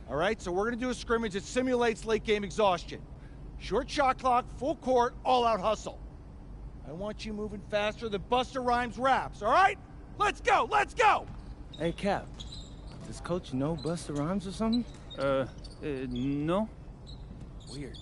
All right, so we're gonna do a scrimmage that simulates late game exhaustion. Short shot clock, full court, all-out hustle. I want you moving faster than Busta Rhymes raps, all right? Let's go, let's go! Hey, Cap, does Coach know Busta Rhymes or something? No. Weird.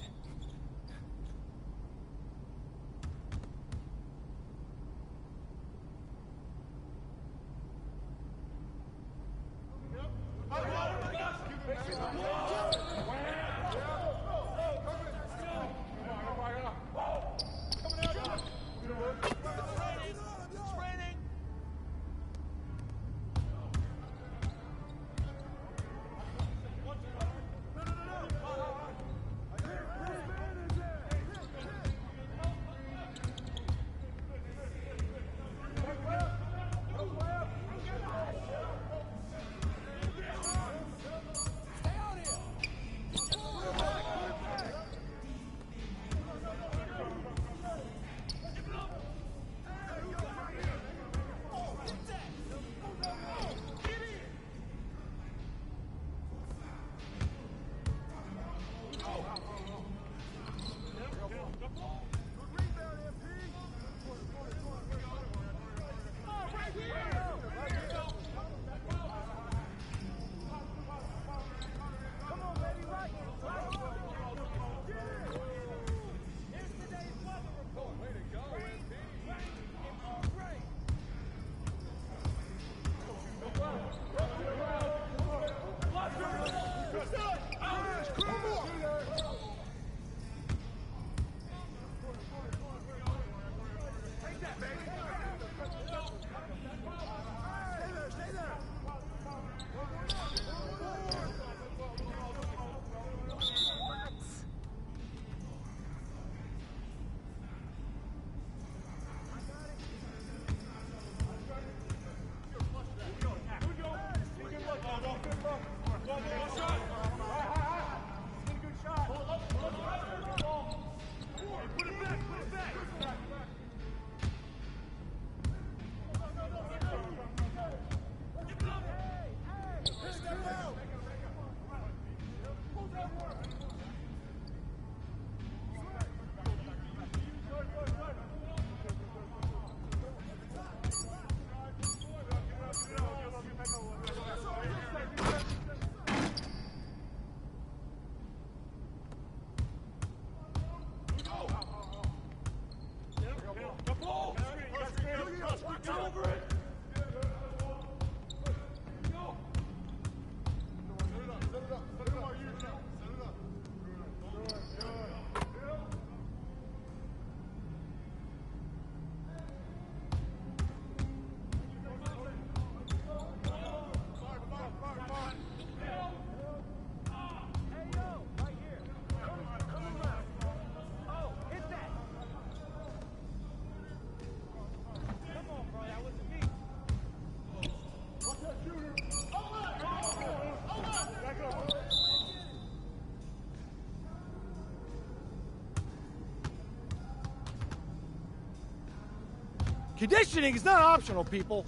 Conditioning is not optional, people.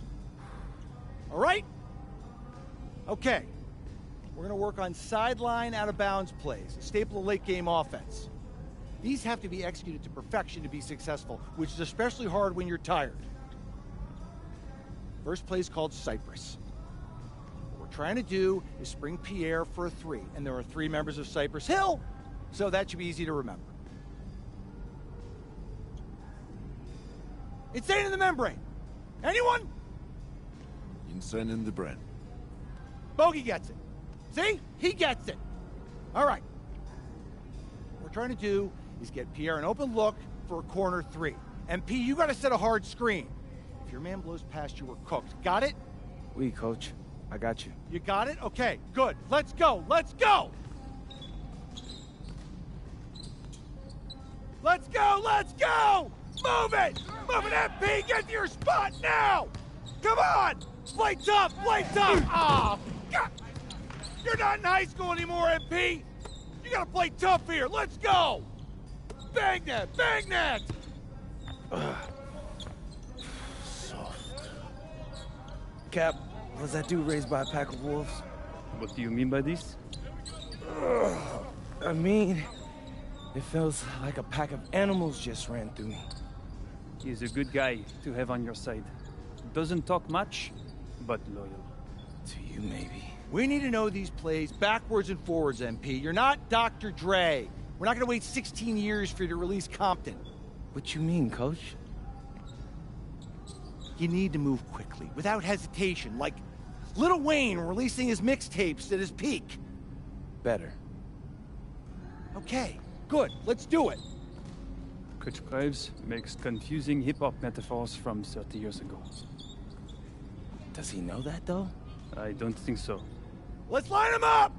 All right? Okay. We're going to work on sideline out-of-bounds plays, a staple of late-game offense. These have to be executed to perfection to be successful, which is especially hard when you're tired. First play is called Cypress. We're trying to do is spring Pierre for a 3, and there are 3 members of Cypress Hill, so that should be easy to remember. Insane in the membrane. Anyone? Insane in the brain. Bogey gets it. See? He gets it. All right. What we're trying to do is get Pierre an open look for a corner 3. MP, you got to set a hard screen. If your man blows past you, we're cooked. Got it? Oui, coach. I got you. You got it? Okay, good. Let's go. Let's go. Let's go. Let's go. Move it. Move it, MP. Get to your spot now. Come on. Play tough. Play tough. Oh, God. You're not in high school anymore, MP. You got to play tough here. Let's go. Bang that. Bang that. Cap, was that dude raised by a pack of wolves? What do you mean by this? I mean, it feels like a pack of animals just ran through me. He's a good guy to have on your side. Doesn't talk much, but loyal. To you, maybe. We need to know these plays backwards and forwards, MP. You're not Dr. Dre. We're not going to wait 16 years for you to release Compton. What you mean, coach? You need to move quickly, without hesitation, like Lil Wayne releasing his mixtapes at his peak. Better. Okay, good. Let's do it. Coach Graves makes confusing hip-hop metaphors from 30 years ago. Does he know that, though? I don't think so. Let's line him up!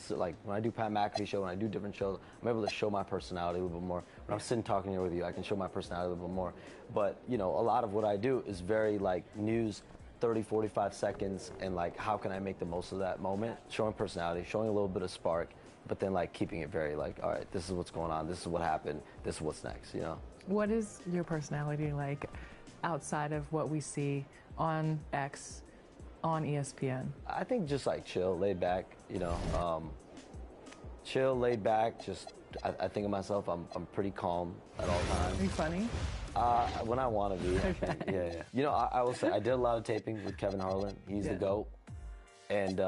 like when I do Pat McAfee show, when I do different shows, I'm able to show my personality a little bit more. When I'm sitting talking here with you, I can show my personality a little bit more. But, you know, a lot of what I do is very like news, 30, 45 seconds, and like how can I make the most of that moment? Showing personality, showing a little bit of spark, but then like keeping it very like, all right, this is what's going on, this is what happened, this is what's next, you know? What is your personality like outside of what we see on X, on ESPN? I think just like chill, laid back, you know, chill, laid back, just, I think of myself, I'm pretty calm at all times. Are you funny? When I want to be. Okay. Yeah. You know, I will say, I did a lot of taping with Kevin Harlan. He's the GOAT. And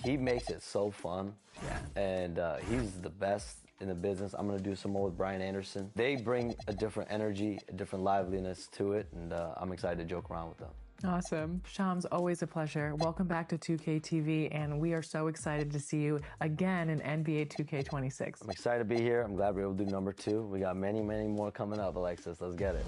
he makes it so fun. Yeah. And he's the best in the business. I'm going to do some more with Brian Anderson. They bring a different energy, a different liveliness to it, and I'm excited to joke around with them. Awesome. Shams, always a pleasure. Welcome back to 2K TV, and we are so excited to see you again in NBA 2K26. I'm excited to be here. I'm glad we're able to do number 2. We got many, many more coming up, Alexis. Let's get it.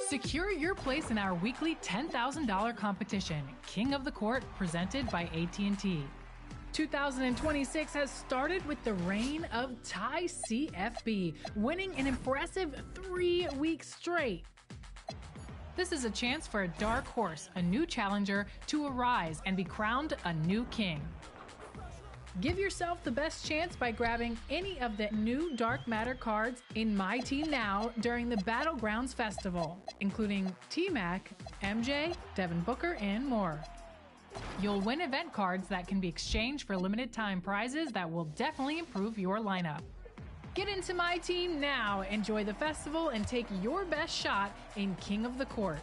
Secure your place in our weekly $10,000 competition, King of the Court, presented by AT&T. 2026 has started with the reign of Ty CFB, winning an impressive 3 weeks straight. This is a chance for a dark horse, a new challenger, to arise and be crowned a new king. Give yourself the best chance by grabbing any of the new Dark Matter cards in My Team Now during the Battlegrounds Festival, including T-Mac, MJ, Devin Booker, and more. You'll win event cards that can be exchanged for limited time prizes that will definitely improve your lineup. Get into My Team now, enjoy the festival, and take your best shot in King of the Court.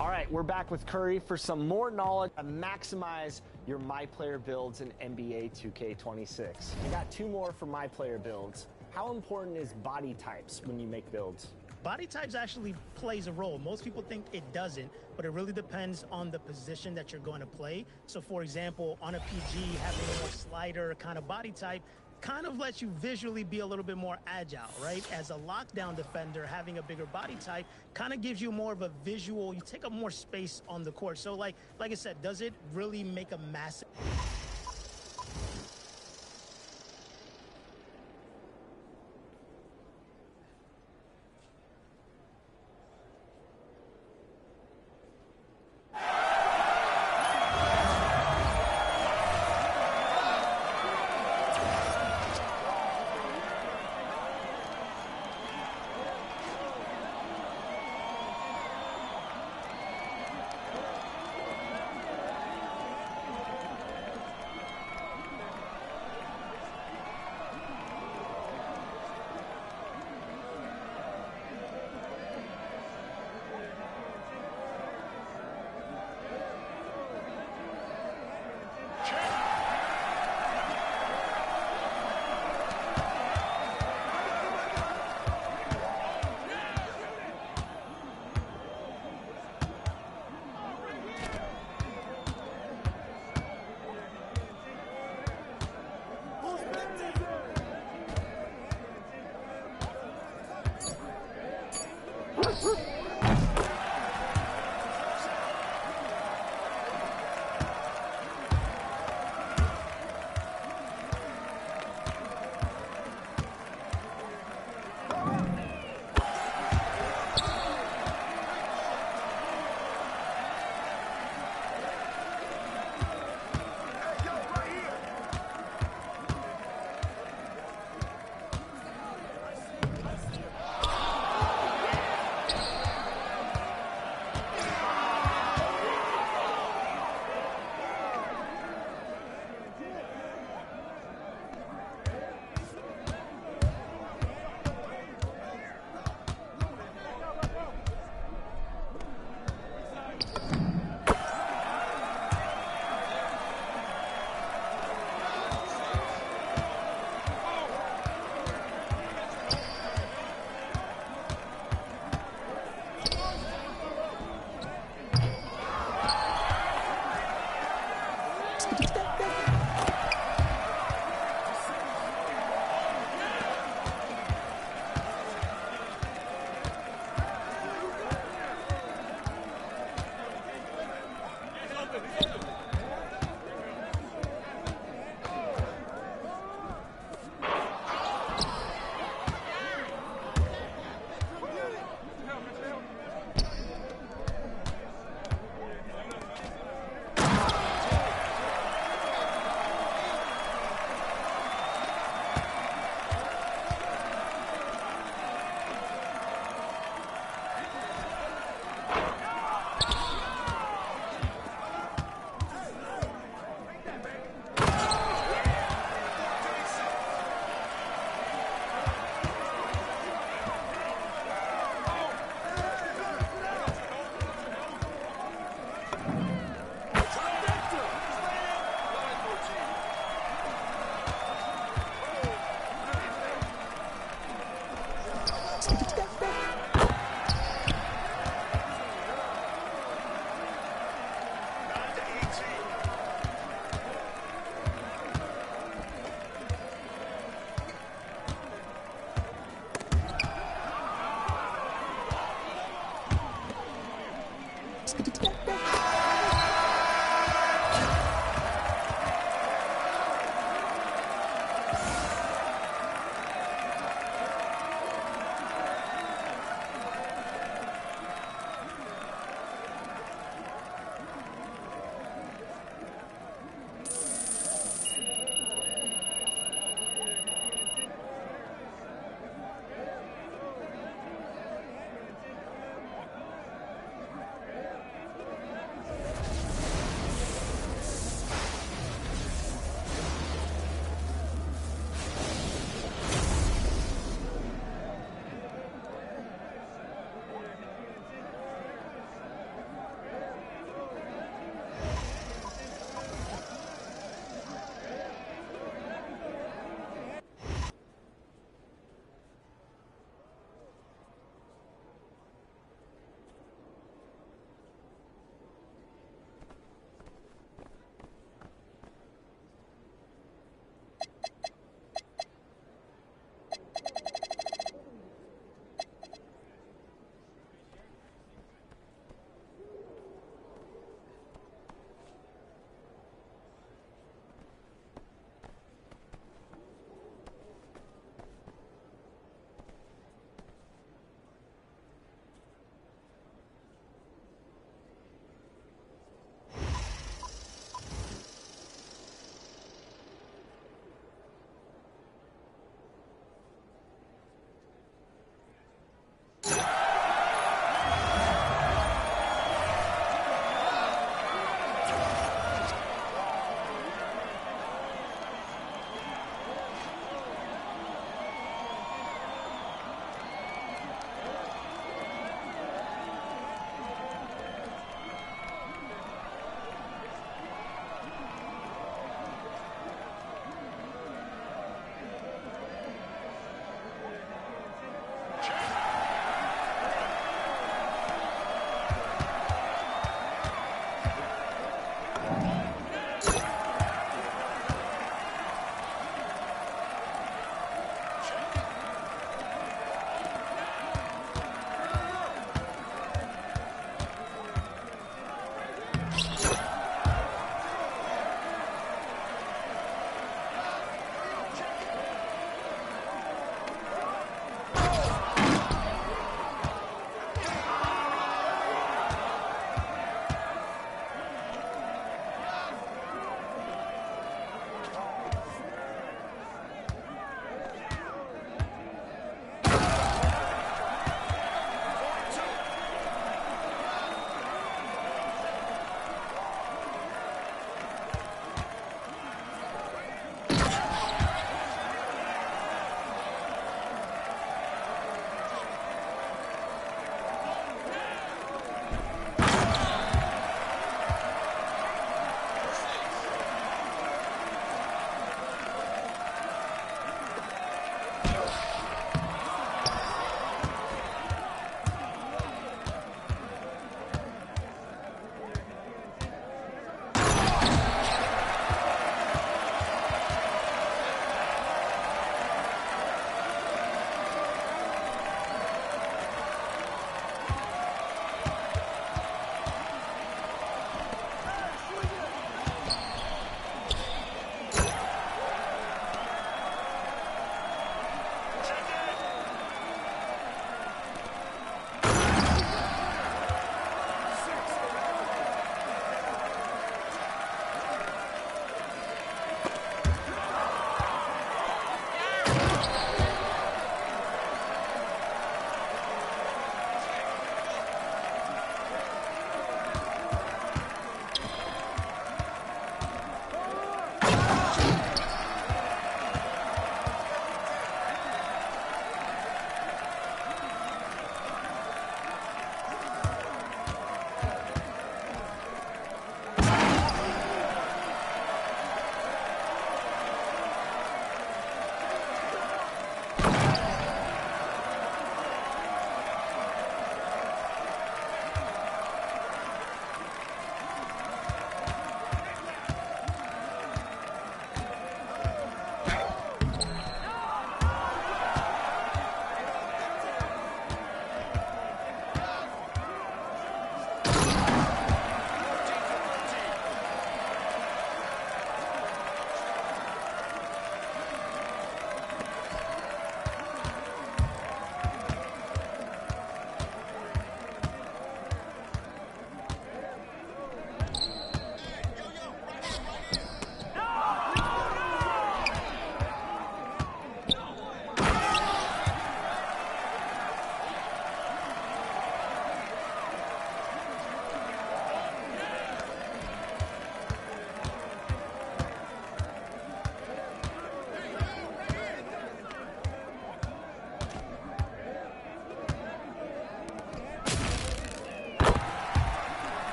All right, we're back with Curry for some more knowledge to maximize your My Player builds in NBA 2K26. I got 2 more for My Player builds. How important is body types when you make builds? Body types actually plays a role. Most people think it doesn't, but it really depends on the position that you're going to play. So for example, on a PG, having a more slider kind of body type kind of lets you visually be a little bit more agile, right? As a lockdown defender, having a bigger body type kind of gives you more of a visual, you take up more space on the court. So like I said, does it really make a massive...